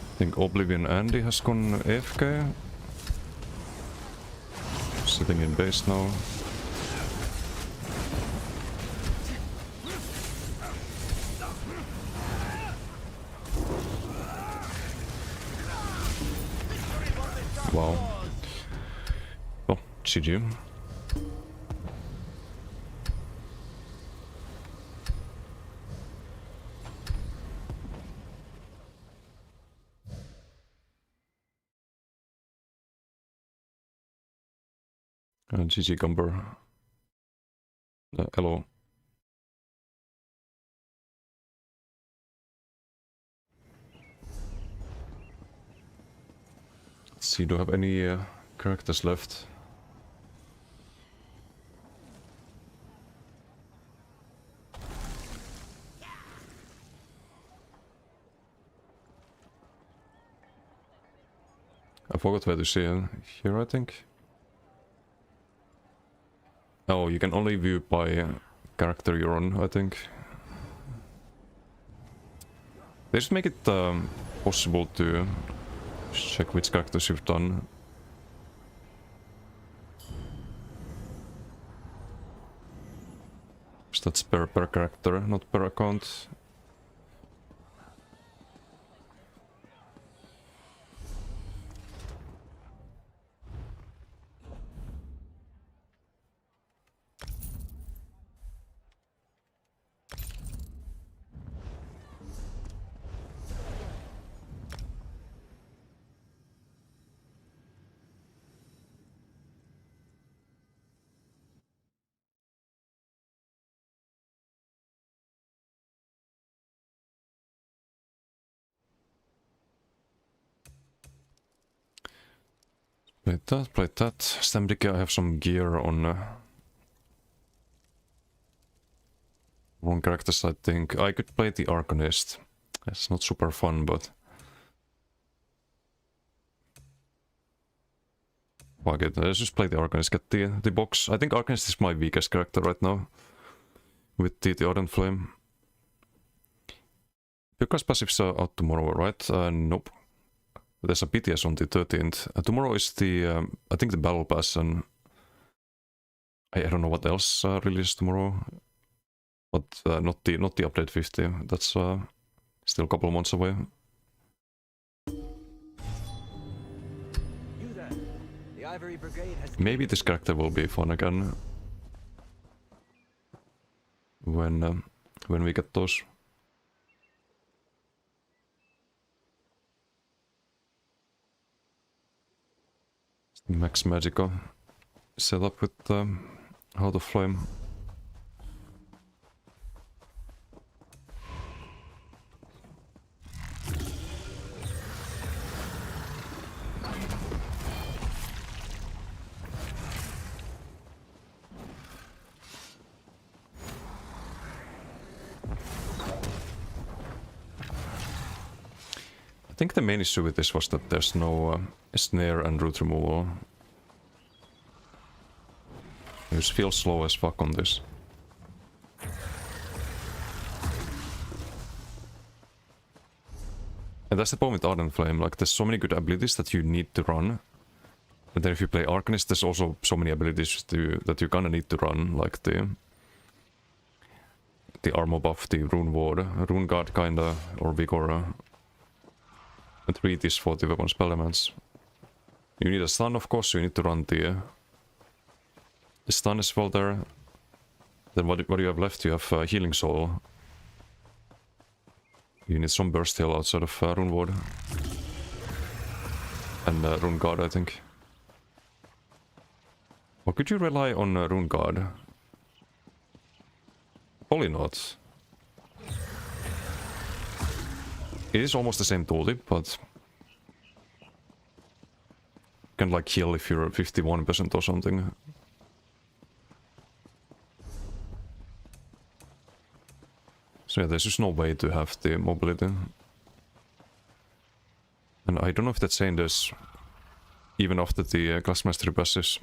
I think Oblivion Andy has gone AFK. Sitting in base now. Wow. Well, GG. GG Gumber. Hello. Let's see, do I have any characters left? I forgot where to see it. Here, I think. Oh, you can only view by character you're on, I think. They just make it possible to check which characters you've done. So that's per character, not per account. Play that. Stamdicke, I have some gear on wrong characters, I think. I could play the Arcanist. It's not super fun, but... Fuck it, let's just play the Arcanist, get the box. I think Arcanist is my weakest character right now. With the Ardent Flame. Because passives are out tomorrow, right? Nope. There's a BTS on the 13th. Tomorrow is the, I think the Battle Pass, and I don't know what else released tomorrow. But not the update 50. That's still a couple of months away. You there. The Ivory Brigade has Maybe this character will be fun again. When we get those. Max Magica set up with Heart of Flame. I think the main issue with this was that there's no snare and root removal. I just feel slow as fuck on this. And that's the problem with Ardent Flame, like there's so many good abilities that you need to run. But then if you play Arcanist, there's also so many abilities that you're gonna need to run, like the armor buff, the Rune Ward, Rune Guard kinda, or Vigor. And 3 is for the weapon spell elements. You need a stun, of course, so you need to run the stun as well there. Then what do you have left? You have Healing Soul. You need some burst heal outside of Rune Ward. And Rune Guard, I think. Or could you rely on Rune Guard? Probably not. It is almost the same tooltip, but you can like heal if you're 51% or something. So yeah, there's just no way to have the mobility. And I don't know if that saying there's, even after the class mastery passes,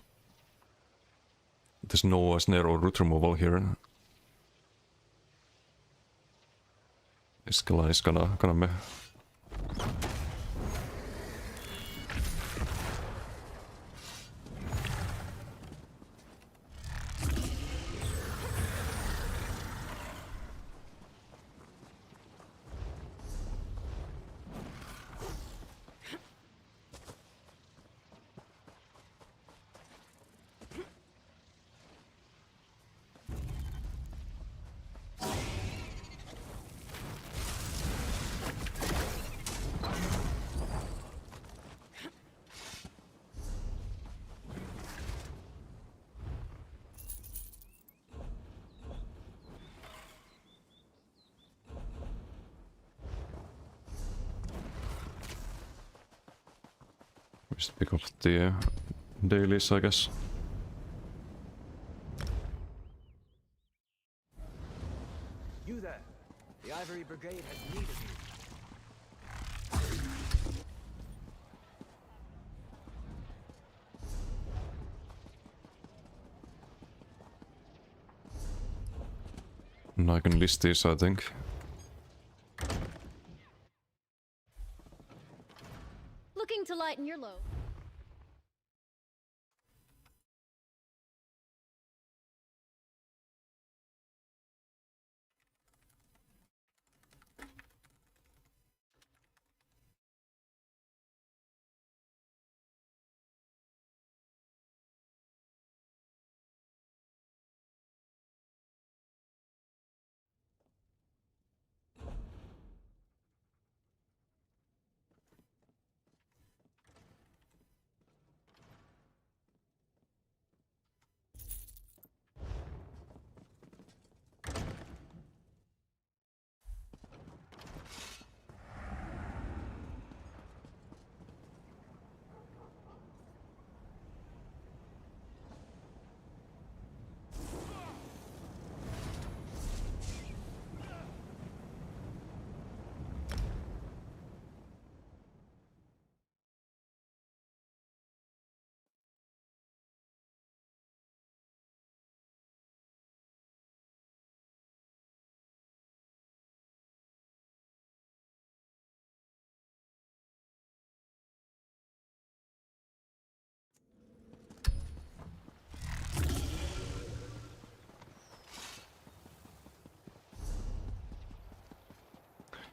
there's no snare or root removal here. Iskela is gonna meh. Just pick up the dailies, I guess. You there. The Ivory Brigade has need of you. And I can list these, I think. Looking to lighten your load.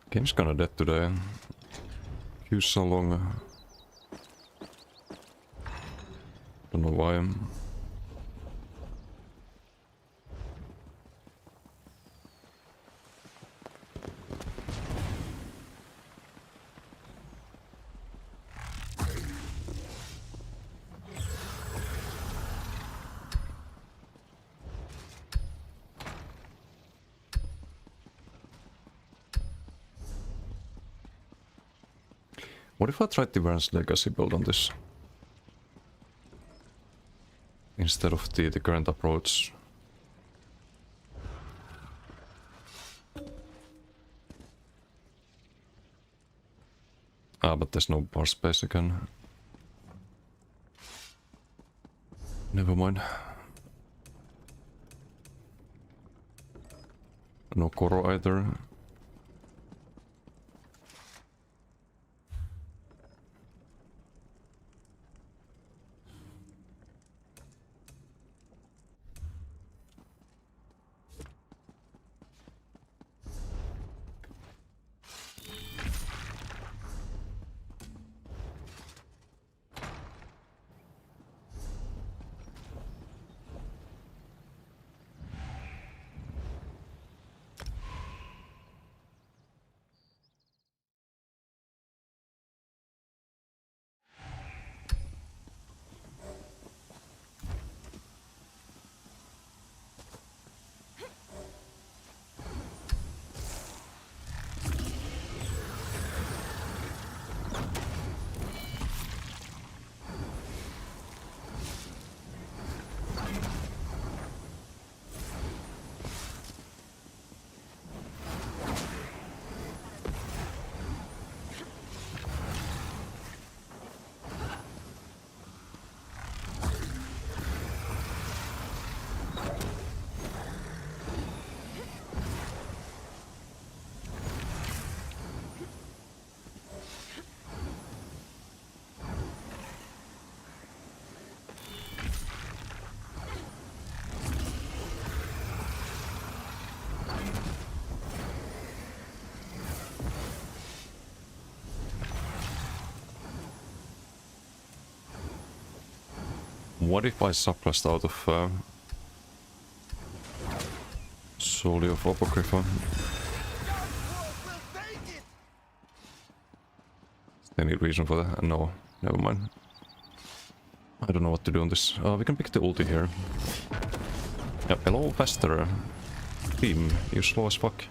Game's kinda dead today. Queue's so long. Don't know why. What if I tried the Vern's Legacy build on this? Instead of the current approach. Ah, but there's no bar space again. Never mind. No Koro either. What if I subclassed out of solely of Apocrypha? Any reason for that? No, never mind. I don't know what to do on this. We can pick the ulti here. Yep, hello, faster. Team, you slow as fuck.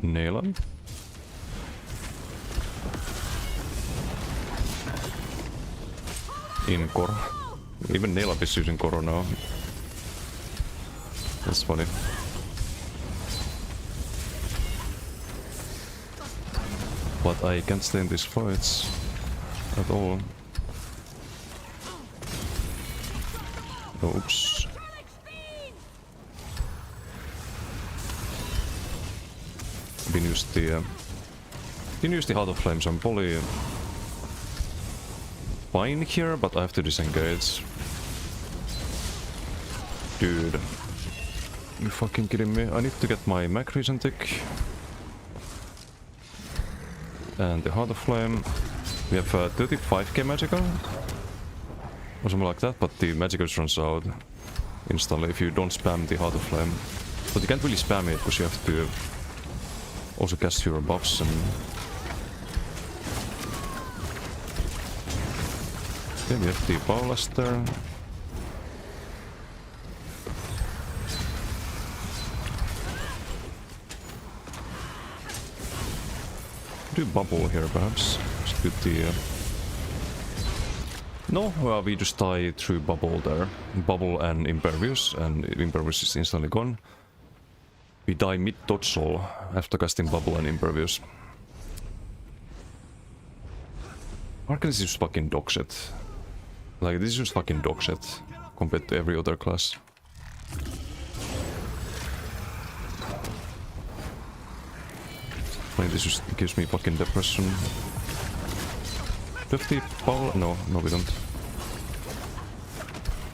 Nail him. In Koro. Even Nail is using Koro now. That's funny. But I can't stay in these fights at all. Oops. Didn't use the Heart of Flames. I'm probably fine here, but I have to disengage. Dude, you fucking kidding me? I need to get my Mac Regen tick and the Heart of Flame. We have 35k magical or something like that, but the magical runs out instantly if you don't spam the Heart of Flame. But you can't really spam it because you have to also cast your buffs and... Okay, we have the Bowlaster. Do bubble here perhaps. Just do the... No, we just die through bubble there. Bubble and Impervious, and Impervious is instantly gone. We die mid-dodge roll after casting Bubble and Impervious. Arcanist is just fucking dog shit. Like, this is just fucking dog shit compared to every other class. I mean, this just gives me fucking depression. 50 power? No, we don't.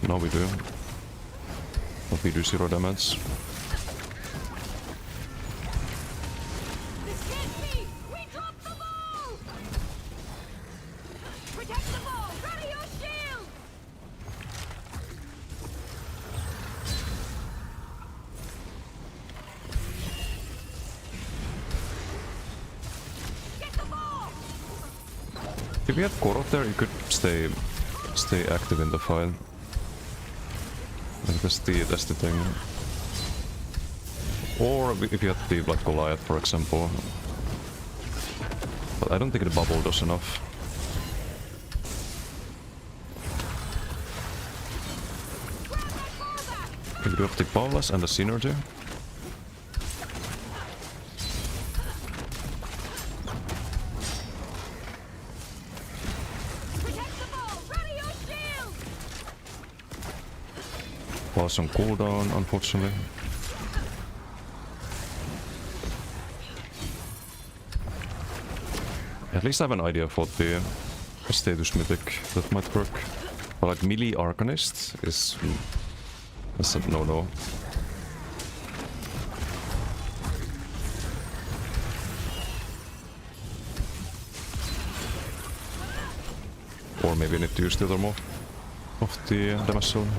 No, we do. But we do 0 damage. If you had Koro there, you could stay active in the fight. Like that's the thing. Or if you had the Black Goliath, for example. But I don't think the bubble does enough. We do have the Paulas and the Synergy. Was on cooldown, unfortunately. At least I have an idea for the status mythic that might work. But like melee Arcanist is... that's a no-no. Or maybe I need to use the other more of the damage zone.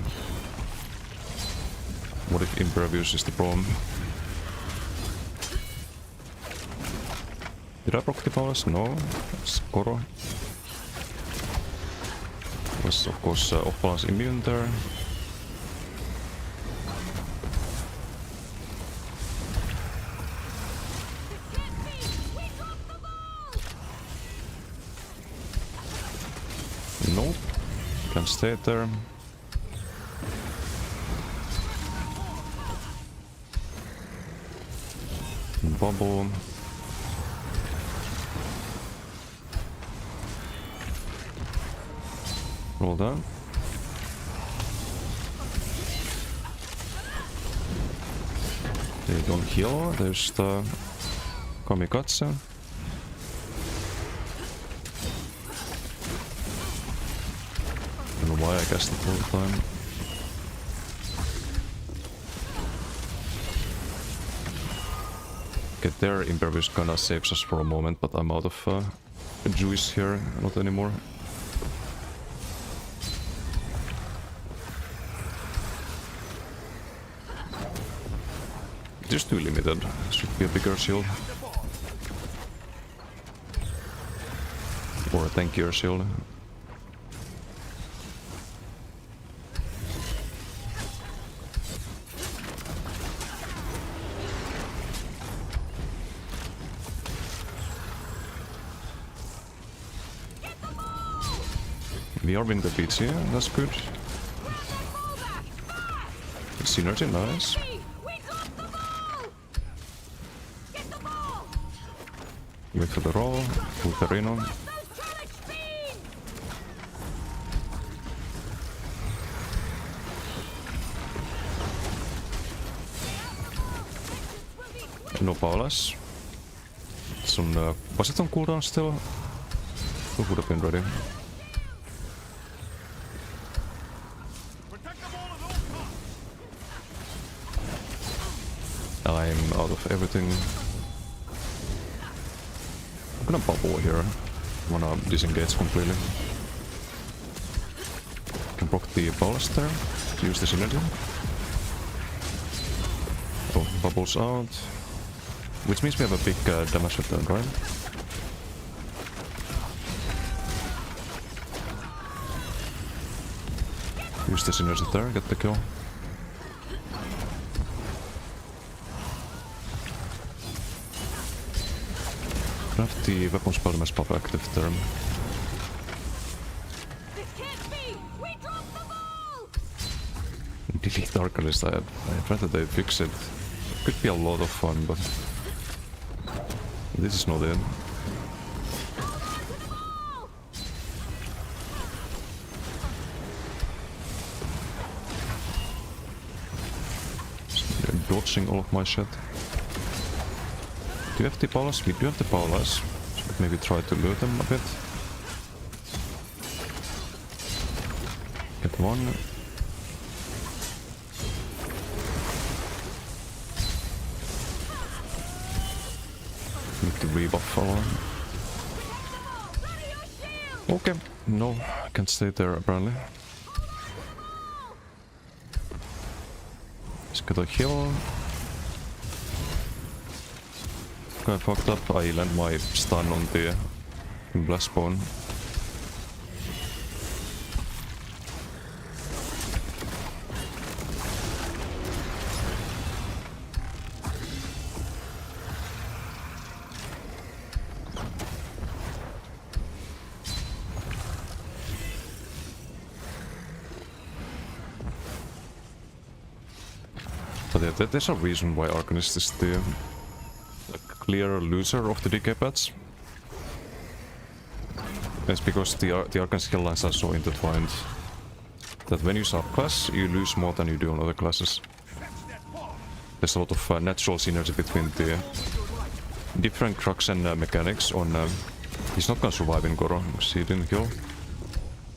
What if Impervious is the problem? Did I proc the powers? No. It's Koro. Was of course off-balance immune there. Nope. Can stay there. Bubble. Roll down. They don't heal. There's the Kamikaze. I don't know why I guessed it all the time. Okay, their Impervious kinda saves us for a moment, but I'm out of juice here, not anymore. Just too limited. Should be a bigger shield. Or a tankier shield. We are winning the beats here, that's good. Synergy, nice. Wait for the roll, pull the Reno. No Paulas. Was it on cooldown still? Who would have been ready? I'm out of everything. I'm gonna bubble here. I wanna disengage completely. Can proc the Paulus there. Use the synergy. Oh, bubbles out. Which means we have a big damage return, right? Use the synergy there, get the kill. Craft the weapon spell as pop active there. Delete Arcanist, I tried that they fix it. Could be a lot of fun, but this is not it. They're dodging all of my shit. Do you have the Paulas? We do have the Paulas. Should maybe try to lure them a bit. Get one. Need to rebuff along. Okay, no, I can't stay there apparently. Just get a heal. I fucked up, I land my stun on the blast spawn. But yeah, there's a reason why Arcanist is the clear loser of the decay paths. It's because the Arcan skill lines are so intertwined that when you subclass, you lose more than you do on other classes. There's a lot of natural synergy between the different crux and mechanics on... he's not gonna survive in Goro, because he didn't kill.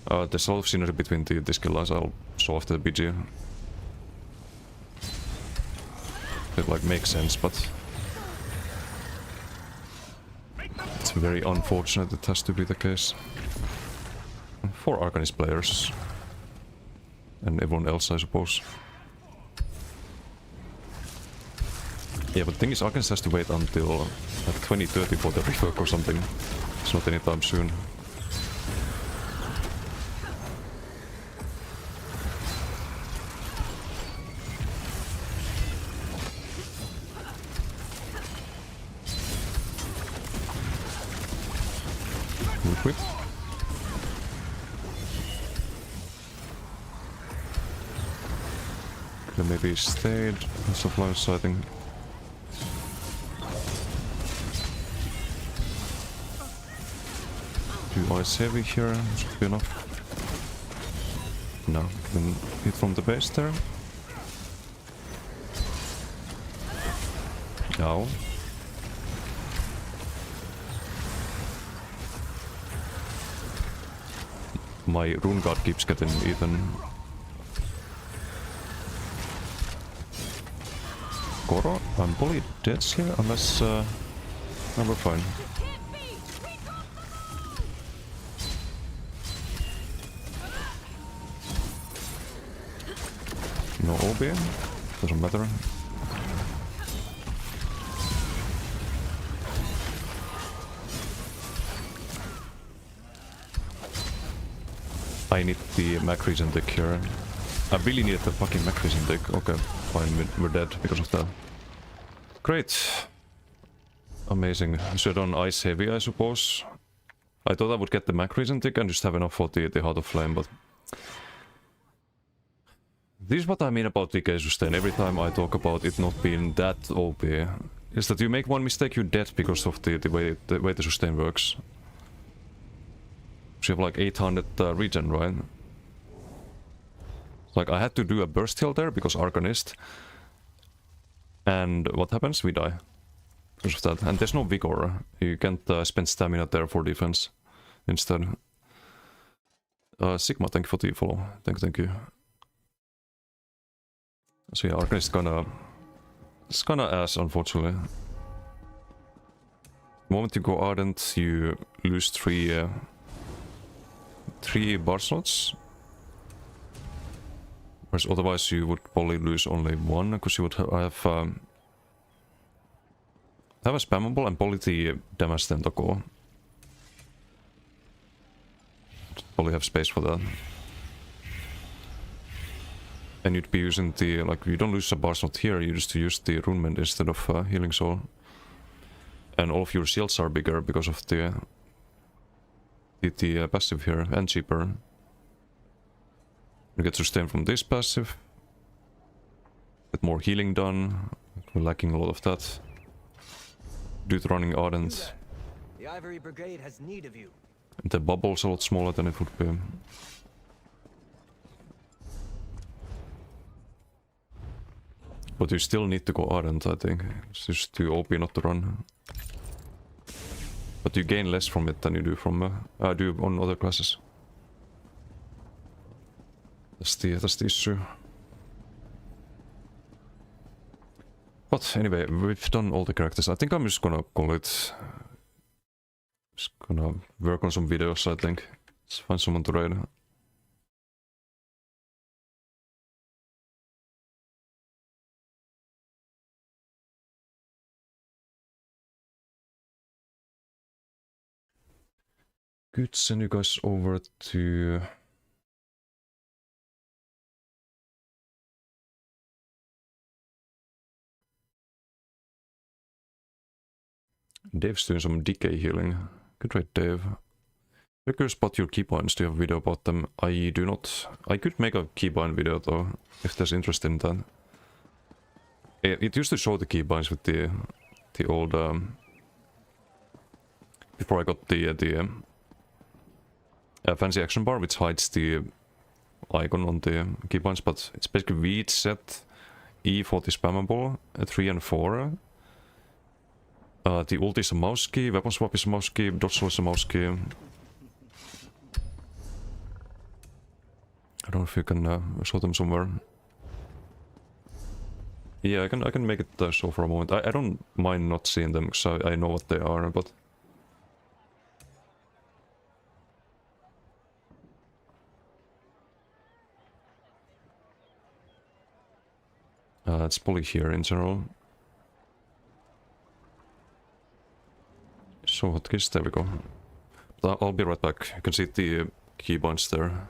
There's a lot of synergy between the skill lines, I'll show after the BG. It like makes sense, but it's very unfortunate it has to be the case. For Arcanist players. And everyone else, I suppose. Yeah, but the thing is, Arcanist has to wait until like 2030 for the rework or something. It's not anytime soon. Whip. Could maybe stayed in supply sighting. Do ice heavy here, should be enough. No, can hit from the base there. Now. My rune guard keeps getting eaten. Goro, I'm probably dead here unless no, we're fine. No OB, doesn't matter. I need the macros and deck here. I really need the fucking macros and deck. Okay, fine, we're dead because of that. Great. Amazing. Should on ice heavy, I suppose. I thought I would get the macros and deck and just have enough for the Heart of Flame, but... This is what I mean about DK sustain. Every time I talk about it not being that OP, is that you make one mistake, you're dead because of the way the sustain works. So you have like 800 regen, right? Like I had to do a burst heal there because Arcanist. And what happens? We die. Because of that. And there's no vigor. You can't spend stamina there for defense instead. Sigma, thank you for the follow. Thank you. So yeah, Arcanist it's kinda ass, unfortunately. The moment you go Ardent, you lose 3 bar slots. Whereas otherwise you would probably lose only 1, because you would have a spammable and probably the damage tentacle. Probably have space for that. And you'd be using the, like, you don't lose a bar slot here, you just use the Rune Mend instead of Healing Soul. And all of your shields are bigger because of the passive here, and cheaper. You get sustain from this passive. Get more healing done. We're lacking a lot of that. Due to running Ardent. The Ivory Brigade has need of you. And the bubble's a lot smaller than it would be. But you still need to go Ardent, I think. It's just too OP not to run. But you gain less from it than you do from do on other classes. That's the issue. But anyway, we've done all the characters. I think I'm just gonna call it. Just gonna work on some videos, I think. Let's find someone to raid. Good, send you guys over to... Dave's doing some decay healing. Good rate, Dave. Very curious about your keybinds. Do you have a video about them? I do not. I could make a keybind video though, if there's interest in that. It used to show the keybinds with the old... before I got the fancy action bar, which hides the icon on the keybinds, but it's basically V set, E for the spammable, 3 and 4. The ult is a mouse key, weapon swap is a mouse key, dodge roll is a mouse key. I don't know if you can show them somewhere. Yeah, I can make it show for a moment. I don't mind not seeing them, because I know what they are, but... it's probably here in general. So hotkeys, there we go. But I'll be right back. You can see the keybinds there.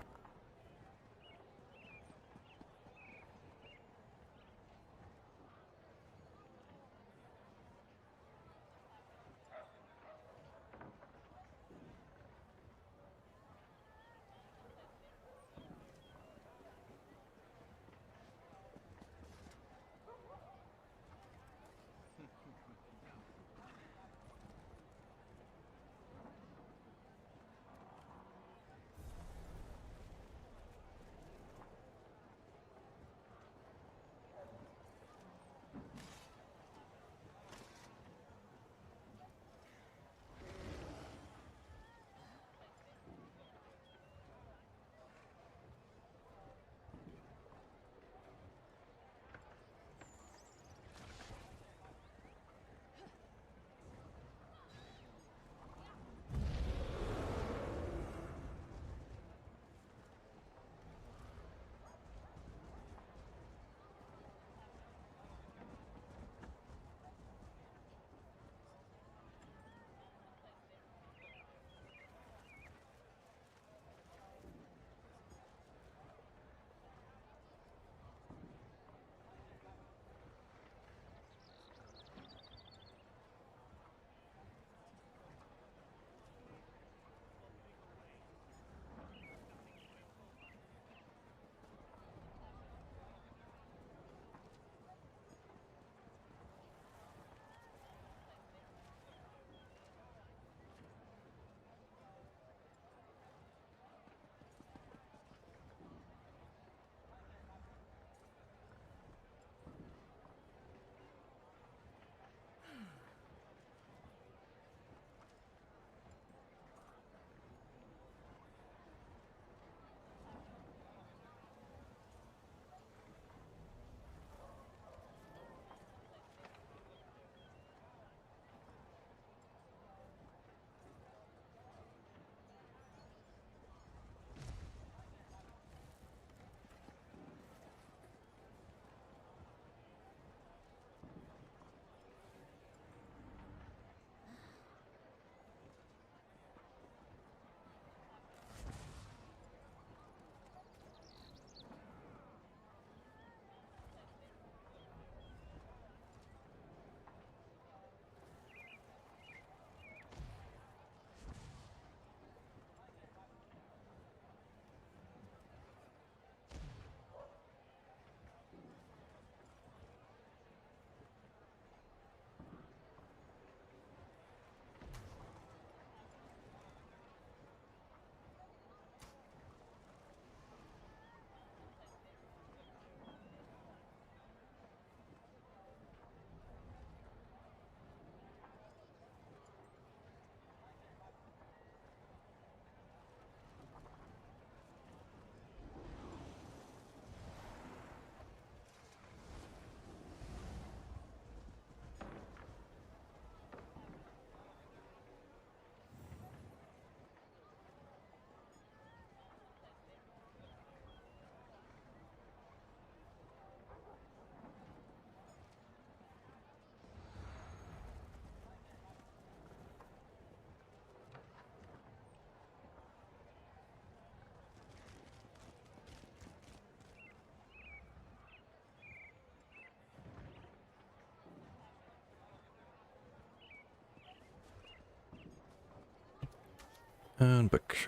And back.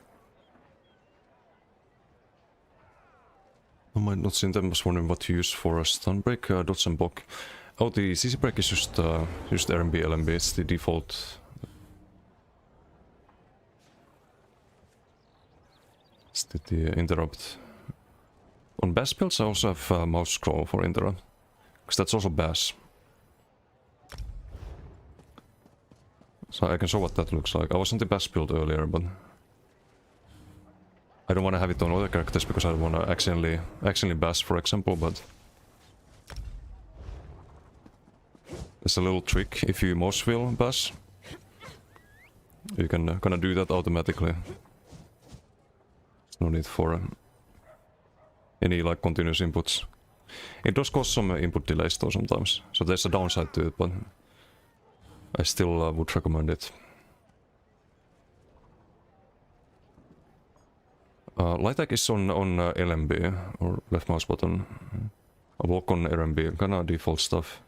I might not seen them. I was wondering what to use for a stun break. Dodge and block. Oh, the CC break is just RMB, LMB. It's the default. It's the interrupt. On bass builds, I also have mouse scroll for interrupt. Because that's also bass. So I can show what that looks like. I was on the bass build earlier, but I don't want to have it on other characters because I don't want to accidentally bass, for example, but there's a little trick. If you mouse wheel bass, you can gonna do that automatically. There's no need for any like continuous inputs. It does cause some input delays though sometimes, so there's a downside to it, but I still would recommend it. Light tag is on LMB, or left mouse button. A walk on RMB, kinda default stuff.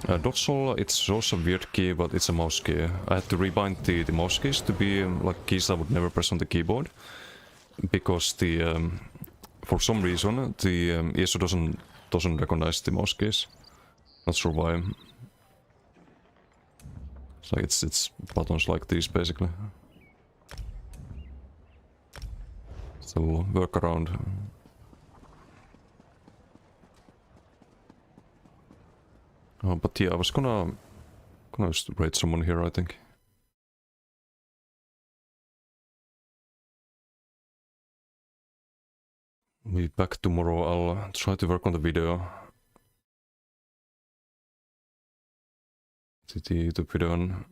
Dodge it's also a weird key, but it's a mouse key. I had to rebind the mouse keys to be like keys I would never press on the keyboard. Because the for some reason the ESO doesn't recognize the mouse keys. Not sure why. So it's buttons like these basically. So we'll work around. Oh, but yeah, I was gonna just raid someone here, I think. Be back tomorrow. I'll try to work on the video. The YouTube video. And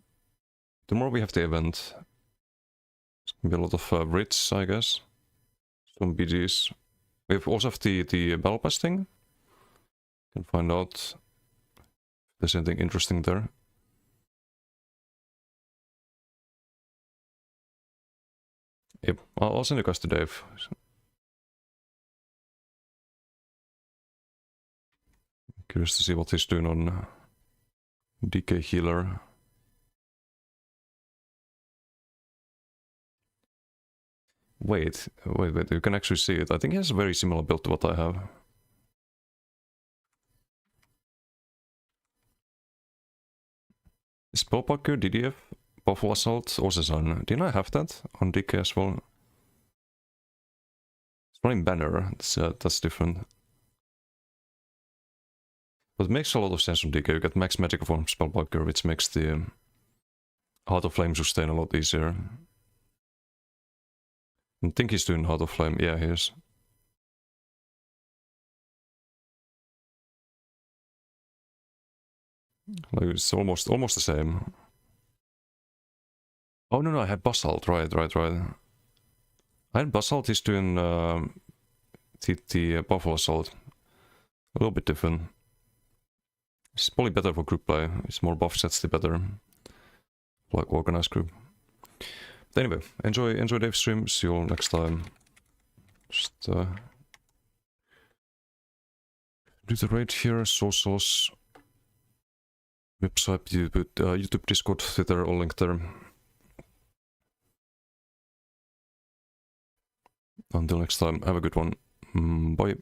tomorrow we have the event. It's gonna be a lot of Brits, I guess. Some BGs. We also have the battle pass thing. Can find out if there's anything interesting there. Yep, I'll send you guys to Dave. Curious to see what he's doing on DK Healer. Wait, you can actually see it. I think he has a very similar build to what I have. Spellbucker, DDF, Buffalo Assault, or Cezanne. Didn't I have that on DK as well? It's running Banner, that's different. But it makes a lot of sense on DK. You get max magic from Spellbucker, which makes the Heart of Flame sustain a lot easier. I think he's doing Heart of Flame. Yeah, he is. Like it's almost the same. Oh no, I had Basalt. Right. I had Basalt. He's doing the Buffalo Assault. A little bit different. It's probably better for group play. It's more buff sets, the better. Like organized group. But anyway, enjoy Dave's stream. See you all next time. Just do the raid here. Socials, website, YouTube, Discord, Twitter, all linked there. Until next time, have a good one. Bye.